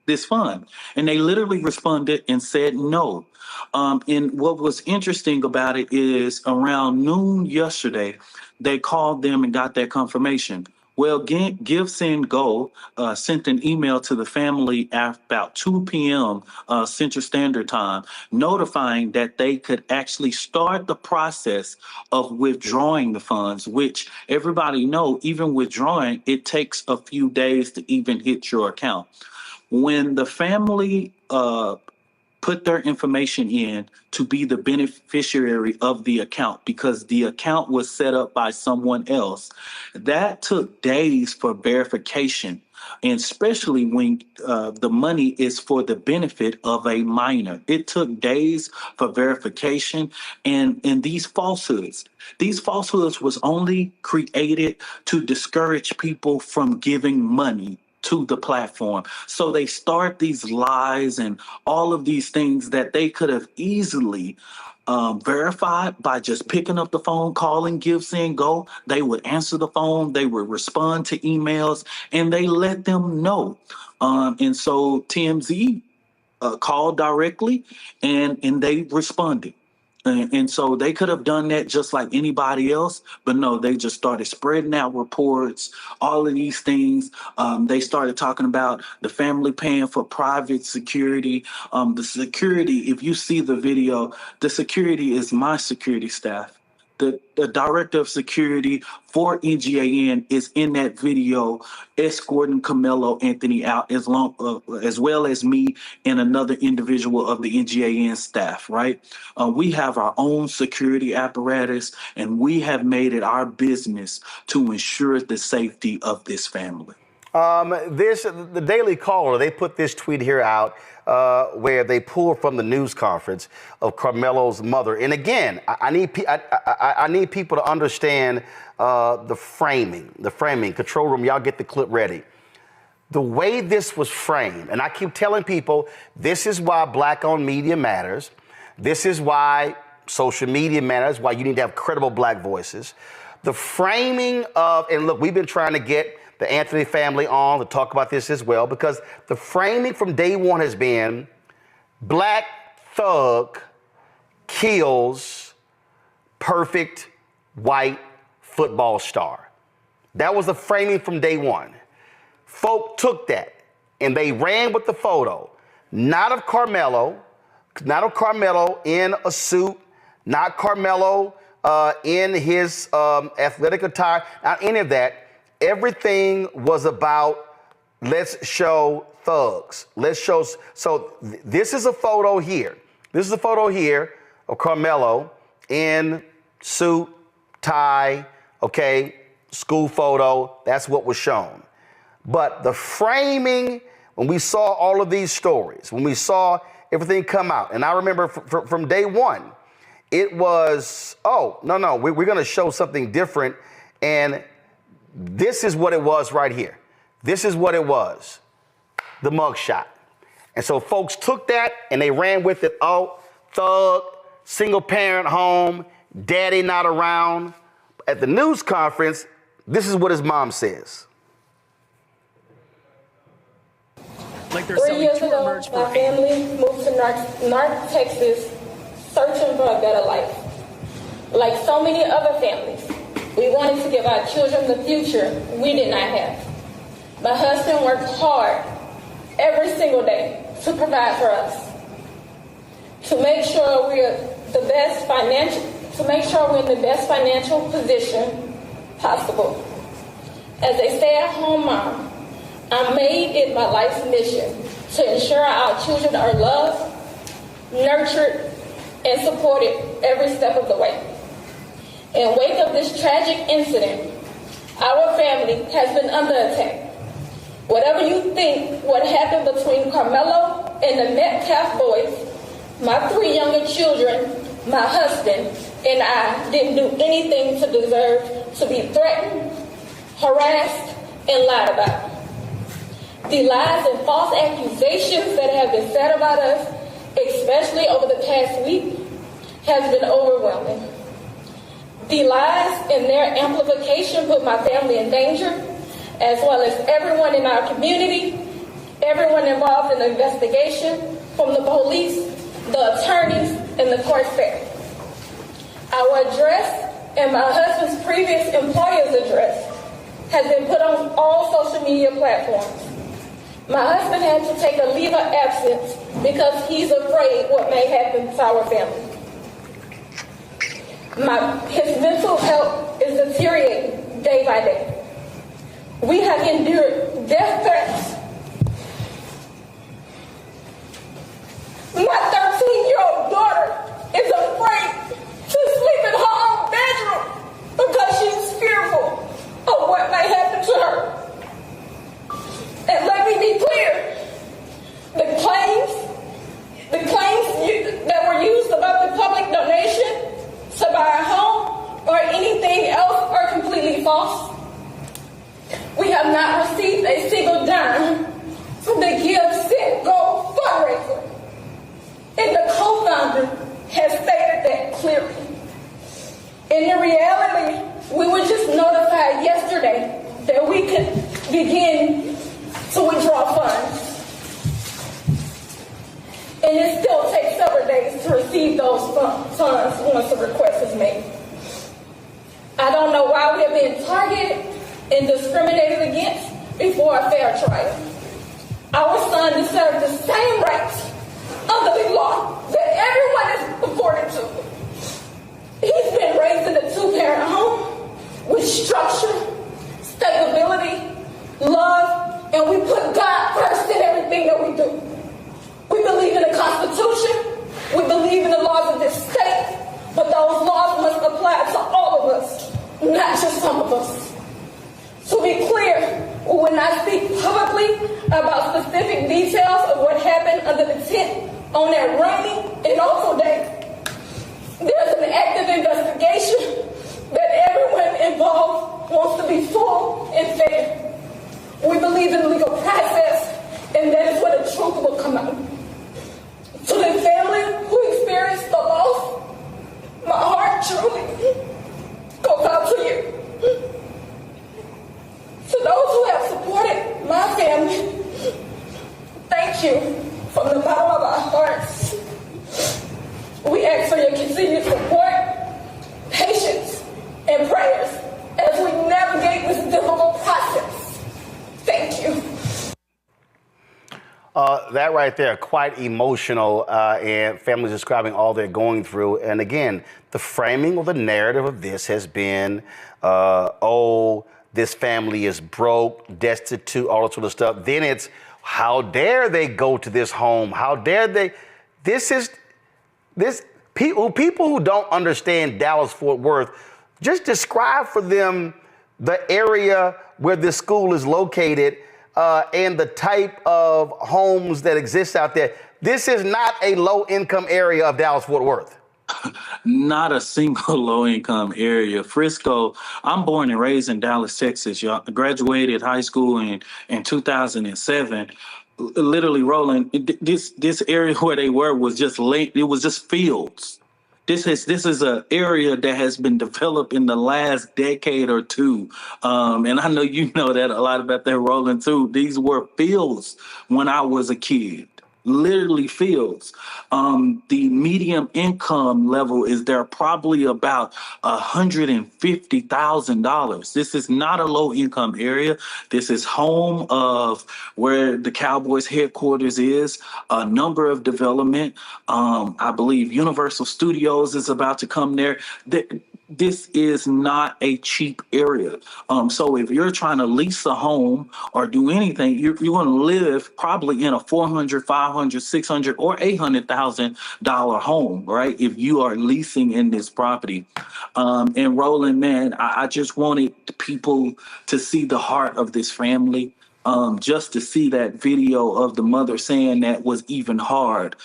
this fund? And they literally responded and said no. And what was interesting about it is around noon yesterday, they called them and got that confirmation. Well, Give, Send, Go sent an email to the family at about 2 p.m. Central Standard Time, notifying that they could actually start the process of withdrawing the funds, which everybody know, even withdrawing, it takes a few days to even hit your account. When the family put their information in to be the beneficiary of the account, because the account was set up by someone else, that took days for verification, and especially when the money is for the benefit of a minor. It took days for verification, and these falsehoods was only created to discourage people from giving money to the platform. So they start these lies and all of these things that they could have easily verified by just picking up the phone, calling Give, Send, Go. They would answer the phone, they would respond to emails, and they let them know. And so TMZ called directly, and they responded. And so they could have done that just like anybody else, but no, they just started spreading out reports, all of these things. They started talking about the family paying for private security. The security, if you see the video, the security is my security staff. The director of security for NGAN is in that video escorting Carmelo Anthony out, as well as me and another individual of the NGAN staff, right? We have our own security apparatus, and we have made it our business to ensure the safety of this family. The Daily Caller, they put this tweet here out where they pulled from the news conference of Carmelo's mother. And again, I need people to understand the framing. Control room, y'all get the clip ready. The way this was framed, and I keep telling people, this is why Black-owned media matters. This is why social media matters, why you need to have credible Black voices. The framing of, and look, we've been trying to get the Anthony family on to talk about this as well, because the framing from day one has been Black thug kills perfect white football star. That was the framing from day one. Folk took that and they ran with the photo, not of Carmelo in a suit, not Carmelo in his athletic attire, not any of that. Everything was about, let's show thugs. So this is a photo here. This is a photo here of Carmelo in suit, tie, okay, school photo. That's what was shown. But the framing, when we saw all of these stories, when we saw everything come out, and I remember from day one, it was, oh, no, we're going to show something different. And this is what it was right here. This is what it was, the mugshot. And so folks took that and they ran with it. Oh, thug, single parent home, daddy not around. At the news conference, this is what his mom says. Like 3 years ago, my family moved to North Texas searching for a better life. Like so many other families, we wanted to give our children the future we did not have. My husband worked hard every single day to provide for us, to make sure we're in the best financial position possible. As a stay-at-home mom, I made it my life's mission to ensure our children are loved, nurtured, and supported every step of the way. In wake of this tragic incident, our family has been under attack. Whatever you think what happened between Carmelo and the Metcalf boys, my 3 younger children, my husband, and I didn't do anything to deserve to be threatened, harassed, and lied about. The lies and false accusations that have been said about us, especially over the past week, has been overwhelming. The lies and their amplification put my family in danger, as well as everyone in our community, everyone involved in the investigation, from the police, the attorneys, and the court staff. Our address and my husband's previous employer's address has been put on all social media platforms. My husband had to take a leave of absence because he's afraid what may happen to our family. His mental health is deteriorating day by day. We have endured death threats. My 13-year-old daughter is afraid to sleep in her own bedroom because she's fearful of what may happen to her. And let me be clear, the claims that were used about the public donation to buy a home or anything else are completely false. We have not received a single dime from the Give, Send, Go fundraiser. And the co-founder has stated that clearly. In the reality, we were just notified yesterday that we could begin to withdraw funds. And it still takes several days to receive those funds once the request is made. I don't know why we are being targeted and discriminated against before a fair trial. Our son deserves the same rights under the law that everyone is afforded to. He's been raised in a two-parent home with structure, stability, love, and we put God first in everything that we do. We believe in the Constitution, we believe in the laws of this state, but those laws must apply to all of us, not just some of us. To be clear, when I speak publicly about specific details of what happened under the tent on that rainy and awful day, there's an active investigation that everyone involved wants to be full and fair. We believe in the legal process, and that is where the truth will come out. To the family who experienced the loss, my heart truly goes out to you. To those who have supported my family, thank you from the bottom of our hearts. We ask for your continued support, patience, and prayers as we navigate this difficult process. Thank you. That right there, quite emotional, and families describing all they're going through. And again, the framing or the narrative of this has been, this family is broke, destitute, all that sort of stuff. Then it's, how dare they go to this home? How dare they? People who don't understand Dallas-Fort Worth, just describe for them the area where this school is located and the type of homes that exist out there. This is not a low-income area of Dallas-Fort Worth. Not a single low-income area. Frisco, I'm born and raised in Dallas, Texas. Y'all graduated high school in 2007. Literally, Roland, this area where they were was just it was just fields. This is an area that has been developed in the last decade or two. And I know you know that a lot about that, Roland, too. These were fields when I was a kid. Literally fields. The median income level is there probably about $150,000. This is not a low income area. This is home of where the Cowboys headquarters is, a number of development. I believe Universal Studios is about to come there. This is not a cheap area. So if you're trying to lease a home or do anything, you're going to live probably in a $400,000, $500,000, $600,000, or $800,000 home, right? If you are leasing in this property. And Roland, man, I just wanted people to see the heart of this family. Just to see that video of the mother saying that was even hard,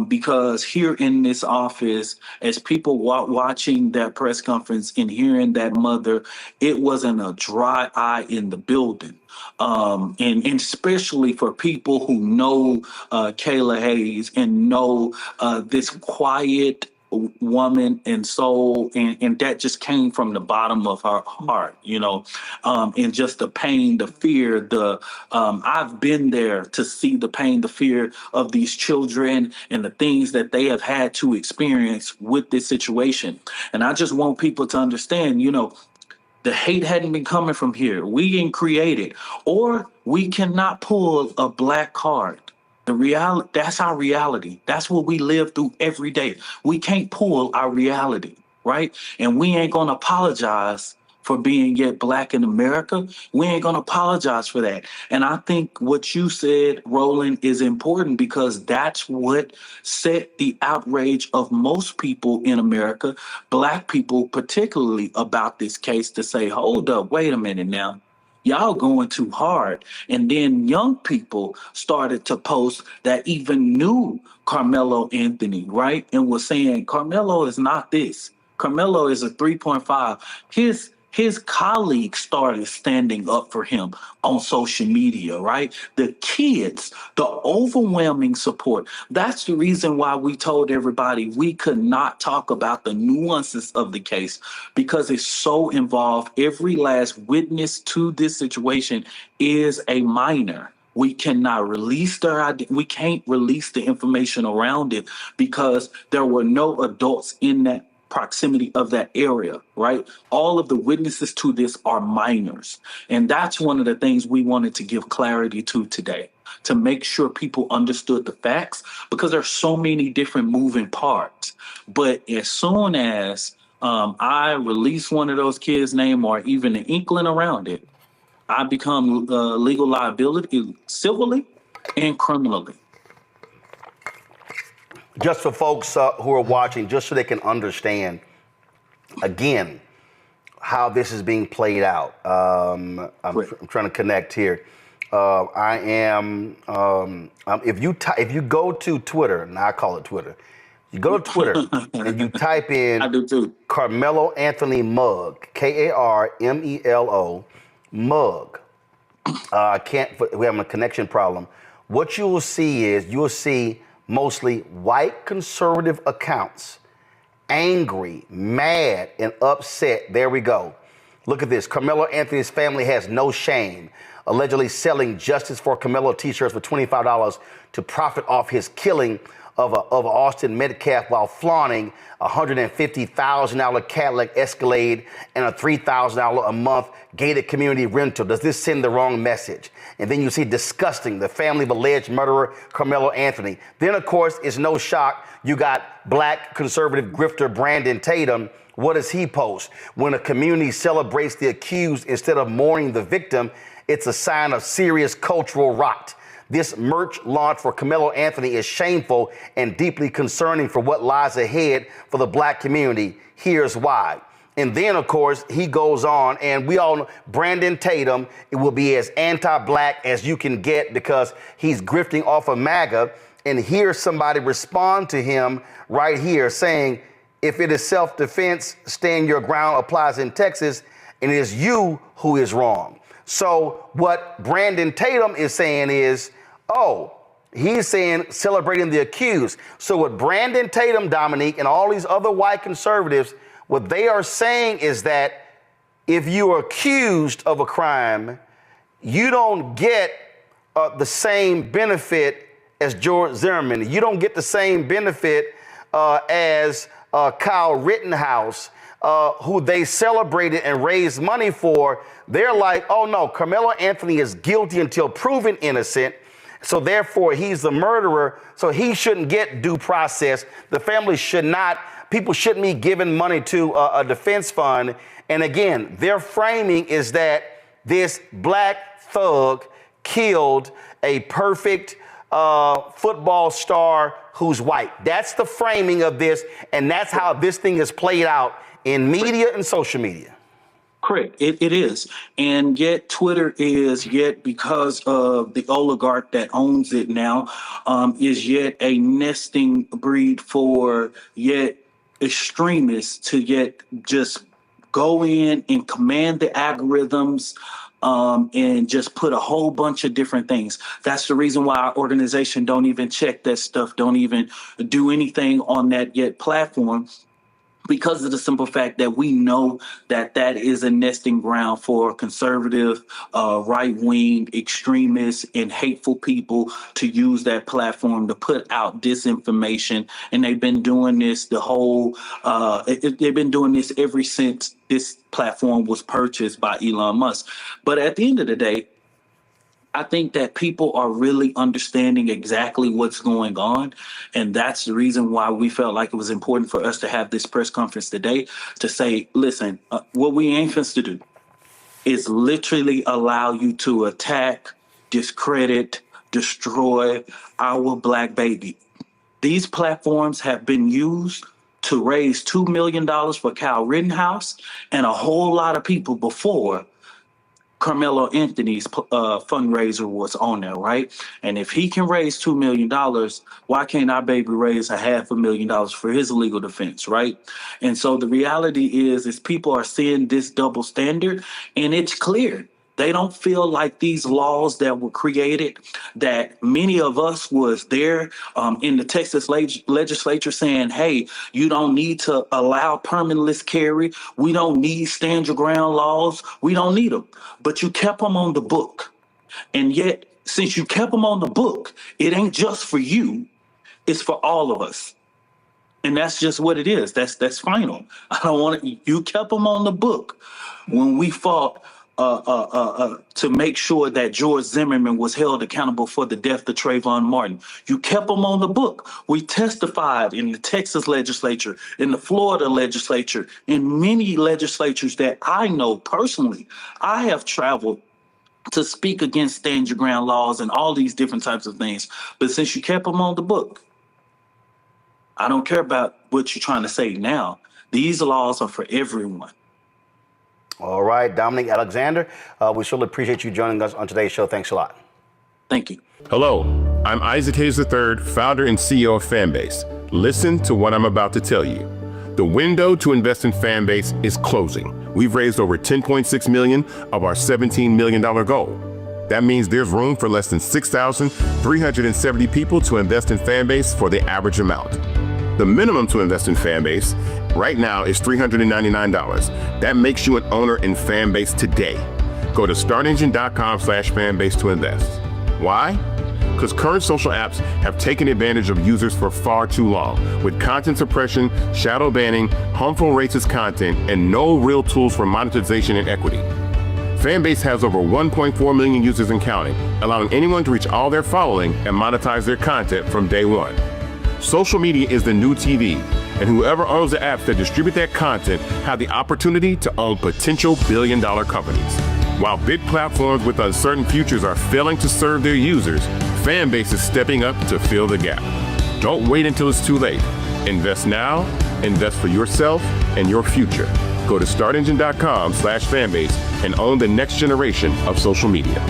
because here in this office, as people watching that press conference and hearing that mother, it wasn't a dry eye in the building. And especially for people who know Kayla Hayes and know this quiet woman and soul, and that just came from the bottom of her heart, and just the pain, the fear, I've been there to see the pain, the fear of these children and the things that they have had to experience with this situation. And I just want people to understand, The hate hadn't been coming from here. We didn't create it. Or we cannot pull a black card. The reality, that's our reality. That's what we live through every day. We can't pull our reality, right? And we ain't gonna apologize for being yet black in America. We ain't gonna apologize for that. And I think what you said, Roland, is important because that's what set the outrage of most people in America, black people particularly, about this case to say, hold up, wait a minute now. Y'all going too hard. And then young people started to post that even knew Carmelo Anthony, right? And was saying, Carmelo is not this. Carmelo is a 3.5. His colleagues started standing up for him on social media, right? The kids, the overwhelming support. That's the reason why we told everybody we could not talk about the nuances of the case because it's so involved. Every last witness to this situation is a minor. We cannot release we can't release the information around it because there were no adults in that proximity of that area, right? All of the witnesses to this are minors. And that's one of the things we wanted to give clarity to today, to make sure people understood the facts, because there's so many different moving parts. But as soon as I release one of those kids' name or even an inkling around it, I become legal liability civilly and criminally. Just for folks who are watching, just so they can understand, again, how this is being played out. I'm trying to connect here. If you go to Twitter, and I call it Twitter, you go to Twitter and you type in I do too. Carmelo Anthony Mug, Karmelo Mug. We're having a connection problem. What you will see is mostly white conservative accounts, angry, mad, and upset. There we go. Look at this. Carmelo Anthony's family has no shame, allegedly selling Justice for Carmelo t-shirts for $25 to profit off his killing of Austin Metcalf while flaunting a $150,000 Cadillac Escalade and a $3,000 a month gated community rental. Does this send the wrong message? And then you see disgusting, the family of alleged murderer Carmelo Anthony. Then, of course, it's no shock you got black conservative grifter Brandon Tatum. What does he post? When a community celebrates the accused instead of mourning the victim, it's a sign of serious cultural rot. This merch launch for Carmelo Anthony is shameful and deeply concerning for what lies ahead for the black community. Here's why. And then, of course, he goes on, and we all know Brandon Tatum, it will be as anti-black as you can get because he's grifting off of MAGA. And here's somebody respond to him right here saying, if it is self-defense, stand your ground applies in Texas, and it is you who is wrong. So what Brandon Tatum is saying is, he's saying celebrating the accused. So what Brandon Tatum, Dominique, and all these other white conservatives, what they are saying is that if you are accused of a crime, you don't get the same benefit as George Zimmerman. You don't get the same benefit as Kyle Rittenhouse, who they celebrated and raised money for. They're like, oh no, Carmelo Anthony is guilty until proven innocent. So therefore, he's the murderer. So he shouldn't get due process. The family should not. People shouldn't be giving money to a defense fund. And again, their framing is that this black thug killed a perfect football star who's white. That's the framing of this. And that's how this thing is played out in media and social media. Correct. It is. And yet Twitter is yet, because of the oligarch that owns it now, is yet a nesting breed for yet extremists to yet just go in and command the algorithms and just put a whole bunch of different things. That's the reason why our organization don't even check that stuff, don't even do anything on that yet platform. because of the simple fact that we know that that is a nesting ground for conservative, right-wing extremists and hateful people to use that platform to put out disinformation. And they've been doing this they've been doing this ever since this platform was purchased by Elon Musk. But at the end of the day, I think that people are really understanding exactly what's going on. And that's the reason why we felt like it was important for us to have this press conference today to say, listen, what we ain't supposed to do is literally allow you to attack, discredit, destroy our Black baby. These platforms have been used to raise $2 million for Kyle Rittenhouse and a whole lot of people before Carmelo Anthony's fundraiser was on there, right? And if he can raise $2 million, why can't our baby raise $500,000 for his legal defense, right? And so the reality is people are seeing this double standard, and it's clear. They don't feel like these laws that were created, that many of us was there in the Texas legislature saying, hey, you don't need to allow permitless carry. We don't need stand your ground laws. We don't need them. But you kept them on the book. And yet, since you kept them on the book, it ain't just for you. It's for all of us. And that's just what it is. That's final. I don't want to. You kept them on the book when we fought to make sure that George Zimmerman was held accountable for the death of Trayvon Martin. You kept them on the book. We testified in the Texas legislature, in the Florida legislature, in many legislatures that I know personally. I have traveled to speak against stand your ground laws and all these different types of things. But since you kept them on the book, I don't care about what you're trying to say now. These laws are for everyone. All right, Dominic Alexander, we surely appreciate you joining us on today's show. Thanks a lot. Thank you. Hello, I'm Isaac Hayes III, founder and CEO of Fanbase. Listen to what I'm about to tell you. The window to invest in Fanbase is closing. We've raised over $10.6 million of our $17 million goal. That means there's room for less than 6,370 people to invest in Fanbase for the average amount. The minimum to invest in Fanbase right now is $399. That makes you an owner in Fanbase today. Go to startengine.com/fanbase to invest. Why? Because current social apps have taken advantage of users for far too long, with content suppression, shadow banning, harmful racist content, and no real tools for monetization and equity. Fanbase has over 1.4 million users and counting, allowing anyone to reach all their following and monetize their content from day one. Social media is the new TV, and whoever owns the apps that distribute that content have the opportunity to own potential billion-dollar companies. While big platforms with uncertain futures are failing to serve their users, Fanbase is stepping up to fill the gap. Don't wait until it's too late. Invest now, invest for yourself and your future. Go to startengine.com/fanbase and own the next generation of social media.